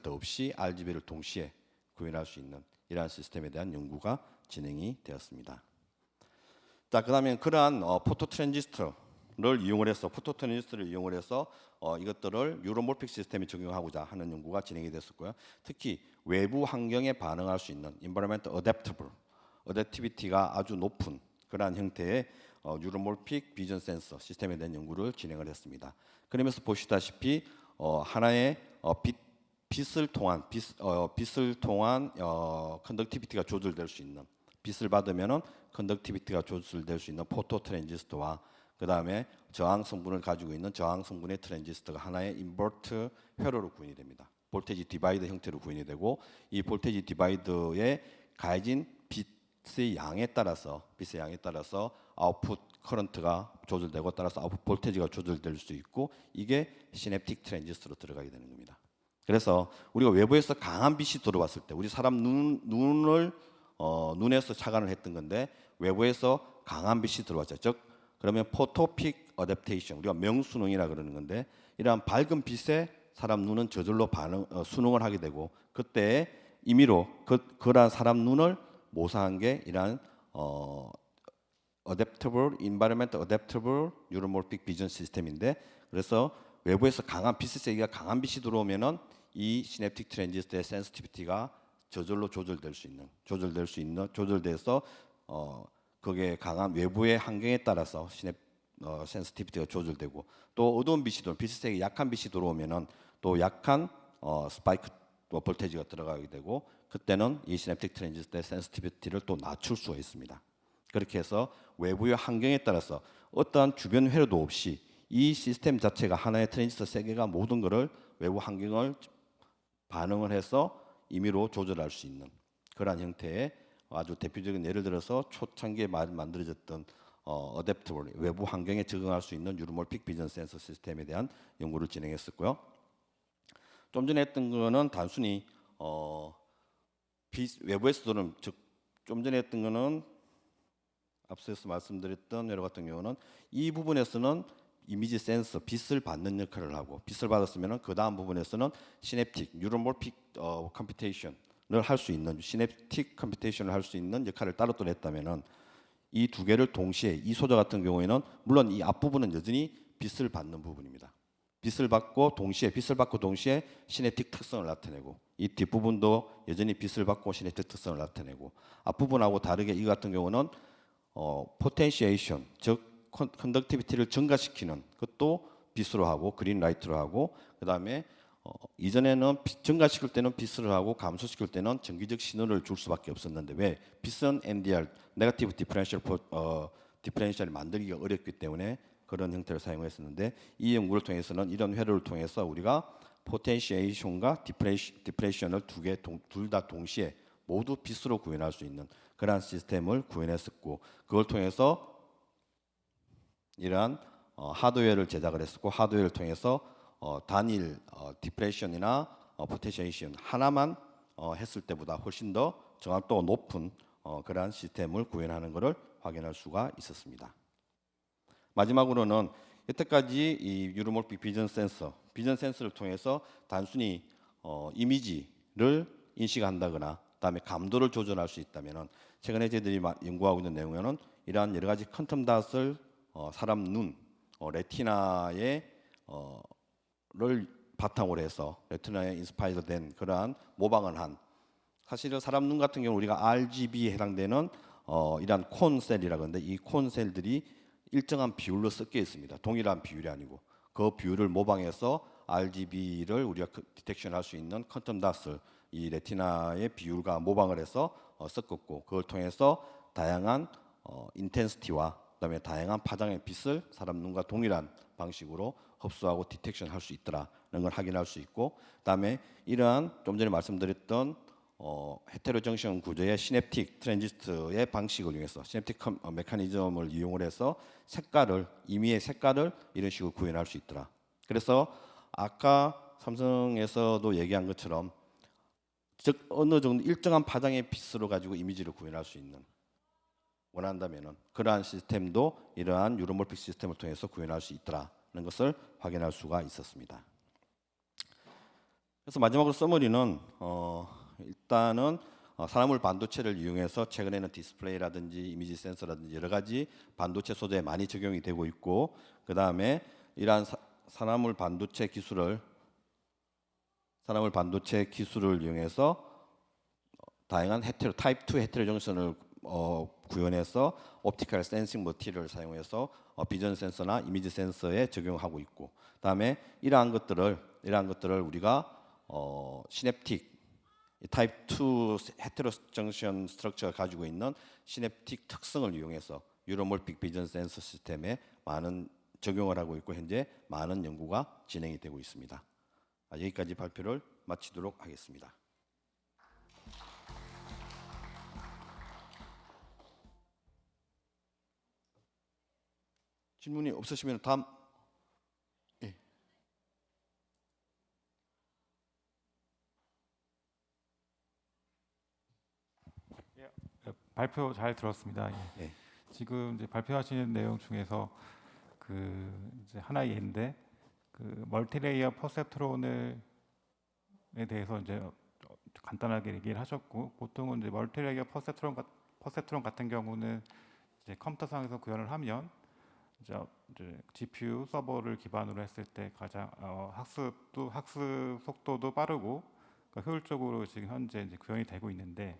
없이 RGB를 동시에 구현할 수 있는 이러한 시스템에 대한 연구가 진행이 되었습니다. 자, 그다음에 그러한 포토 트랜지스터를 이용을 해서 이것들을 유로몰픽 시스템에 적용하고자 하는 연구가 진행이 됐었고요. 특히 외부 환경에 반응할 수 있는 environment adaptivity가 아주 높은 그러한 형태의 유로몰픽 비전 센서 시스템에 대한 연구를 진행을 했습니다. 그러면서 보시다시피 하나의 빛을 통한 컨덕티비티가 조절될 수 있는, 빛을 받으면은 컨덕티비티가 조절될 수 있는 포토 트랜지스터와 그 다음에 저항 성분을 가지고 있는 저항 성분의 트랜지스터가 하나의 인버트 회로로 구현이 됩니다. 볼테이지 디바이더 형태로 구현이 되고, 이 볼테이지 디바이더에 가해진 빛의 양에 따라서 아웃풋 커런트가 조절되고 따라서 아웃풋 볼테이지가 조절될 수 있고 이게 시냅틱 트랜지스터로 들어가게 되는 겁니다. 그래서 우리가 외부에서 강한 빛이 들어왔을 때 우리 사람 눈에서 착안을 했던 건데 외부에서 강한 빛이 들어왔죠. 즉 그러면 포토픽 어댑테이션 우리가 명수능이라 그러는 건데 이러한 밝은 빛에 사람 눈은 저절로 수능을 하게 되고 그때 임의로 그러한 사람 눈을 모사한 게 이러한 adaptable environment adaptable neuromorphic vision 시스템인데 그래서 외부에서 강한 빛의 세기가 강한 빛이 들어오면은 이 시냅틱 트랜지스터의 센시티비티가 저절로 조절돼서 그게 강한 외부의 환경에 따라서 센시티비티가 조절되고 또 어두운 빛이 들어오면 빛의 세기 약한 빛이 들어오면은 또 약한 스파이크 볼테이지가 들어가게 되고 그때는 이 시냅틱 트랜지스터의 센시티비티를 또 낮출 수가 있습니다. 그렇게 해서 외부의 환경에 따라서 어떠한 주변 회로도 없이 이 시스템 자체가 하나의 트랜지스터 세계가 모든 것을 외부 환경을 반응을 해서 임의로 조절할 수 있는 그러한 형태의 아주 대표적인 예를 들어서 초창기에 만들어졌던 어댑터블 외부 환경에 적응할 수 있는 뉴로몰픽 비전 센서 시스템에 대한 연구를 진행했었고요. 좀 전에 했던 거는 단순히 외부에서 들어오는 좀 전에 했던 거는 앞서서 말씀드렸던 예로 같은 경우는 이 부분에서는 이미지 센서 빛을 받는 역할을 하고 빛을 받았으면 그 다음 부분에서는 시냅틱 뉴로몰픽 컴퓨테이션을 할 수 있는 시냅틱 컴퓨테이션을 할 수 있는 역할을 따로 또 했다면은 이 두 개를 동시에 이 소자 같은 경우에는 물론 이 앞부분은 여전히 빛을 받는 부분입니다. 빛을 받고 동시에 시냅틱 특성을 나타내고 이 뒷부분도 여전히 빛을 받고 시냅틱 특성을 나타내고 앞부분하고 다르게 이 같은 경우는 포텐시에이션 즉 컨덕티비티를 증가시키는 것도 빛으로 하고 그린 라이트로 하고 그다음에 이전에는 증가시킬 때는 빛을 하고 감소시킬 때는 전기적 신호를 줄 수밖에 없었는데 왜 빛은 NDR 네거티브 디퍼렌셜을 만들기가 어렵기 때문에 그런 형태를 사용했었는데 이 연구를 통해서는 이런 회로를 통해서 우리가 포텐시에이션과 디프레션을 둘 다 동시에 모두 빛으로 구현할 수 있는 그러한 시스템을 구현했었고 그걸 통해서 이러한 하드웨어를 제작을 했었고 하드웨어를 통해서 단일 디프레션이나 포텐시에이션 하나만 했을 때보다 훨씬 더 정확도가 높은 그러한 시스템을 구현하는 것을 확인할 수가 있었습니다. 마지막으로는 여태까지 이 뉴로몰픽 비전 센서를 통해서 단순히 이미지를 인식한다거나 그다음에 감도를 조절할 수 있다면은 최근에 저희들이 연구하고 있는 내용에는 이러한 여러 가지 퀀텀 닷을 사람 눈 레티나에 를 바탕으로 해서 레티나에 인스파이어된 그러한 모방을 한 사실은 사람 눈 같은 경우 우리가 RGB에 해당되는 이러한 콘셀이라고 하는데 이 콘셀들이 일정한 비율로 섞여 있습니다. 동일한 비율이 아니고 그 비율을 모방해서 RGB를 우리가 디텍션할 수 있는 퀀텀 닷을 이 레티나의 비율과 모방을 해서 섞었고 그걸 통해서 다양한 인텐시티와 그다음에 다양한 파장의 빛을 사람 눈과 동일한 방식으로 흡수하고 디텍션할 수 있더라는 걸 확인할 수 있고 그다음에 이러한 좀 전에 말씀드렸던 헤테로 정션 구조의 시냅틱 트랜지스터의 방식을 이용해서 시냅틱 메커니즘을 이용을 해서 임의의 색깔을 이런 식으로 구현할 수 있더라. 그래서 아까 삼성에서도 얘기한 것처럼 즉 어느 정도 일정한 파장의 빛으로 가지고 이미지를 구현할 수 있는 원한다면은 그러한 시스템도 이러한 뉴로몰픽 시스템을 통해서 구현할 수 있더라는 것을 확인할 수가 있었습니다. 그래서 마지막으로 서머리는 일단은 산화물 반도체를 이용해서 최근에는 디스플레이라든지 이미지 센서라든지 여러 가지 반도체 소재에 많이 적용이 되고 있고 그 다음에 이러한 산화물 반도체 기술을 이용해서 다양한 타입 2 헤테로 정션을 구현해서 옵티컬 센싱 머티리얼을 사용해서 비전 센서나 이미지 센서에 적용하고 있고 그다음에 이러한 것들을 우리가 시냅틱 타입 2 헤테로 정션 스트럭처가 가지고 있는 시냅틱 특성을 이용해서 뉴로몰픽 비전 센서 시스템에 많은 적용을 하고 있고 현재 많은 연구가 진행이 되고 있습니다. 여기까지 발표를 마치도록 하겠습니다. 질문이 없으시면 다음. 예. 발표 잘 들었습니다. 예. 예. 지금 이제 발표하시는 내용 중에서 그 이제 하나의 예인데 그 멀티레이어 퍼셉트론에 대해서 이제 간단하게 얘기를 하셨고, 보통은 이제 멀티레이어 퍼셉트론 같은 경우는 이제 컴퓨터상에서 구현을 하면 이제 GPU 서버를 기반으로 했을 때 가장 학습 속도도 빠르고 그러니까 효율적으로 지금 현재 이제 구현이 되고 있는데,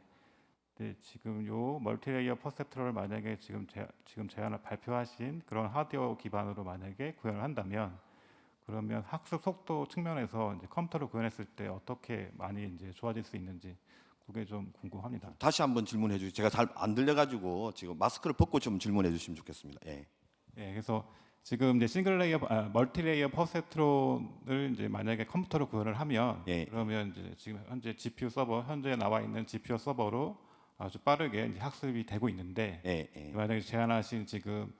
네, 지금 요 멀티레이어 퍼셉트론을 만약에 지금 제안을 발표하신 그런 하드웨어 기반으로 만약에 구현을 한다면, 그러면 학습 속도 측면에서 이제 컴퓨터를 구현했을 때 어떻게 많이 이제 좋아질 수 있는지 그게 좀 궁금합니다. 다시 한번 질문해 주시죠. 제가 잘 안 들려가지고 지금 마스크를 벗고 좀 질문해 주시면 좋겠습니다. 예. 예, 그래서 지금 이제 멀티레이어 퍼셉트론을 이제 만약에 컴퓨터로 구현을 하면, 예. 그러면 이제 지금 현재 GPU 서버, 현재 나와 있는 GPU 서버로 아주 빠르게 이제 학습이 되고 있는데, 예. 예. 만약에 제안하신 지금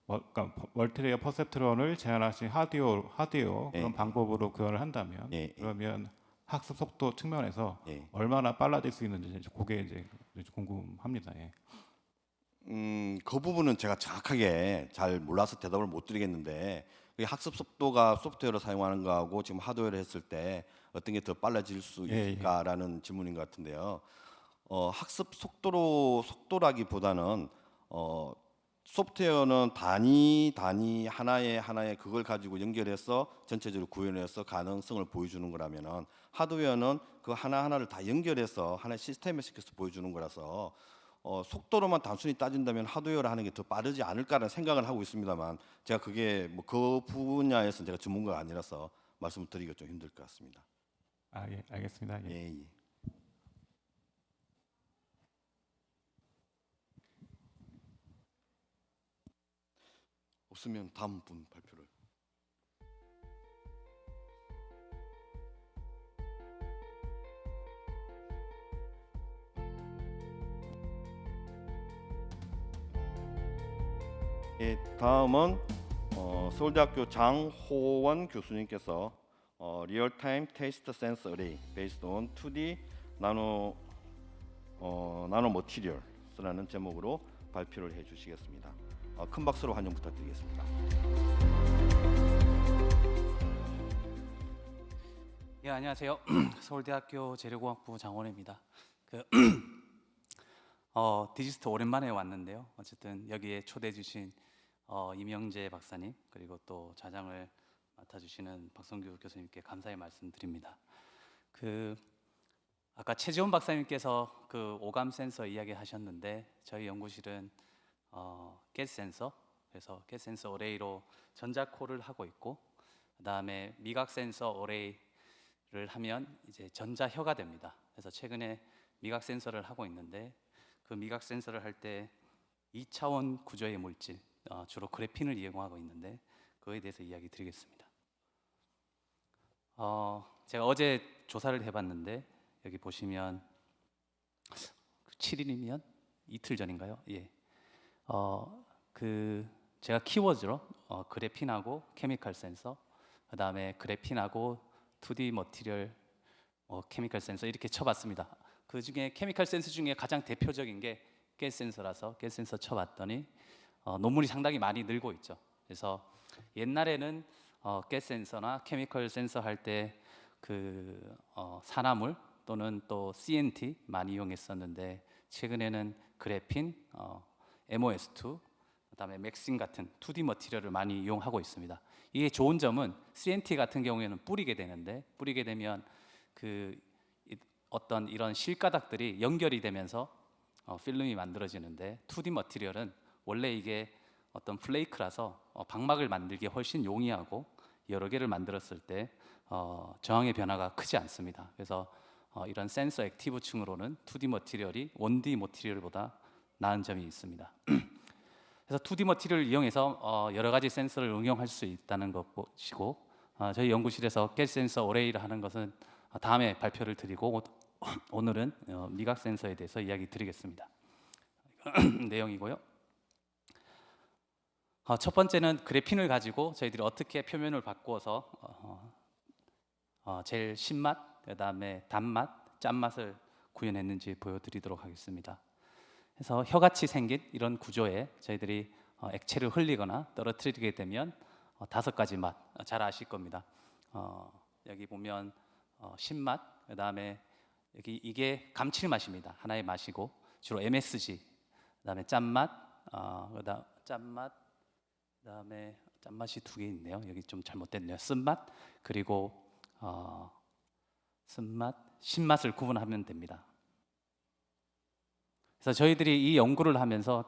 그러니까 멀티레이어 퍼셉트론을 제안하신 하드웨어 예. 그런 방법으로 구현을 한다면, 예. 그러면 학습 속도 측면에서 예. 얼마나 빨라질 수 있는지 이제 그게 이제 궁금합니다. 예. 그 부분은 제가 정확하게 잘 몰라서 대답을 못 드리겠는데, 그 학습 속도가 소프트웨어를 사용하는 거하고 지금 하드웨어를 했을 때 어떤 게 더 빨라질 수 예, 예. 있을까라는 질문인 것 같은데요. 학습 속도라기보다는 소프트웨어는 단위 하나에 그걸 가지고 연결해서 전체적으로 구현해서 가능성을 보여주는 거라면은, 하드웨어는 그 하나하나를 다 연결해서 하나의 시스템에 시켜서 보여주는 거라서 속도로만 단순히 따진다면 하드웨어를 하는 게 더 빠르지 않을까라는 생각을 하고 있습니다만, 제가 그게 뭐 그 분야에서는 제가 전문가가 아니라서 말씀을 드리기가 좀 힘들 것 같습니다. 아, 예, 알겠습니다. 예. 예, 예. 없으면 다음 분 발표를. 예, 다음은 서울대학교 장호원 교수님께서 리얼타임 테스트 센서 어레이 based on 2D 나노 머티리얼스라는 제목으로 발표를 해주시겠습니다. 큰 박수로 환영 부탁드리겠습니다. 예, 안녕하세요. 서울대학교 재료공학부 장원혜입니다. 디지스트 오랜만에 왔는데요. 어쨌든 여기에 초대해 주신 이명재 박사님, 그리고 또 자장을 맡아주시는 박성규 교수님께 감사의 말씀드립니다. 아까 최지원 박사님께서 그 오감 센서 이야기하셨는데, 저희 연구실은 가스 센서, 그래서 가스 센서 어레이로 전자코를 하고 있고, 그다음에 미각 센서 어레이를 하면 이제 전자혀가 됩니다. 그래서 최근에 미각 센서를 하고 있는데, 그 미각 센서를 할 때 2차원 구조의 물질, 주로 그래핀을 이용하고 있는데, 그거에 대해서 이야기 드리겠습니다. 제가 어제 조사를 해봤는데, 여기 보시면 7일이면 이틀 전인가요? 예. 제가 키워드로 그래핀하고 케미컬 센서, 그다음에 그래핀하고 2D 머티리얼 케미컬 센서 이렇게 쳐봤습니다. 그 중에 케미컬 센서 중에 가장 대표적인 게 가스 센서라서 가스 센서 쳐봤더니 논문이 상당히 많이 늘고 있죠. 그래서 옛날에는 가스 센서나 케미컬 센서 할 때 산화물 또는 또 CNT 많이 이용했었는데, 최근에는 그래핀, MOS2, 그다음에 맥신 같은 2D 머티리얼을 많이 이용하고 있습니다. 이게 좋은 점은 CNT 같은 경우에는 뿌리게 되는데, 뿌리게 되면 어떤 이런 실가닥들이 연결이 되면서 필름이 만들어지는데, 2D 머티리얼은 원래 이게 어떤 플레이크라서 방막을 만들기에 훨씬 용이하고 여러 개를 만들었을 때 저항의 변화가 크지 않습니다. 그래서 이런 센서 액티브층으로는 2D 머티리얼이 1D 머티리얼보다 나은 점이 있습니다. 그래서 2D 머티리얼을 이용해서 여러 가지 센서를 응용할 수 있다는 것이고, 저희 연구실에서 가스 센서 어레이를 하는 것은 다음에 발표를 드리고, 오늘은 미각 센서에 대해서 이야기 드리겠습니다. 내용이고요. 첫 번째는 그래핀을 가지고 저희들이 어떻게 표면을 바꾸어서 제일 신맛, 그다음에 단맛, 짠맛을 구현했는지 보여드리도록 하겠습니다. 그래서 혀같이 생긴 이런 구조에 저희들이 액체를 흘리거나 떨어뜨리게 되면 5가지 맛, 잘 아실 겁니다. 여기 보면 신맛, 그다음에 여기 이게 감칠맛입니다. 하나의 맛이고 주로 MSG, 그다음에 짠맛, 그다음에 짠맛이 2개 있네요. 여기 좀 잘못됐네요. 쓴맛, 그리고 쓴맛, 신맛을 구분하면 됩니다. 그래서 저희들이 이 연구를 하면서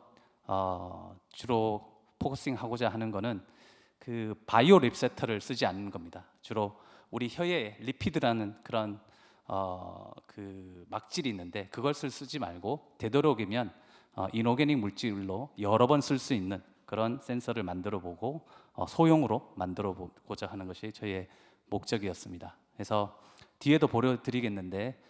주로 포커싱하고자 하는 거는 그 바이오 립세터를 쓰지 않는 겁니다. 주로 우리 혀에 리피드라는 그런 그 막질이 있는데 그걸 쓰지 말고 되도록이면 이노게닉 물질로 여러 번 쓸 수 있는 그런 센서를 만들어 보고 소형으로 만들어 보고자 하는 것이 저희의 목적이었습니다. 그래서 뒤에도 보여드리겠는데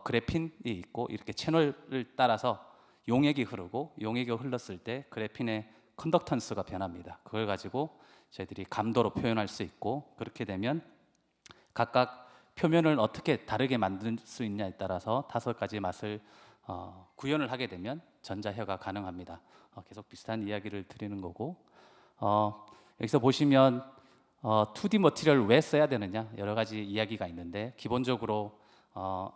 그래핀이 있고 이렇게 채널을 따라서 용액이 흐르고 용액이 흘렀을 때 그래핀의 컨덕턴스가 변합니다. 그걸 가지고 저희들이 감도로 표현할 수 있고 그렇게 되면 각각 표면을 어떻게 다르게 만들 수 있냐에 따라서 5가지 맛을 구현을 하게 되면 전자혀가 가능합니다. 계속 비슷한 이야기를 드리는 거고 여기서 보시면 2D 머티리얼을 왜 써야 되느냐 여러 가지 이야기가 있는데 기본적으로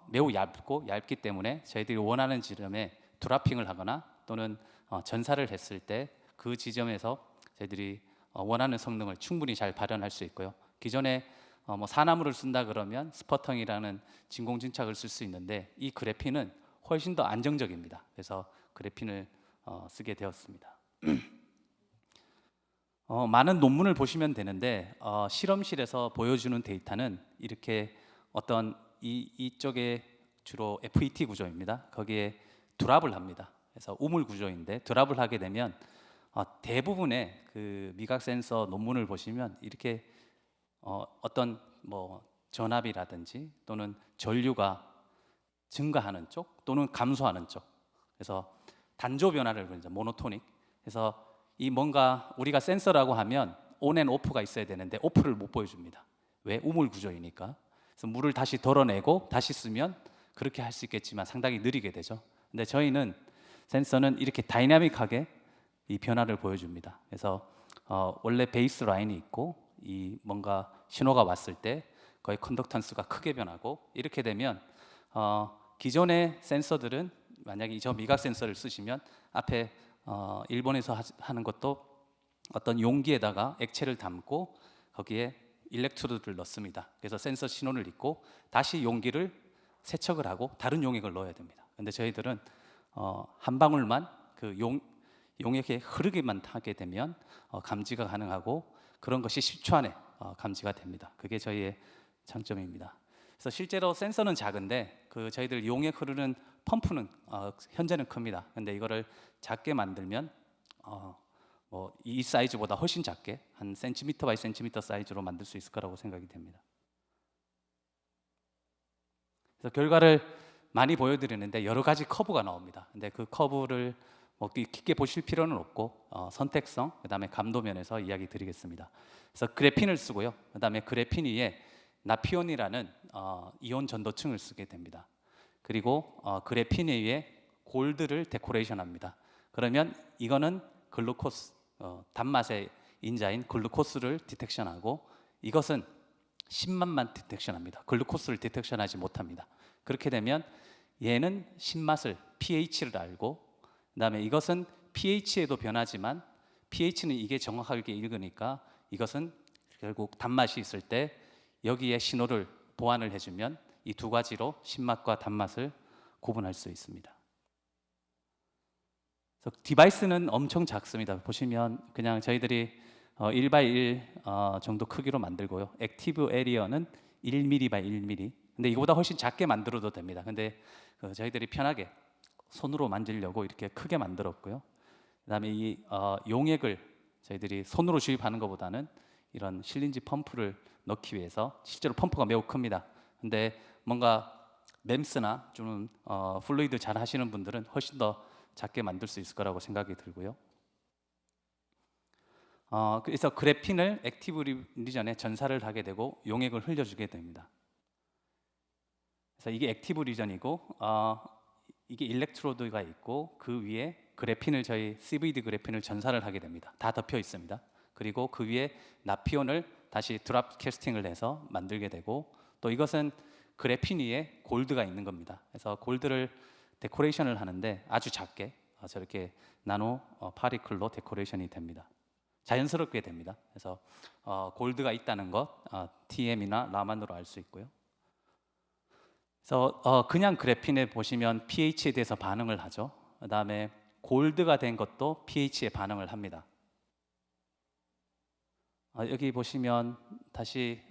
매우 얇기 때문에 저희들이 원하는 지점에 드라핑을 하거나 또는 전사를 했을 때 그 지점에서 저희들이 원하는 성능을 충분히 잘 발현할 수 있고요. 기존에 뭐 사나무를 쓴다 그러면 스퍼텅이라는 진공진착을 쓸 수 있는데 이 그래핀은 훨씬 더 안정적입니다. 그래서 그래핀을 쓰게 되었습니다. 많은 논문을 보시면 되는데 실험실에서 보여주는 데이터는 이렇게 어떤 이쪽에 주로 FET 구조입니다. 거기에 드랍을 합니다. 그래서 우물 구조인데 드랍을 하게 되면 대부분의 그 미각 센서 논문을 보시면 이렇게 어떤 뭐 전압이라든지 또는 전류가 증가하는 쪽 또는 감소하는 쪽 그래서 단조 변화를 부르죠. 모노토닉. 그래서 이 뭔가 우리가 센서라고 하면 온 앤 오프가 있어야 되는데 오프를 못 보여줍니다. 왜? 우물 구조이니까. 그래서 물을 다시 덜어내고 다시 쓰면 그렇게 할 수 있겠지만 상당히 느리게 되죠. 근데 저희는 센서는 이렇게 다이나믹하게 이 변화를 보여줍니다. 그래서 원래 베이스 라인이 있고 이 뭔가 신호가 왔을 때 거의 컨덕턴스가 크게 변하고 이렇게 되면 기존의 센서들은 만약에 저 미각 센서를 쓰시면 앞에 일본에서 하는 것도 어떤 용기에다가 액체를 담고 거기에 일렉트로드를 넣습니다. 그래서 센서 신호를 읽고 다시 용기를 세척을 하고 다른 용액을 넣어야 됩니다. 근데 저희들은 한 방울만 그 용액에 흐르기만 하게 되면 감지가 가능하고 그런 것이 10초 안에 감지가 됩니다. 그게 저희의 장점입니다. 그래서 실제로 센서는 작은데 그 저희들 용액 흐르는 펌프는 현재는 큽니다. 근데 이거를 작게 만들면 뭐 이 사이즈보다 훨씬 작게 한 센티미터 바이 센티미터 사이즈로 만들 수 있을 거라고 생각이 됩니다. 그래서 결과를 많이 보여드리는데 여러 가지 커브가 나옵니다. 근데 그 커브를 뭐 깊게 보실 필요는 없고 선택성, 그다음에 감도 면에서 이야기 드리겠습니다. 그래서 그래핀을 쓰고요. 그다음에 그래핀 위에 나피온이라는 이온 전도층을 쓰게 됩니다. 그리고 그래핀 위에 골드를 데코레이션합니다. 그러면 이거는 글루코스, 단맛의 인자인 글루코스를 디텍션하고 이것은 신맛만 디텍션합니다. 글루코스를 디텍션하지 못합니다. 그렇게 되면 얘는 신맛을 pH를 알고 그다음에 이것은 pH에도 변하지만 pH는 이게 정확하게 읽으니까 이것은 결국 단맛이 있을 때 여기에 신호를 보완을 해주면 이 2가지로 신맛과 단맛을 구분할 수 있습니다. 그래서 디바이스는 엄청 작습니다. 보시면 그냥 저희들이 1x1 정도 크기로 만들고요. 액티브 에리어는 1mm by 1mm. 근데 이거보다 훨씬 작게 만들어도 됩니다. 근데 저희들이 편하게 손으로 만지려고 이렇게 크게 만들었고요. 그다음에 이 용액을 저희들이 손으로 주입하는 것보다는 이런 실린지 펌프를 넣기 위해서 실제로 펌프가 매우 큽니다. 근데 뭔가 램스나 좀 플루이드 잘 하시는 분들은 훨씬 더 작게 만들 수 있을 거라고 생각이 들고요. 그래서 그래핀을 액티브 리전에 전사를 하게 되고 용액을 흘려주게 됩니다. 그래서 이게 액티브 리전이고 이게 일렉트로드가 있고 그 위에 그래핀을 저희 CVD 그래핀을 전사를 하게 됩니다. 다 덮여 있습니다. 그리고 그 위에 나피온을 다시 드랍 캐스팅을 해서 만들게 되고 또 이것은 그래핀 위에 골드가 있는 겁니다. 그래서 골드를 데코레이션을 하는데 아주 작게 저렇게 나노 파리클로 데코레이션이 됩니다. 자연스럽게 됩니다. 그래서 골드가 있다는 것 TM이나 라만으로 알 수 있고요. 그래서 그냥 그래핀에 보시면 pH에 대해서 반응을 하죠. 그다음에 골드가 된 것도 pH에 반응을 합니다. 여기 보시면 다시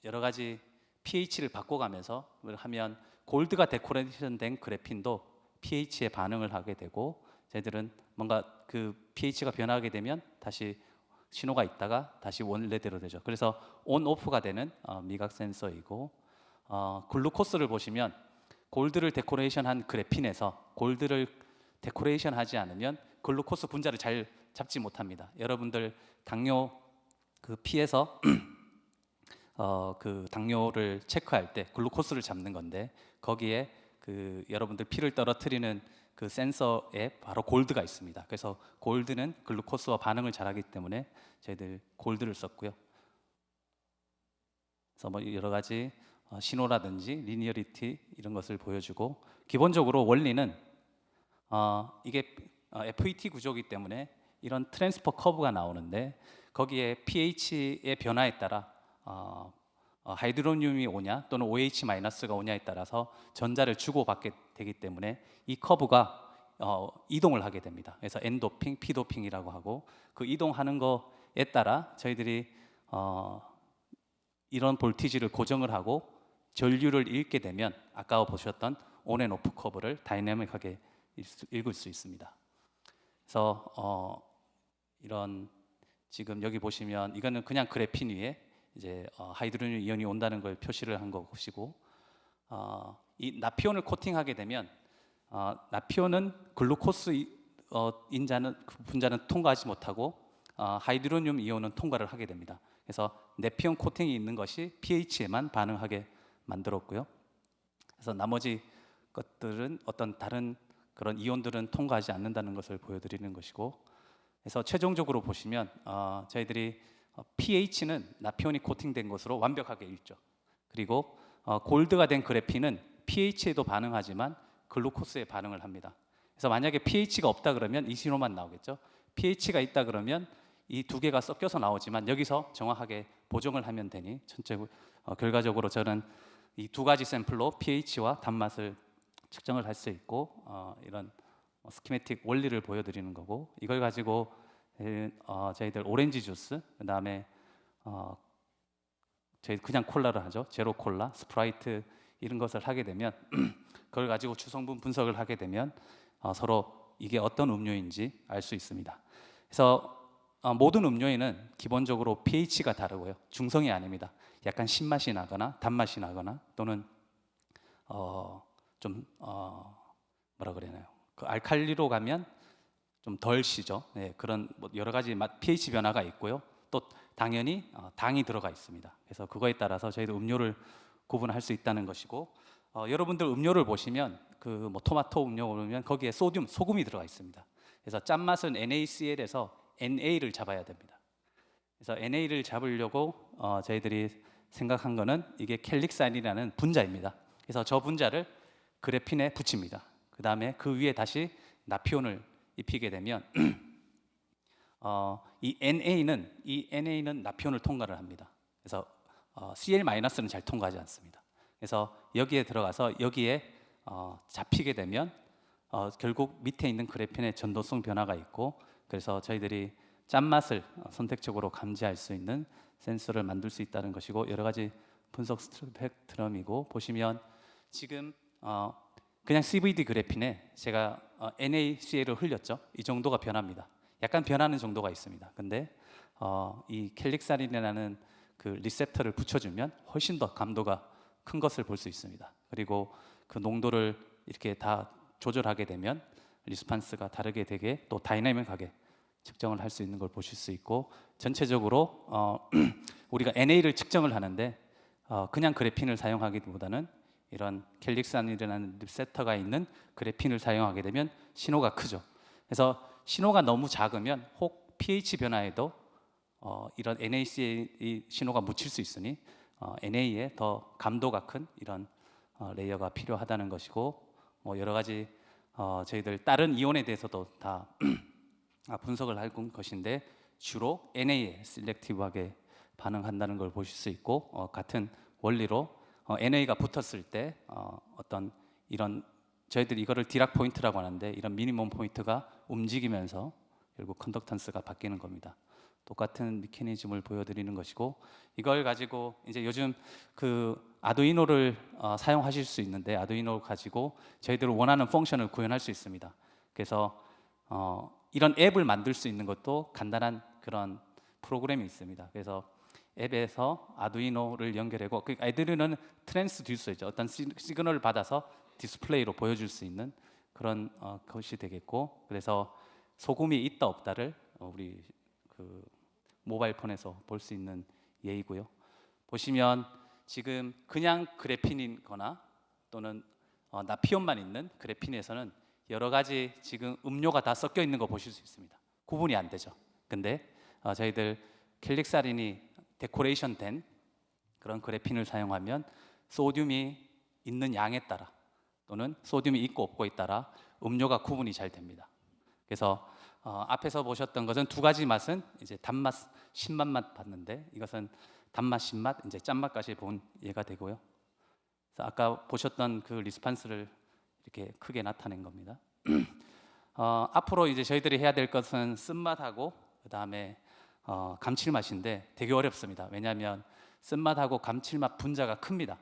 여러 가지 pH를 바꿔가면서 하면 골드가 데코레이션된 그래핀도 pH에 반응을 하게 되고 저희들은 뭔가 그 pH가 변하게 되면 다시 신호가 있다가 다시 원래대로 되죠. 그래서 온오프가 되는 미각 센서이고 글루코스를 보시면 골드를 데코레이션한 그래핀에서 골드를 데코레이션하지 않으면 글루코스 분자를 잘 잡지 못합니다. 여러분들 당뇨 그 피에서 그 당뇨를 체크할 때 글루코스를 잡는 건데 거기에 그 여러분들 피를 떨어뜨리는 그 센서에 바로 골드가 있습니다. 그래서 골드는 글루코스와 반응을 잘하기 때문에 저희들 골드를 썼고요. 그래서 뭐 여러 가지 신호라든지 리니어리티 이런 것을 보여주고 기본적으로 원리는 이게 FET 구조이기 때문에 이런 트랜스퍼 커브가 나오는데 거기에 pH의 변화에 따라 하이드로늄이 오냐 또는 OH-가 오냐에 따라서 전자를 주고받게 되기 때문에 이 커브가 이동을 하게 됩니다. 그래서 N도핑, P도핑이라고 하고 그 이동하는 거에 따라 저희들이 이런 볼티지를 고정을 하고 전류를 읽게 되면 아까 보셨던 온앤오프 커브를 다이내믹하게 읽을 수 있습니다. 그래서 이런 지금 여기 보시면 이거는 그냥 그래핀 위에 이제 하이드로늄 이온이 온다는 걸 표시를 한 것이고 이 나피온을 코팅하게 되면 나피온은 글루코스 분자는 통과하지 못하고 하이드로늄 이온은 통과를 하게 됩니다. 그래서 네피온 코팅이 있는 것이 pH에만 반응하게 만들었고요. 그래서 나머지 것들은 어떤 다른 그런 이온들은 통과하지 않는다는 것을 보여드리는 것이고, 그래서 최종적으로 보시면 저희들이 pH는 나피온이 코팅된 것으로 완벽하게 읽죠. 그리고 골드가 된 그래핀은 pH에도 반응하지만 글루코스에 반응을 합니다. 그래서 만약에 pH가 없다 그러면 이 신호만 나오겠죠. pH가 있다 그러면 이 두 개가 섞여서 나오지만 여기서 정확하게 보정을 하면 되니 결과적으로 저는 이 두 가지 샘플로 pH와 단맛을 측정을 할 수 있고 이런 스키매틱 원리를 보여드리는 거고, 이걸 가지고 저희들 오렌지 주스, 그다음에 저희 그냥 콜라를 하죠. 제로 콜라, 스프라이트 이런 것을 하게 되면 그걸 가지고 주성분 분석을 하게 되면 서로 이게 어떤 음료인지 알 수 있습니다. 그래서 모든 음료에는 기본적으로 pH가 다르고요. 중성이 아닙니다. 약간 신맛이 나거나 단맛이 나거나 또는 뭐라 그러나요? 그 알칼리로 가면 좀 덜 시죠. 네, 그런 뭐 여러 가지 pH 변화가 있고요. 또 당연히 당이 들어가 있습니다. 그래서 그거에 따라서 저희도 음료를 구분할 수 있다는 것이고, 여러분들 음료를 보시면 그 뭐 토마토 음료 보면 거기에 소금이 들어가 있습니다. 그래서 짠맛은 NaCl에서 NA를 잡아야 됩니다. 그래서 NA를 잡으려고 저희들이 생각한 거는 이게 켈릭산이라는 분자입니다. 그래서 저 분자를 그래핀에 붙입니다. 그 다음에 그 위에 다시 나피온을 입히게 되면 이 NA는 나피온을 통과를 합니다. 그래서 Cl-는 잘 통과하지 않습니다. 그래서 여기에 들어가서 여기에 잡히게 되면 결국 밑에 있는 그래핀의 전도성 변화가 있고, 그래서 저희들이 짠맛을 선택적으로 감지할 수 있는 센서를 만들 수 있다는 것이고, 여러 가지 분석 스펙트럼이고, 보시면 지금 그냥 CVD 그래핀에 제가 NaCl을 흘렸죠. 이 정도가 변합니다. 약간 변하는 정도가 있습니다. 근데 이 켈릭사린이라는 그 리셉터를 붙여주면 훨씬 더 감도가 큰 것을 볼 수 있습니다. 그리고 그 농도를 이렇게 다 조절하게 되면 리스판스가 다르게 되게 또 다이내믹하게 측정을 할 수 있는 걸 보실 수 있고, 전체적으로 우리가 NA를 측정을 하는데 그냥 그래핀을 사용하기보다는 이런 캘릭산이라는 리셉터가 있는 그래핀을 사용하게 되면 신호가 크죠. 그래서 신호가 너무 작으면 혹 pH 변화에도 이런 NAC의 신호가 묻힐 수 있으니 NA에 더 감도가 큰 이런 레이어가 필요하다는 것이고, 뭐 여러 가지 저희들 다른 이온에 대해서도 다 분석을 할 것인데 주로 NA에 셀렉티브하게 반응한다는 걸 보실 수 있고, 같은 원리로 NA가 붙었을 때 어떤 이런 저희들이 이거를 디락 포인트라고 하는데 이런 미니멈 포인트가 움직이면서 결국 컨덕턴스가 바뀌는 겁니다. 똑같은 메커니즘을 보여드리는 것이고, 이걸 가지고 이제 요즘 그 아두이노를 사용하실 수 있는데 아두이노 가지고 저희들 원하는 펑션을 구현할 수 있습니다. 그래서 이런 앱을 만들 수 있는 것도 간단한 그런 프로그램이 있습니다. 그래서 앱에서 아두이노를 연결하고, 그 아두이노는 트랜스듀서죠. 어떤 시그널을 받아서 디스플레이로 보여줄 수 있는 그런 것이 되겠고, 그래서 소금이 있다 없다를 우리 그 모바일 폰에서 볼 수 있는 예이고요. 보시면 지금 그냥 그래핀이거나 또는 나피온만 있는 그래핀에서는 여러 가지 지금 음료가 다 섞여 있는 거 보실 수 있습니다. 구분이 안 되죠. 근데 저희들 캘릭사린이 데코레이션 된 그런 그래핀을 사용하면 소듐이 있는 양에 따라 또는 소듐이 있고 없고에 따라 음료가 구분이 잘 됩니다. 그래서 앞에서 보셨던 것은 두 가지 맛은 이제 단맛, 신맛 맛 봤는데, 이것은 단맛, 신맛, 이제 짠맛까지 본 예가 되고요. 그래서 아까 보셨던 그 리스판스를 이렇게 크게 나타낸 겁니다. 앞으로 이제 저희들이 해야 될 것은 쓴맛하고 그 다음에 감칠맛인데 되게 어렵습니다. 왜냐하면 쓴맛하고 감칠맛 분자가 큽니다.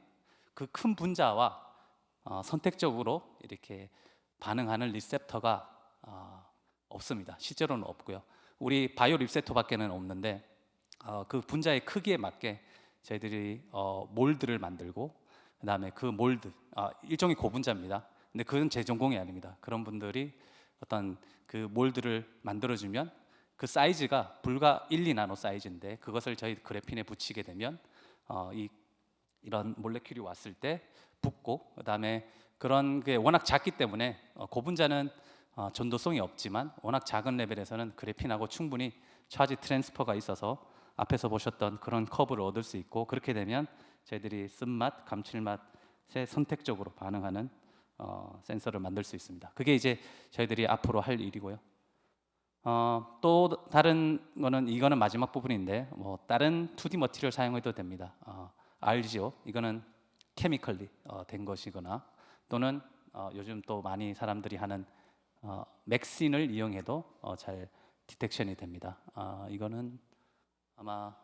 그 큰 분자와 선택적으로 이렇게 반응하는 리셉터가 없습니다. 실제로는 없고요. 우리 바이오 리셉터밖에는 없는데 그 분자의 크기에 맞게 저희들이 몰드를 만들고, 그 다음에 그 몰드 일종의 고분자입니다. 근데 그건 제 전공이 아닙니다. 그런 분들이 어떤 그 몰드를 만들어주면 그 사이즈가 불과 1, 2나노 사이즈인데 그것을 저희 그래핀에 붙이게 되면 이런 몰레큘이 왔을 때 붙고, 그 다음에 그런 게 워낙 작기 때문에 고분자는 전도성이 없지만 워낙 작은 레벨에서는 그래핀하고 충분히 차지 트랜스퍼가 있어서 앞에서 보셨던 그런 커브를 얻을 수 있고, 그렇게 되면 저희들이 쓴맛, 감칠맛에 선택적으로 반응하는 센서를 만들 수 있습니다. 그게 이제 저희들이 앞으로 할 일이고요. 또 다른 거는 이거는 마지막 부분인데 뭐 다른 2D 머티리얼 사용해도 됩니다. RGO 이거는 케미컬리 된 것이거나 또는 요즘 또 많이 사람들이 하는 맥신을 이용해도 잘 디텍션이 됩니다. 이거는 아마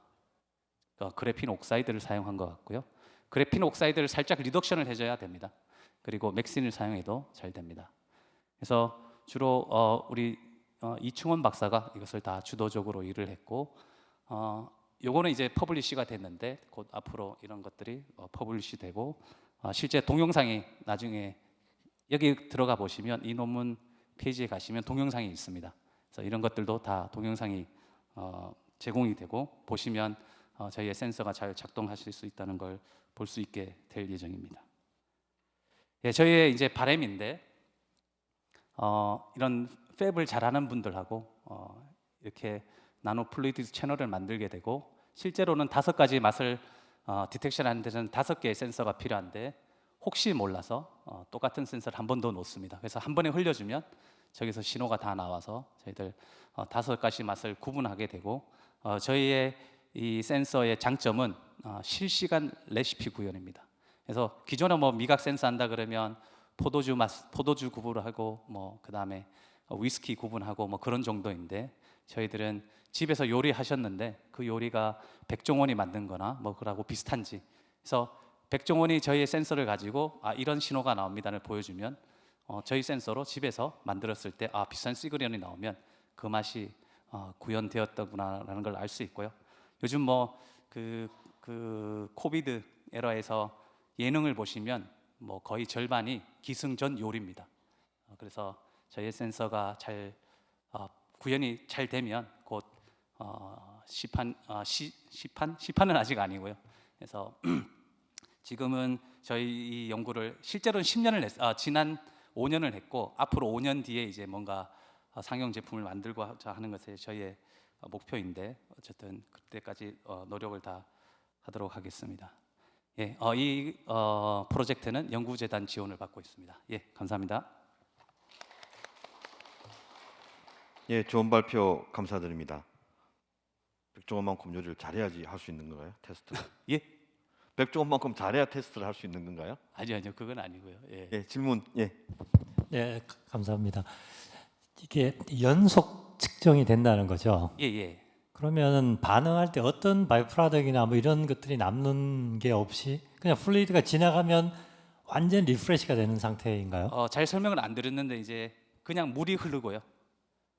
그래핀 옥사이드를 사용한 것 같고요. 그래핀 옥사이드를 살짝 리덕션을 해줘야 됩니다. 그리고 맥신을 사용해도 잘 됩니다. 그래서 주로 우리 이충원 박사가 이것을 다 주도적으로 일을 했고, 요거는 이제 퍼블리시가 됐는데 곧 앞으로 이런 것들이 퍼블리시 되고, 실제 동영상이 나중에 여기 들어가 보시면 이 논문 페이지에 가시면 동영상이 있습니다. 그래서 이런 것들도 다 동영상이 제공이 되고 보시면 저희의 센서가 잘 작동하실 수 있다는 걸 볼 수 있게 될 예정입니다. 예, 저희의 이제 바람인데 이런 팹을 잘하는 분들하고 이렇게 나노 플루이드 채널을 만들게 되고, 실제로는 5가지 맛을 디텍션하는 데는 5개의 센서가 필요한데 혹시 몰라서 똑같은 센서를 한 번 더 놓습니다. 그래서 한 번에 흘려주면 저기서 신호가 다 나와서 저희들 5가지 맛을 구분하게 되고, 저희의 이 센서의 장점은 실시간 레시피 구현입니다. 그래서 기존에 뭐 미각 센서 한다 그러면 포도주 맛, 포도주 구분을 하고 뭐 그 다음에 위스키 구분하고 뭐 그런 정도인데, 저희들은 집에서 요리하셨는데 그 요리가 백종원이 만든거나 뭐 그러고 비슷한지, 그래서 백종원이 저희의 센서를 가지고 이런 신호가 나옵니다를 보여주면 저희 센서로 집에서 만들었을 때 비슷한 시그널이 나오면 그 맛이 구현되었더구나라는 걸 알 수 있고요. 요즘 뭐 그 코비드 에러에서 예능을 보시면 뭐 거의 절반이 기승전 요리입니다. 그래서 저희 센서가 잘 구현이 잘 되면 곧 시판은 아직 아니고요. 그래서 지금은 저희 이 연구를 실제로는 10년을 지난 5년을 했고 앞으로 5년 뒤에 이제 뭔가 상용 제품을 만들고자 하는 것이 저희의 목표인데 어쨌든 그때까지 노력을 다 하도록 하겠습니다. 예, 이 프로젝트는 연구재단 지원을 받고 있습니다. 예, 감사합니다. 예, 좋은 발표 감사드립니다. 백종원만큼 요리를 잘해야지 할 수 있는 건가요? 테스트? 예, 백종원만큼 잘해야 테스트를 할 수 있는 건가요? 아니요, 그건 아니고요. 예. 예, 질문. 예. 네, 감사합니다. 이게 연속 측정이 된다는 거죠. 예. 그러면 반응할 때 어떤 바이프로덕이나 뭐 이런 것들이 남는 게 없이 그냥 플루이드가 지나가면 완전 리프레시가 되는 상태인가요? 잘 설명을 안 드렸는데 이제 그냥 물이 흐르고요.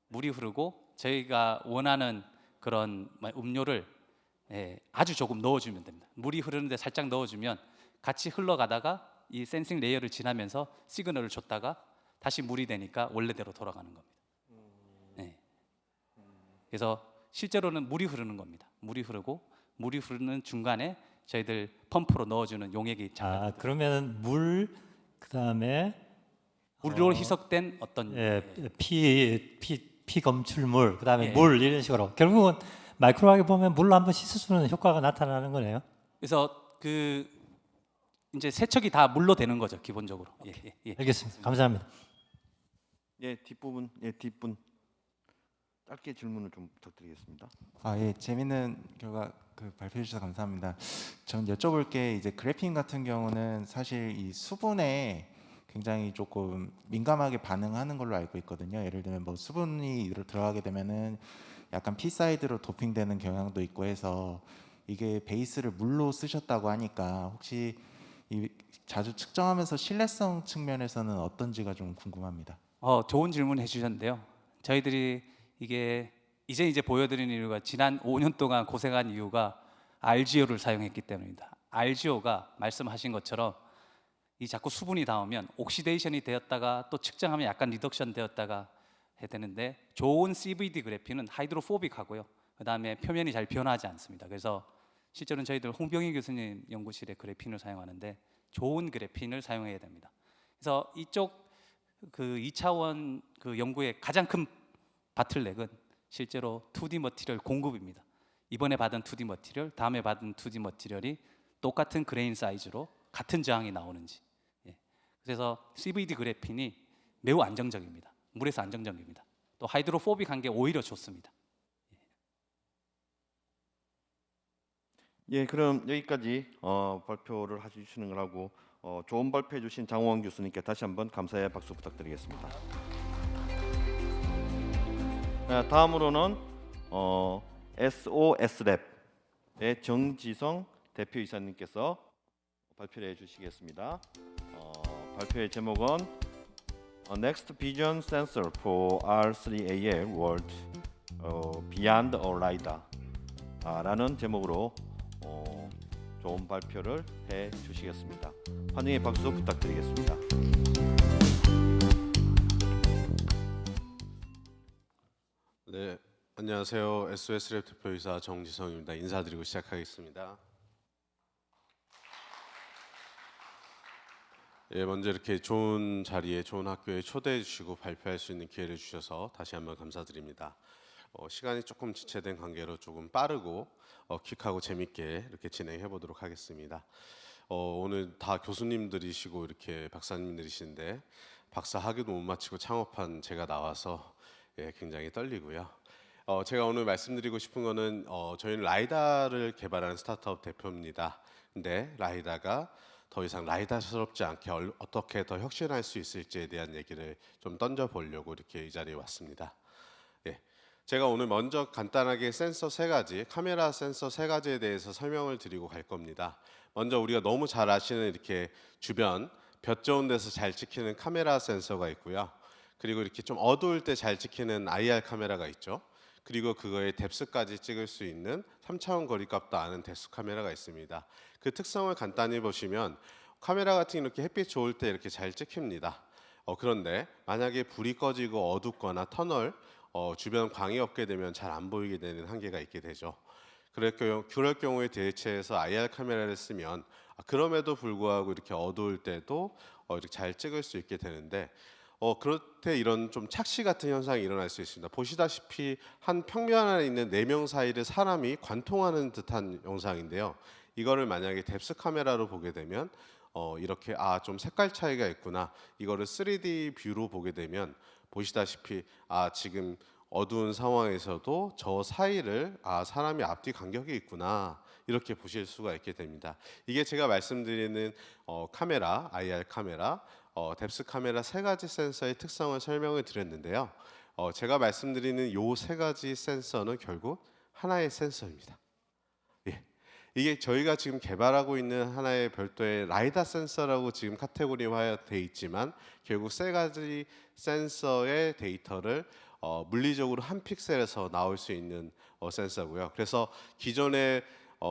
물이 흐르고 저희가 원하는 그런 음료를 아주 조금 넣어주면 됩니다. 물이 흐르는데 살짝 넣어주면 같이 흘러가다가 이 센싱 레이어를 지나면서 시그널을 줬다가 다시 물이 되니까 원래대로 돌아가는 겁니다. 네. 그래서 실제로는 물이 흐르는 겁니다. 물이 흐르는 중간에 저희들 펌프로 넣어주는 용액이 잠깐. 그러면 물 그다음에 물로 희석된 어떤 피 검출물 그다음에 예. 물 이런 식으로 결국은 마이크로하게 보면 물로 한번 씻어주는 효과가 나타나는 거네요. 그래서 이제 세척이 다 물로 되는 거죠 기본적으로. 예. 알겠습니다. 감사합니다. 예, 뒷부분. 예, 뒷분. 짧게 질문을 좀 부탁드리겠습니다. 예, 재밌는 결과 발표해 주셔서 감사합니다. 전 여쭤볼 게 이제 그래핀 같은 경우는 사실 이 수분에 굉장히 조금 민감하게 반응하는 걸로 알고 있거든요. 예를 들면 뭐 수분이 들어가게 되면은 약간 P 사이드로 도핑되는 경향도 있고 해서 이게 베이스를 물로 쓰셨다고 하니까 혹시 이 자주 측정하면서 신뢰성 측면에서는 어떤지가 좀 궁금합니다. 좋은 질문 해주셨는데요. 저희들이 이게 이제 보여드리는 이유가 지난 5년 동안 고생한 이유가 RGO를 사용했기 때문입니다. RGO가 말씀하신 것처럼 이 자꾸 수분이 닿으면 옥시데이션이 되었다가 또 측정하면 약간 리덕션 되었다가 해야 되는데 좋은 CVD 그래핀은 하이드로포빅하고요. 그 다음에 표면이 잘 변하지 않습니다. 그래서 실제로는 저희들 홍병희 교수님 연구실에 그래핀을 사용하는데 좋은 그래핀을 사용해야 됩니다. 그래서 이쪽 2차원 연구의 가장 큰 바틀넥은 실제로 2D 머티리얼 공급입니다. 이번에 받은 2D 머티리얼, 다음에 받은 2D 머티리얼이 똑같은 그레인 사이즈로 같은 저항이 나오는지. 그래서 CVD 그래핀이 매우 안정적입니다. 물에서 안정적입니다. 또 하이드로포빅한 게 오히려 좋습니다. 예, 그럼 여기까지 발표를 해주시는 걸 하고 좋은 발표해 주신 장호원 교수님께 다시 한번 감사의 박수 부탁드리겠습니다. 다음으로는 SOS랩의 정지성 대표이사님께서 발표를 해주시겠습니다. 발표의 제목은 Next Vision Sensor for R3AL World Beyond a LiDAR 라는 제목으로 좋은 발표를 해주시겠습니다. 환영의 박수 부탁드리겠습니다. 네, 안녕하세요. SOS랩 대표이사 정지성입니다. 인사드리고 시작하겠습니다. 예, 먼저 이렇게 좋은 자리에 좋은 학교에 초대해 주시고 발표할 수 있는 기회를 주셔서 다시 한번 감사드립니다. 시간이 조금 지체된 관계로 조금 빠르고 퀵하고 재밌게 이렇게 진행해 보도록 하겠습니다. 오늘 다 교수님들이시고 이렇게 박사님들이신데 박사 학위도 못 마치고 창업한 제가 나와서 굉장히 떨리고요. 제가 오늘 말씀드리고 싶은 거는 저희는 라이다를 개발하는 스타트업 대표입니다. 근데 라이다가 더 이상 라이다스럽지 않게 어떻게 더 혁신할 수 있을지에 대한 얘기를 좀 던져보려고 이렇게 이 자리에 왔습니다. 제가 오늘 먼저 간단하게 센서 3가지, 카메라 센서 3가지에 대해서 설명을 드리고 갈 겁니다. 먼저 우리가 너무 잘 아시는 이렇게 주변 볕 좋은 데서 잘 찍히는 카메라 센서가 있고요. 그리고 이렇게 좀 어두울 때 잘 찍히는 IR 카메라가 있죠. 그리고 그거의 뎁스까지 찍을 수 있는 3차원 거리값도 아는 뎁스 카메라가 있습니다. 그 특성을 간단히 보시면 카메라 같은 이렇게 햇빛 좋을 때 이렇게 잘 찍힙니다. 그런데 만약에 불이 꺼지고 어둡거나 터널 주변 광이 없게 되면 잘 안 보이게 되는 한계가 있게 되죠. 그럴 경우에 대체해서 IR 카메라를 쓰면 그럼에도 불구하고 이렇게 어두울 때도 이렇게 잘 찍을 수 있게 되는데 그럴 때 이런 좀 착시 같은 현상이 일어날 수 있습니다. 보시다시피 한 평면 안에 있는 4명 사이를 사람이 관통하는 듯한 영상인데요. 이거를 만약에 뎁스 카메라로 보게 되면 이렇게 좀 색깔 차이가 있구나. 이거를 3D 뷰로 보게 되면 보시다시피 지금 어두운 상황에서도 저 사이를 사람이 앞뒤 간격이 있구나. 이렇게 보실 수가 있게 됩니다. 이게 제가 말씀드리는 카메라, IR 카메라, 뎁스 카메라 3가지 센서의 특성을 설명을 드렸는데요. 제가 말씀드리는 요 3가지 센서는 결국 하나의 센서입니다. 예. 이게 저희가 지금 개발하고 있는 하나의 별도의 라이다 센서라고 지금 카테고리화되어 있지만 결국 3가지 센서의 데이터를 물리적으로 한 픽셀에서 나올 수 있는 센서고요. 그래서 기존의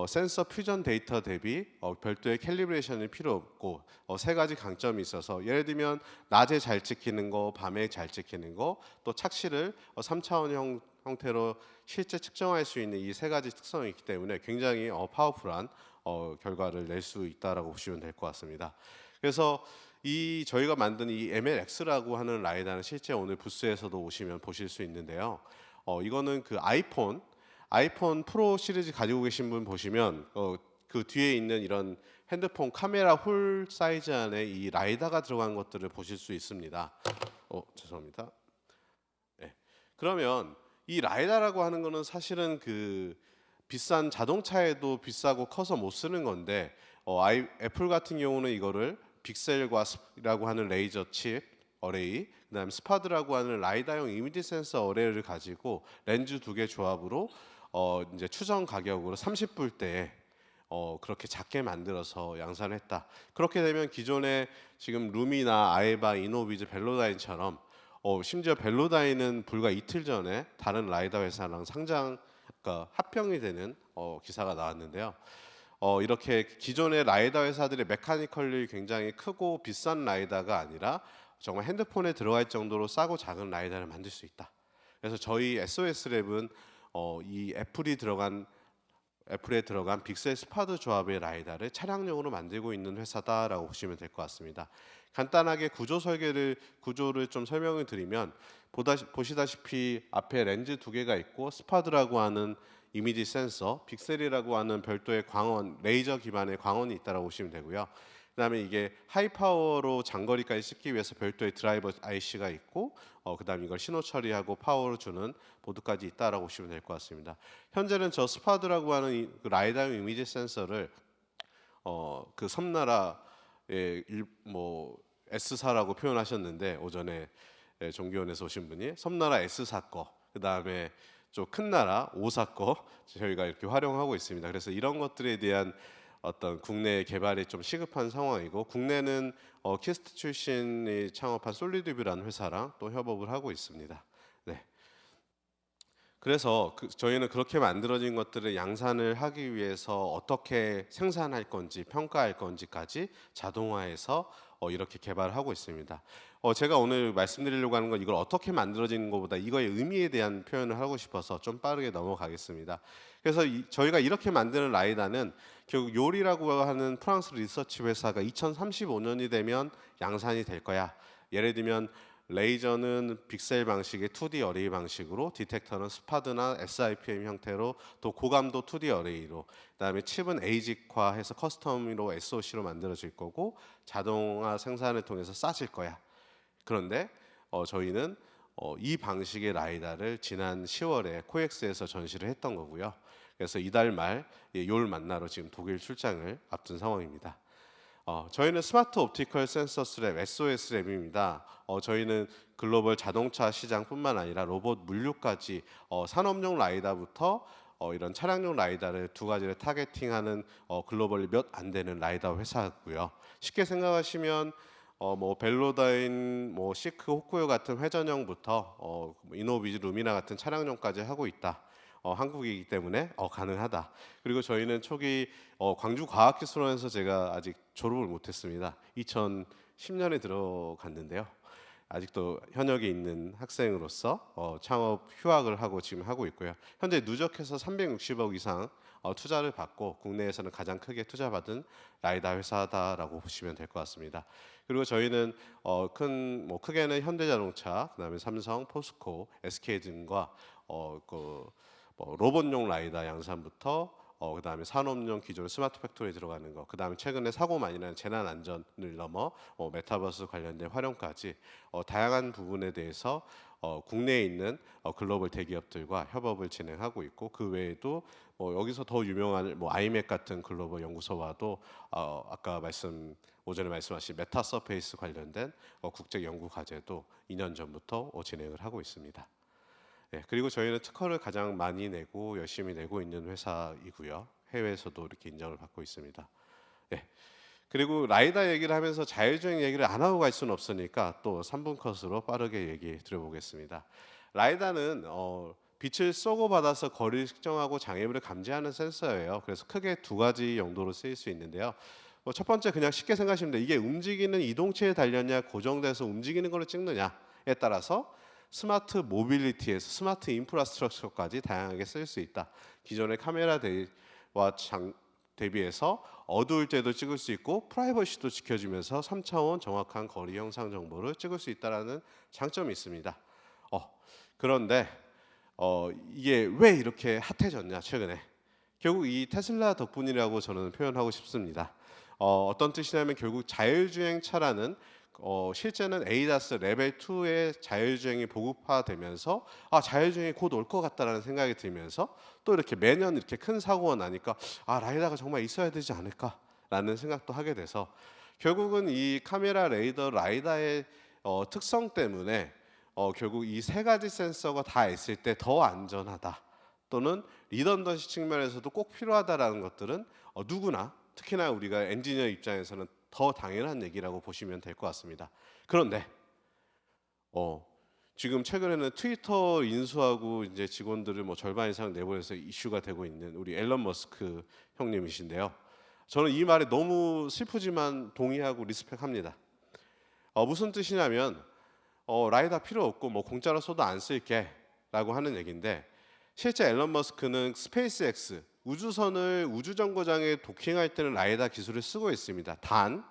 센서 퓨전 데이터 대비 별도의 캘리브레이션이 필요 없고 3가지 강점이 있어서 예를 들면 낮에 잘 찍히는 거, 밤에 잘 찍히는 거, 또 착시를 3차원 형태로 실제 측정할 수 있는 이 3가지 특성이 있기 때문에 굉장히 파워풀한 결과를 낼 수 있다라고 보시면 될 것 같습니다. 그래서 저희가 만든 이 MLX라고 하는 라이다는 실제 오늘 부스에서도 오시면 보실 수 있는데요. 이거는 그 아이폰 프로 시리즈 가지고 계신 분 보시면 그 뒤에 있는 이런 핸드폰 카메라 홀 사이즈 안에 이 라이다가 들어간 것들을 보실 수 있습니다. 죄송합니다. 네. 그러면 이 라이다라고 하는 거는 사실은 그 비싼 자동차에도 비싸고 커서 못 쓰는 건데 애플 같은 경우는 이거를 빅셀과라고 하는 레이저 칩 어레이, 그다음에 스파드라고 하는 라이다용 이미지 센서 어레이를 가지고 렌즈 2개 조합으로 이제 추정 가격으로 30불대에 그렇게 작게 만들어서 양산했다. 그렇게 되면 기존에 지금 루미나 아에바, 이노비즈, 벨로다인처럼 심지어 벨로다인은 불과 이틀 전에 다른 라이다 회사랑 합병이 되는 기사가 나왔는데요. 이렇게 기존의 라이다 회사들의 메카니컬이 굉장히 크고 비싼 라이다가 아니라 정말 핸드폰에 들어갈 정도로 싸고 작은 라이다를 만들 수 있다. 그래서 저희 SOS랩은 이 애플에 들어간 빅셀 스파드 조합의 라이다를 차량용으로 만들고 있는 회사다라고 보시면 될 것 같습니다. 간단하게 구조를 좀 설명을 드리면 보시다시피 앞에 렌즈 2개가 있고 스파드라고 하는 이미지 센서, 빅셀이라고 하는 별도의 광원, 레이저 기반의 광원이 있다고 보시면 되고요. 그다음에 이게 하이파워로 장거리까지 찍기 위해서 별도의 드라이버 IC가 있고 그다음에 이걸 신호 처리하고 파워를 주는 보드까지 있다라고 보시면 될 것 같습니다. 현재는 저 스파드라고 하는 그 라이다용 이미지 센서를 그 섬나라의 S사라고 표현하셨는데 오전에 종교원에서 오신 분이 섬나라 S사 거, 그다음에 좀 큰 나라 O사 거 저희가 이렇게 활용하고 있습니다. 그래서 이런 것들에 대한 어떤 국내 개발이 좀 시급한 상황이고 국내는 키스트 출신이 창업한 솔리드뷰라는 회사랑 또 협업을 하고 있습니다. 네. 그래서 저희는 그렇게 만들어진 것들을 양산을 하기 위해서 어떻게 생산할 건지 평가할 건지까지 자동화해서 이렇게 개발을 하고 있습니다. 제가 오늘 말씀드리려고 하는 건 이걸 어떻게 만들어진 것보다 이거의 의미에 대한 표현을 하고 싶어서 좀 빠르게 넘어가겠습니다. 그래서 저희가 이렇게 만드는 라이다는 결국 요리라고 하는 프랑스 리서치 회사가 2035년이 되면 양산이 될 거야. 예를 들면 레이저는 빅셀 방식의 2D 어레이 방식으로, 디텍터는 스파드나 SIPM 형태로, 또 고감도 2D 어레이로, 그다음에 칩은 에이직화해서 커스텀으로 SoC로 만들어질 거고 자동화 생산을 통해서 싸질 거야. 그런데 저희는 이 방식의 라이다를 지난 10월에 코엑스에서 전시를 했던 거고요. 그래서 이달 말 요를 만나러 지금 독일 출장을 앞둔 상황입니다. 저희는 스마트 옵티컬 센서스랩 SOS랩입니다. 저희는 글로벌 자동차 시장뿐만 아니라 로봇 물류까지 산업용 라이다부터 이런 차량용 라이다를 2가지를 타겟팅하는 글로벌리 몇 안 되는 라이다 회사고요. 쉽게 생각하시면 벨로다인, 시크, 호쿠요 같은 회전형부터 이노비즈, 루미나 같은 차량용까지 하고 있다. 한국이기 때문에 가능하다. 그리고 저희는 초기 광주과학기술원에서 제가 아직 졸업을 못했습니다. 2010년에 들어갔는데요. 아직도 현역에 있는 학생으로서 창업 휴학을 하고 지금 하고 있고요. 현재 누적해서 360억 이상 투자를 받고 국내에서는 가장 크게 투자받은 라이다 회사다라고 보시면 될 것 같습니다. 그리고 저희는 크게는 현대자동차, 그다음에 삼성, 포스코, SK 등과 로봇용 라이다 양산부터 그다음에 산업용 기존 스마트 팩토리에 들어가는 거, 그다음에 최근에 사고 많이 나는 재난 안전을 넘어 메타버스 관련된 활용까지 다양한 부분에 대해서 국내에 있는 글로벌 대기업들과 협업을 진행하고 있고, 그 외에도 여기서 더 유명한 아이맥 같은 글로벌 연구소와도 아까 오전에 말씀하신 메타 서페이스 관련된 국제 연구 과제도 2년 전부터 진행을 하고 있습니다. 네, 그리고 저희는 특허를 가장 많이 내고 열심히 내고 있는 회사이고요. 해외에서도 이렇게 인정을 받고 있습니다. 네, 그리고 라이다 얘기를 하면서 자율주행 얘기를 안 하고 갈 수는 없으니까 또 3분 컷으로 빠르게 얘기 드려보겠습니다. 라이다는 빛을 쏘고 받아서 거리를 측정하고 장애물을 감지하는 센서예요. 그래서 크게 두 가지 용도로 쓰일 수 있는데요. 첫 번째, 그냥 쉽게 생각하시면 돼요. 이게 움직이는 이동체에 달렸냐, 고정돼서 움직이는 걸로 찍느냐에 따라서 스마트 모빌리티에서 스마트 인프라스트럭처까지 다양하게 쓸 수 있다. 기존의 카메라와 대비해서 어두울 때도 찍을 수 있고 프라이버시도 지켜주면서 3차원 정확한 거리 형상 정보를 찍을 수 있다는 장점이 있습니다. 그런데 이게 왜 이렇게 핫해졌냐, 최근에. 결국 이 테슬라 덕분이라고 저는 표현하고 싶습니다. 어떤 뜻이냐면 결국 자율주행차라는 실제는 ADAS 레벨 2의 자율주행이 보급화되면서 자율주행이 곧 올 것 같다라는 생각이 들면서 또 이렇게 매년 이렇게 큰 사고가 나니까 라이다가 정말 있어야 되지 않을까라는 생각도 하게 돼서 결국은 이 카메라, 레이더, 라이다의 특성 때문에 결국 이 세 가지 센서가 다 있을 때 더 안전하다, 또는 리던던시 측면에서도 꼭 필요하다라는 것들은 누구나, 특히나 우리가 엔지니어 입장에서는 더 당연한 얘기라고 보시면 될 것 같습니다. 그런데 지금 최근에는 트위터 인수하고 이제 직원들을 절반 이상 내보내서 이슈가 되고 있는 우리 앨런 머스크 형님이신데요. 저는 이 말에 너무 슬프지만 동의하고 리스펙합니다. 무슨 뜻이냐면 라이다 필요 없고 공짜로 써도 안 쓸게라고 하는 얘기인데, 실제 앨런 머스크는 스페이스X 우주선을 우주정거장에 도킹할 때는 라이다 기술을 쓰고 있습니다. 단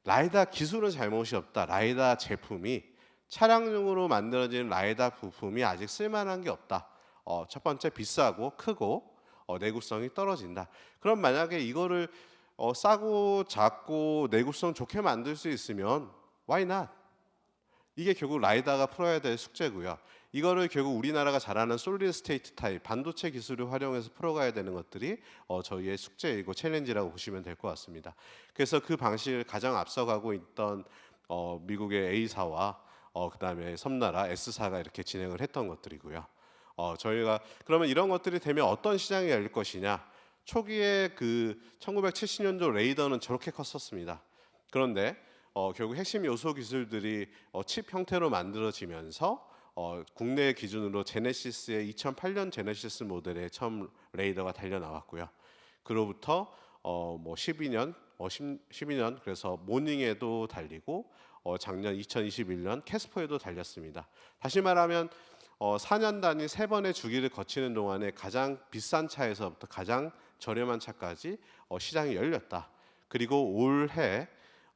라이다 기술은 잘못이 없다. 라이다 제품이 차량용으로 만들어진 라이다 부품이 아직 쓸만한 게 없다. 첫 번째, 비싸고 크고 내구성이 떨어진다. 그럼 만약에 이거를 싸고 작고 내구성 좋게 만들 수 있으면 why not? 이게 결국 라이다가 풀어야 될 숙제고요. 이거를 결국 우리나라가 잘하는 솔리드 스테이트 타입 반도체 기술을 활용해서 풀어가야 되는 것들이 저희의 숙제이고 챌린지라고 보시면 될 것 같습니다. 그래서 그 방식을 가장 앞서가고 있던 미국의 A사와 그다음에 섬나라 S사가 이렇게 진행을 했던 것들이고요. 저희가 그러면 이런 것들이 되면 어떤 시장이 열릴 것이냐? 초기에 그 1970년도 레이더는 저렇게 컸었습니다. 그런데 결국 핵심 요소 기술들이 칩 형태로 만들어지면서 국내 기준으로 제네시스의 2008년 제네시스 모델에 처음 레이더가 달려 나왔고요. 그로부터 12년 그래서 모닝에도 달리고 작년 2021년 캐스퍼에도 달렸습니다. 다시 말하면 4년 단위 3번의 주기를 거치는 동안에 가장 비싼 차에서부터 가장 저렴한 차까지 시장이 열렸다. 그리고 올해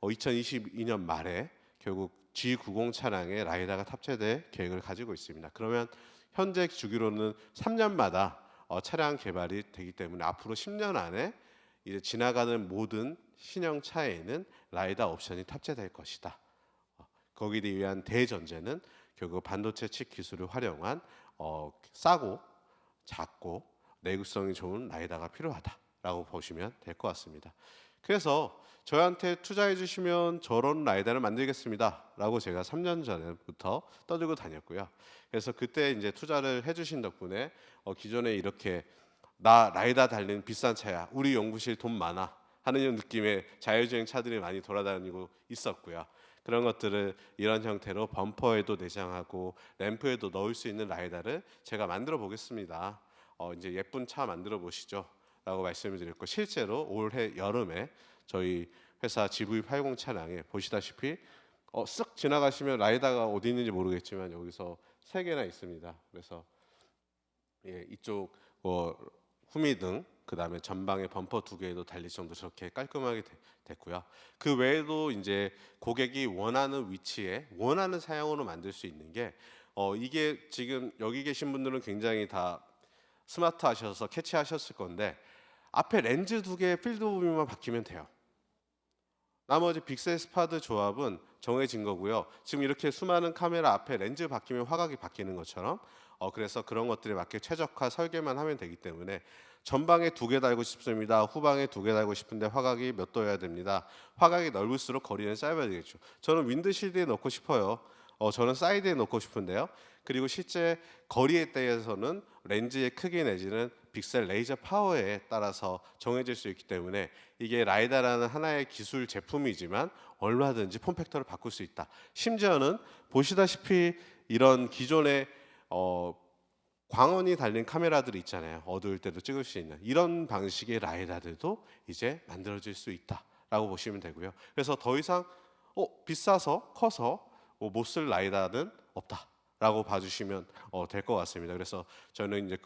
2022년 말에 결국 G90 차량에 라이다가 탑재될 계획을 가지고 있습니다. 그러면 현재 주기로는 3년마다 차량 개발이 되기 때문에 앞으로 10년 안에 이제 지나가는 모든 신형 차에는 라이다 옵션이 탑재될 것이다. 거기에 위한 대전제는 결국 반도체 칩 기술을 활용한 싸고 작고 내구성이 좋은 라이다가 필요하다라고 보시면 될 것 같습니다. 그래서 저한테 투자해 주시면 저런 라이다를 만들겠습니다 라고 제가 3년 전부터 떠들고 다녔고요. 그래서 그때 이제 투자를 해주신 덕분에 기존에 이렇게 나 라이다 달린 비싼 차야, 우리 연구실 돈 많아 하는 느낌의 자율주행 차들이 많이 돌아다니고 있었고요. 그런 것들을 이런 형태로 범퍼에도 내장하고 램프에도 넣을 수 있는 라이다를 제가 만들어 보겠습니다. 이제 예쁜 차 만들어 보시죠 라고 말씀을 드렸고, 실제로 올해 여름에 저희 회사 GV80 차량에 보시다시피 쓱 지나가시면 라이다가 어디 있는지 모르겠지만 여기서 3개나 있습니다. 그래서 예, 이쪽 후미등 그다음에 전방에 범퍼 2개도 달릴 정도 저렇게 깔끔하게 됐고요. 그 외에도 이제 고객이 원하는 위치에 원하는 사양으로 만들 수 있는 게 이게 지금 여기 계신 분들은 굉장히 다 스마트하셔서 캐치하셨을 건데 앞에 렌즈 2개의 필드 오브 뷰만 바뀌면 돼요. 나머지 픽셀 스파드 조합은 정해진 거고요. 지금 이렇게 수많은 카메라 앞에 렌즈 바뀌면 화각이 바뀌는 것처럼 그래서 그런 것들에 맞게 최적화 설계만 하면 되기 때문에 전방에 2개 달고 싶습니다. 후방에 2개 달고 싶은데 화각이 몇 도여야 됩니다. 화각이 넓을수록 거리는 짧아야 되겠죠. 저는 윈드실드에 넣고 싶어요. 저는 사이드에 넣고 싶은데요. 그리고 실제 거리에 대해서는 렌즈의 크기 내지는 픽셀 레이저 파워에 따라서 정해질 수 있기 때문에 이게 라이다라는 하나의 기술 제품이지만 얼마든지 폼팩터를 바꿀 수 있다. 심지어는 보시다시피 이런 기존의 광원이 달린 카메라들이 있잖아요. 어두울 때도 찍을 수 있는 이런 방식의 라이다들도 이제 만들어질 수 있다라고 보시면 되고요. 그래서 더 이상 비싸서 커서 못 쓸 라이다는 없다라고 봐주시면 될 것 같습니다. 그래서 저는 이제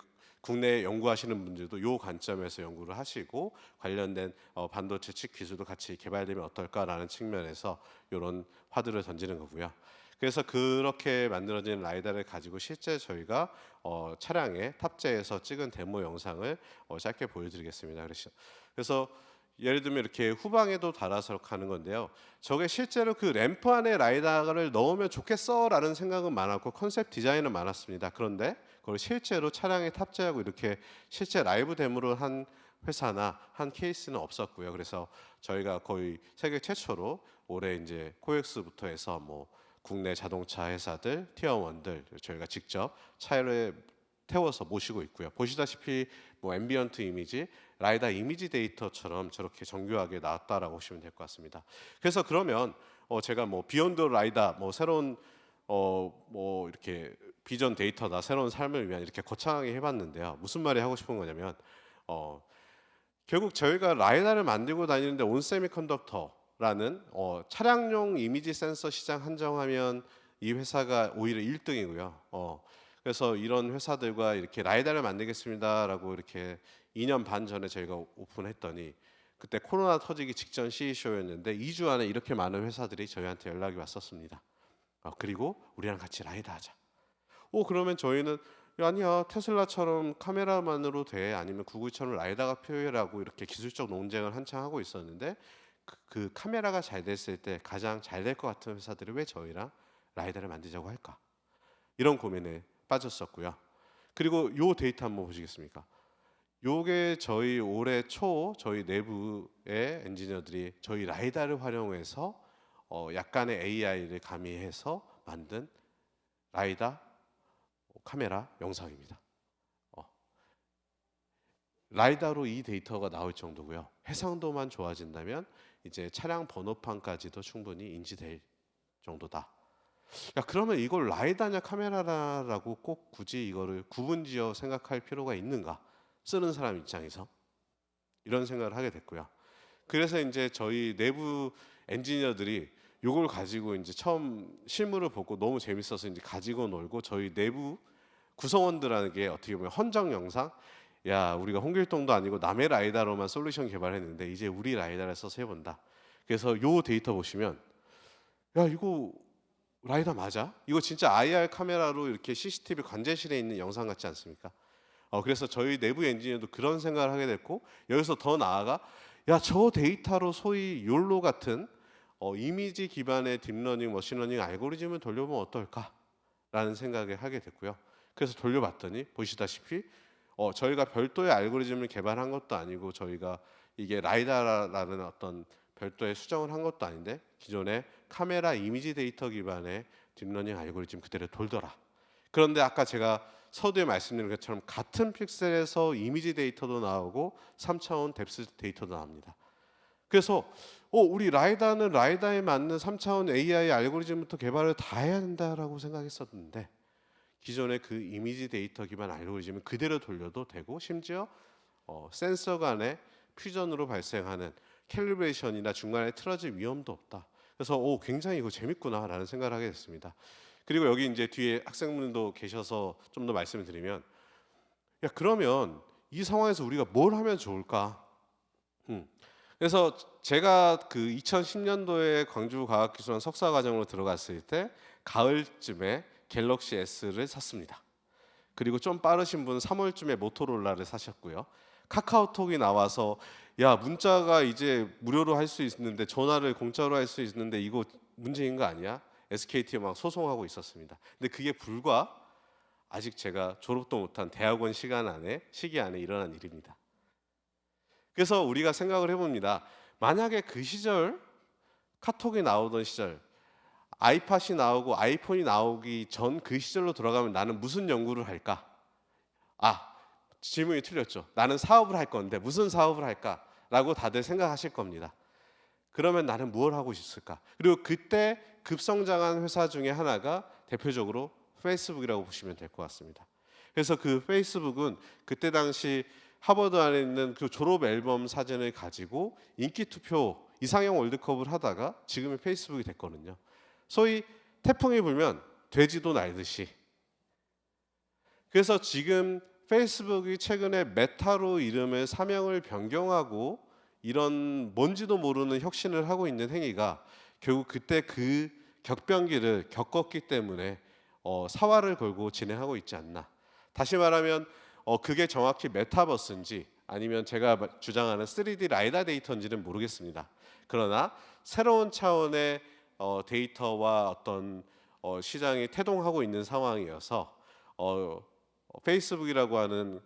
국내 연구하시는 분들도 이 관점에서 연구를 하시고 관련된 반도체 칩 기술도 같이 개발되면 어떨까라는 측면에서 이런 화두를 던지는 거고요. 그래서 그렇게 만들어진 라이다를 가지고 실제 저희가 차량에 탑재해서 찍은 데모 영상을 짧게 보여드리겠습니다. 그래서 예를 들면 이렇게 후방에도 달아서 가는 건데요. 저게 실제로 그 램프 안에 라이다를 넣으면 좋겠어라는 생각은 많았고 컨셉 디자인은 많았습니다. 그런데 그걸 실제로 차량에 탑재하고 이렇게 실제 라이브 데모를 한 회사나 한 케이스는 없었고요. 그래서 저희가 거의 세계 최초로 올해 이제 코엑스부터 해서 뭐 국내 자동차 회사들, 티어1들 저희가 직접 차를 태워서 모시고 있고요. 보시다시피 뭐 앰비언트 이미지, 라이다 이미지 데이터처럼 저렇게 정교하게 나왔다라고 보시면 될 것 같습니다. 그래서 그러면 제가 뭐 비욘드 라이다, 뭐 새로운 뭐 이렇게 비전 데이터다, 새로운 삶을 위한 이렇게 거창하게 해봤는데요. 무슨 말이 하고 싶은 거냐면 결국 저희가 라이다를 만들고 다니는데 온세미컨덕터라는 차량용 이미지 센서 시장 한정하면 이 회사가 오히려 1등이고요. 그래서 이런 회사들과 이렇게 라이다를 만들겠습니다라고 이렇게 2년 반 전에 저희가 오픈했더니 그때 코로나 터지기 직전 CECO였는데 2주 안에 이렇게 많은 회사들이 저희한테 연락이 왔었습니다. 그리고 우리랑 같이 라이다 하자. 그러면 저희는 아니야 테슬라처럼 카메라만으로 돼 아니면 구글처럼 라이다가 필요해라고 이렇게 기술적 논쟁을 한창 하고 있었는데 그 카메라가 잘 됐을 때 가장 잘 될 것 같은 회사들이 왜 저희랑 라이다를 만들자고 할까? 이런 고민에 빠졌었고요. 그리고 요 데이터 한번 보시겠습니까? 요게 저희 올해 초 저희 내부의 엔지니어들이 저희 라이다를 활용해서 약간의 AI를 가미해서 만든 라이다 카메라 영상입니다. 라이다로 이 데이터가 나올 정도고요. 해상도만 좋아진다면 이제 차량 번호판까지도 충분히 인지될 정도다. 그러면 이걸 라이다냐 카메라라고 꼭 굳이 이거를 구분지어 생각할 필요가 있는가? 쓰는 사람 입장에서 이런 생각을 하게 됐고요. 그래서 이제 저희 내부 엔지니어들이 이걸 가지고 이제 처음 실물을 보고 너무 재밌어서 이제 가지고 놀고 저희 내부 구성원들하는 게 어떻게 보면 헌정 영상. 야, 우리가 홍길동도 아니고 남의 라이다로만 솔루션 개발했는데 이제 우리 라이다를 써서 해본다. 그래서 요 데이터 보시면 야 이거 라이다 맞아? 이거 진짜 IR 카메라로 이렇게 CCTV 관제실에 있는 영상 같지 않습니까? 그래서 저희 내부 엔지니어도 그런 생각을 하게 됐고 여기서 더 나아가 야 저 데이터로 소위 욜로 같은 이미지 기반의 딥러닝, 머신러닝 알고리즘을 돌려보면 어떨까라는 생각을 하게 됐고요. 그래서 돌려봤더니 보시다시피 저희가 별도의 알고리즘을 개발한 것도 아니고 저희가 이게 라이다라는 어떤 별도의 수정을 한 것도 아닌데 기존의 카메라 이미지 데이터 기반의 딥러닝 알고리즘 그대로 돌더라. 그런데 아까 제가 서두에 말씀드린 것처럼 같은 픽셀에서 이미지 데이터도 나오고 3차원 뎁스 데이터도 나옵니다. 그래서 우리 라이다는 라이다에 맞는 3차원 AI 알고리즘부터 개발을 다 해야 된다라고 생각했었는데 기존의 그 이미지 데이터 기반 알고리즘을 그대로 돌려도 되고 심지어 센서 간의 퓨전으로 발생하는 캘리브레이션이나 중간에 틀어질 위험도 없다. 그래서 굉장히 이거 재밌구나라는 생각을 하게 됐습니다. 그리고 여기 이제 뒤에 학생분도 계셔서 좀 더 말씀을 드리면, 야 그러면 이 상황에서 우리가 뭘 하면 좋을까? 그래서 제가 그 2010년도에 광주과학기술원 석사과정으로 들어갔을 때 가을쯤에 갤럭시 S를 샀습니다. 그리고 좀 빠르신 분은 3월쯤에 모토로라를 사셨고요. 카카오톡이 나와서 야 문자가 이제 무료로 할 수 있는데 전화를 공짜로 할 수 있는데 이거 문제인 거 아니야? SKT에 막 소송하고 있었습니다. 근데 그게 불과 아직 제가 졸업도 못한 대학원 시기 안에 일어난 일입니다. 그래서 우리가 생각을 해봅니다. 만약에 그 시절 카톡이 나오던 시절, 아이팟이 나오고 아이폰이 나오기 전 그 시절로 돌아가면 나는 무슨 연구를 할까? 질문이 틀렸죠. 나는 사업을 할 건데 무슨 사업을 할까라고 다들 생각하실 겁니다. 그러면 나는 뭘 하고 있을까? 그리고 그때 급성장한 회사 중에 하나가 대표적으로 페이스북이라고 보시면 될 것 같습니다. 그래서 그 페이스북은 그때 당시 하버드 안에 있는 그 졸업 앨범 사진을 가지고 인기 투표 이상형 월드컵을 하다가 지금의 페이스북이 됐거든요. 소위 태풍이 불면 돼지도 날듯이. 그래서 지금 페이스북이 최근에 메타로 이름을 사명을 변경하고 이런 뭔지도 모르는 혁신을 하고 있는 행위가 결국 그때 그 격변기를 겪었기 때문에 사활을 걸고 진행하고 있지 않나. 다시 말하면 그게 정확히 메타버스인지 아니면 제가 주장하는 3D 라이다 데이터인지는 모르겠습니다. 그러나 새로운 차원의 데이터와 어떤 시장이 태동하고 있는 상황이어서 페이스북이라고 하는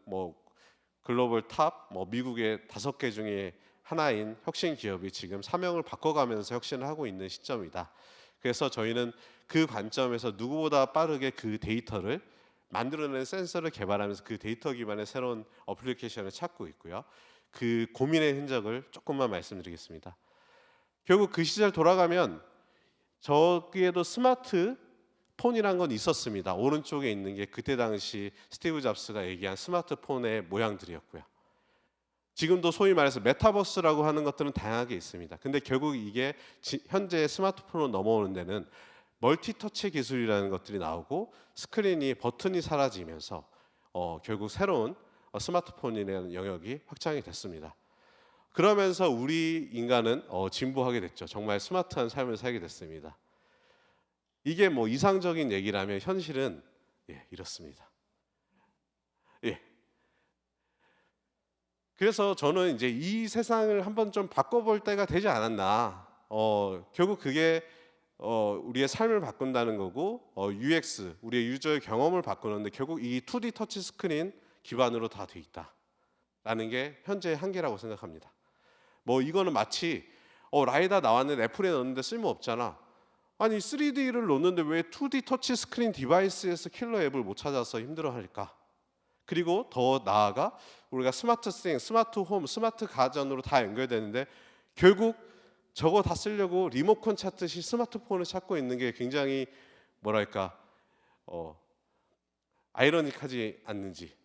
글로벌 탑 미국의 5개 중에 하나인 혁신 기업이 지금 사명을 바꿔가면서 혁신을 하고 있는 시점이다. 그래서 저희는 그 관점에서 누구보다 빠르게 그 데이터를 만들어내는 센서를 개발하면서 그 데이터 기반의 새로운 어플리케이션을 찾고 있고요. 그 고민의 흔적을 조금만 말씀드리겠습니다. 결국 그 시절 돌아가면 저기에도 스마트폰이란 건 있었습니다. 오른쪽에 있는 게 그때 당시 스티브 잡스가 얘기한 스마트폰의 모양들이었고요. 지금도 소위 말해서 메타버스라고 하는 것들은 다양하게 있습니다. 근데 결국 이게 현재 스마트폰으로 넘어오는 데는 멀티터치 기술이라는 것들이 나오고 스크린이 버튼이 사라지면서 결국 새로운 스마트폰이라는 영역이 확장이 됐습니다. 그러면서 우리 인간은 진보하게 됐죠. 정말 스마트한 삶을 살게 됐습니다. 이게 이상적인 얘기라면 현실은 이렇습니다. 그래서 저는 이제 이 세상을 한번 좀 바꿔볼 때가 되지 않았나. 결국 그게 우리의 삶을 바꾼다는 거고 UX, 우리의 유저의 경험을 바꾸는데 결국 이 2D 터치 스크린 기반으로 다 돼 있다라는 게 현재의 한계라고 생각합니다. 이거는 마치 라이다 나왔는데 애플에 넣었는데 쓸모 없잖아. 아니 3D를 넣었는데 왜 2D 터치 스크린 디바이스에서 킬러 앱을 못 찾아서 힘들어할까? 그리고 더 나아가 우리가 스마트싱, 스마트홈, 스마트 가전으로 다 연결되는데 결국 저거 다 쓰려고 리모컨 찾듯이 스마트폰을 찾고 있는 게 굉장히 아이러니하지 않는지.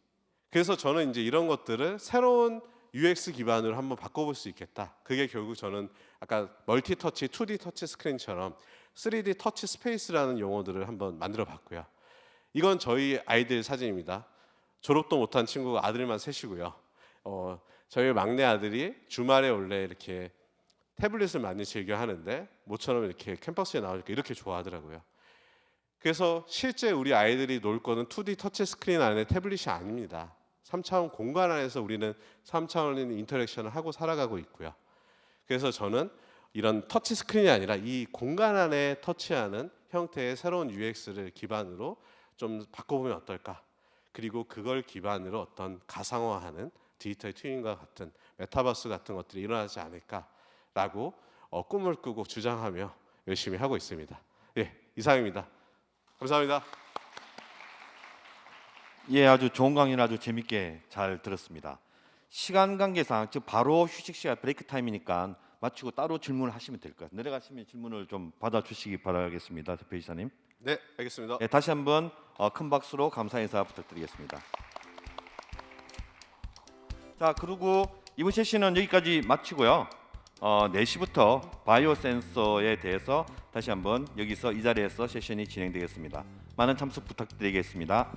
그래서 저는 이제 이런 것들을 새로운 UX 기반으로 한번 바꿔볼 수 있겠다. 그게 결국 저는 아까 멀티터치, 2D 터치 스크린처럼 3D 터치 스페이스라는 용어들을 한번 만들어 봤고요. 이건 저희 아이들 사진입니다. 졸업도 못한 친구가 아들만 셋이고요. 저희 막내 아들이 주말에 원래 이렇게 태블릿을 많이 즐겨 하는데 모처럼 이렇게 캠퍼스에 나오니까 이렇게 좋아하더라고요. 그래서 실제 우리 아이들이 놀 거는 2D 터치 스크린 안에 태블릿이 아닙니다. 3차원 공간 안에서 우리는 3차원인 인터랙션을 하고 살아가고 있고요. 그래서 저는 이런 터치 스크린이 아니라 이 공간 안에 터치하는 형태의 새로운 UX를 기반으로 좀 바꿔보면 어떨까? 그리고 그걸 기반으로 어떤 가상화하는 디지털 트윈과 같은 메타버스 같은 것들이 일어나지 않을까라고 꿈을 꾸고 주장하며 열심히 하고 있습니다. 이상입니다. 감사합니다. 아주 좋은 강의를 아주 재밌게 잘 들었습니다. 시간 관계상 지금 바로 휴식 시간 브레이크 타임이니까 마치고 따로 질문을 하시면 될 것 같아요. 내려가시면 질문을 좀 받아주시기 바라겠습니다. 대표이사님. 네, 알겠습니다. 다시 한번 큰 박수로 감사 인사 부탁드리겠습니다. 자, 그리고 이번 세션은 여기까지 마치고요. 4시부터 바이오 센서에 대해서 다시 한번 여기서 이 자리에서 세션이 진행되겠습니다. 많은 참석 부탁드리겠습니다.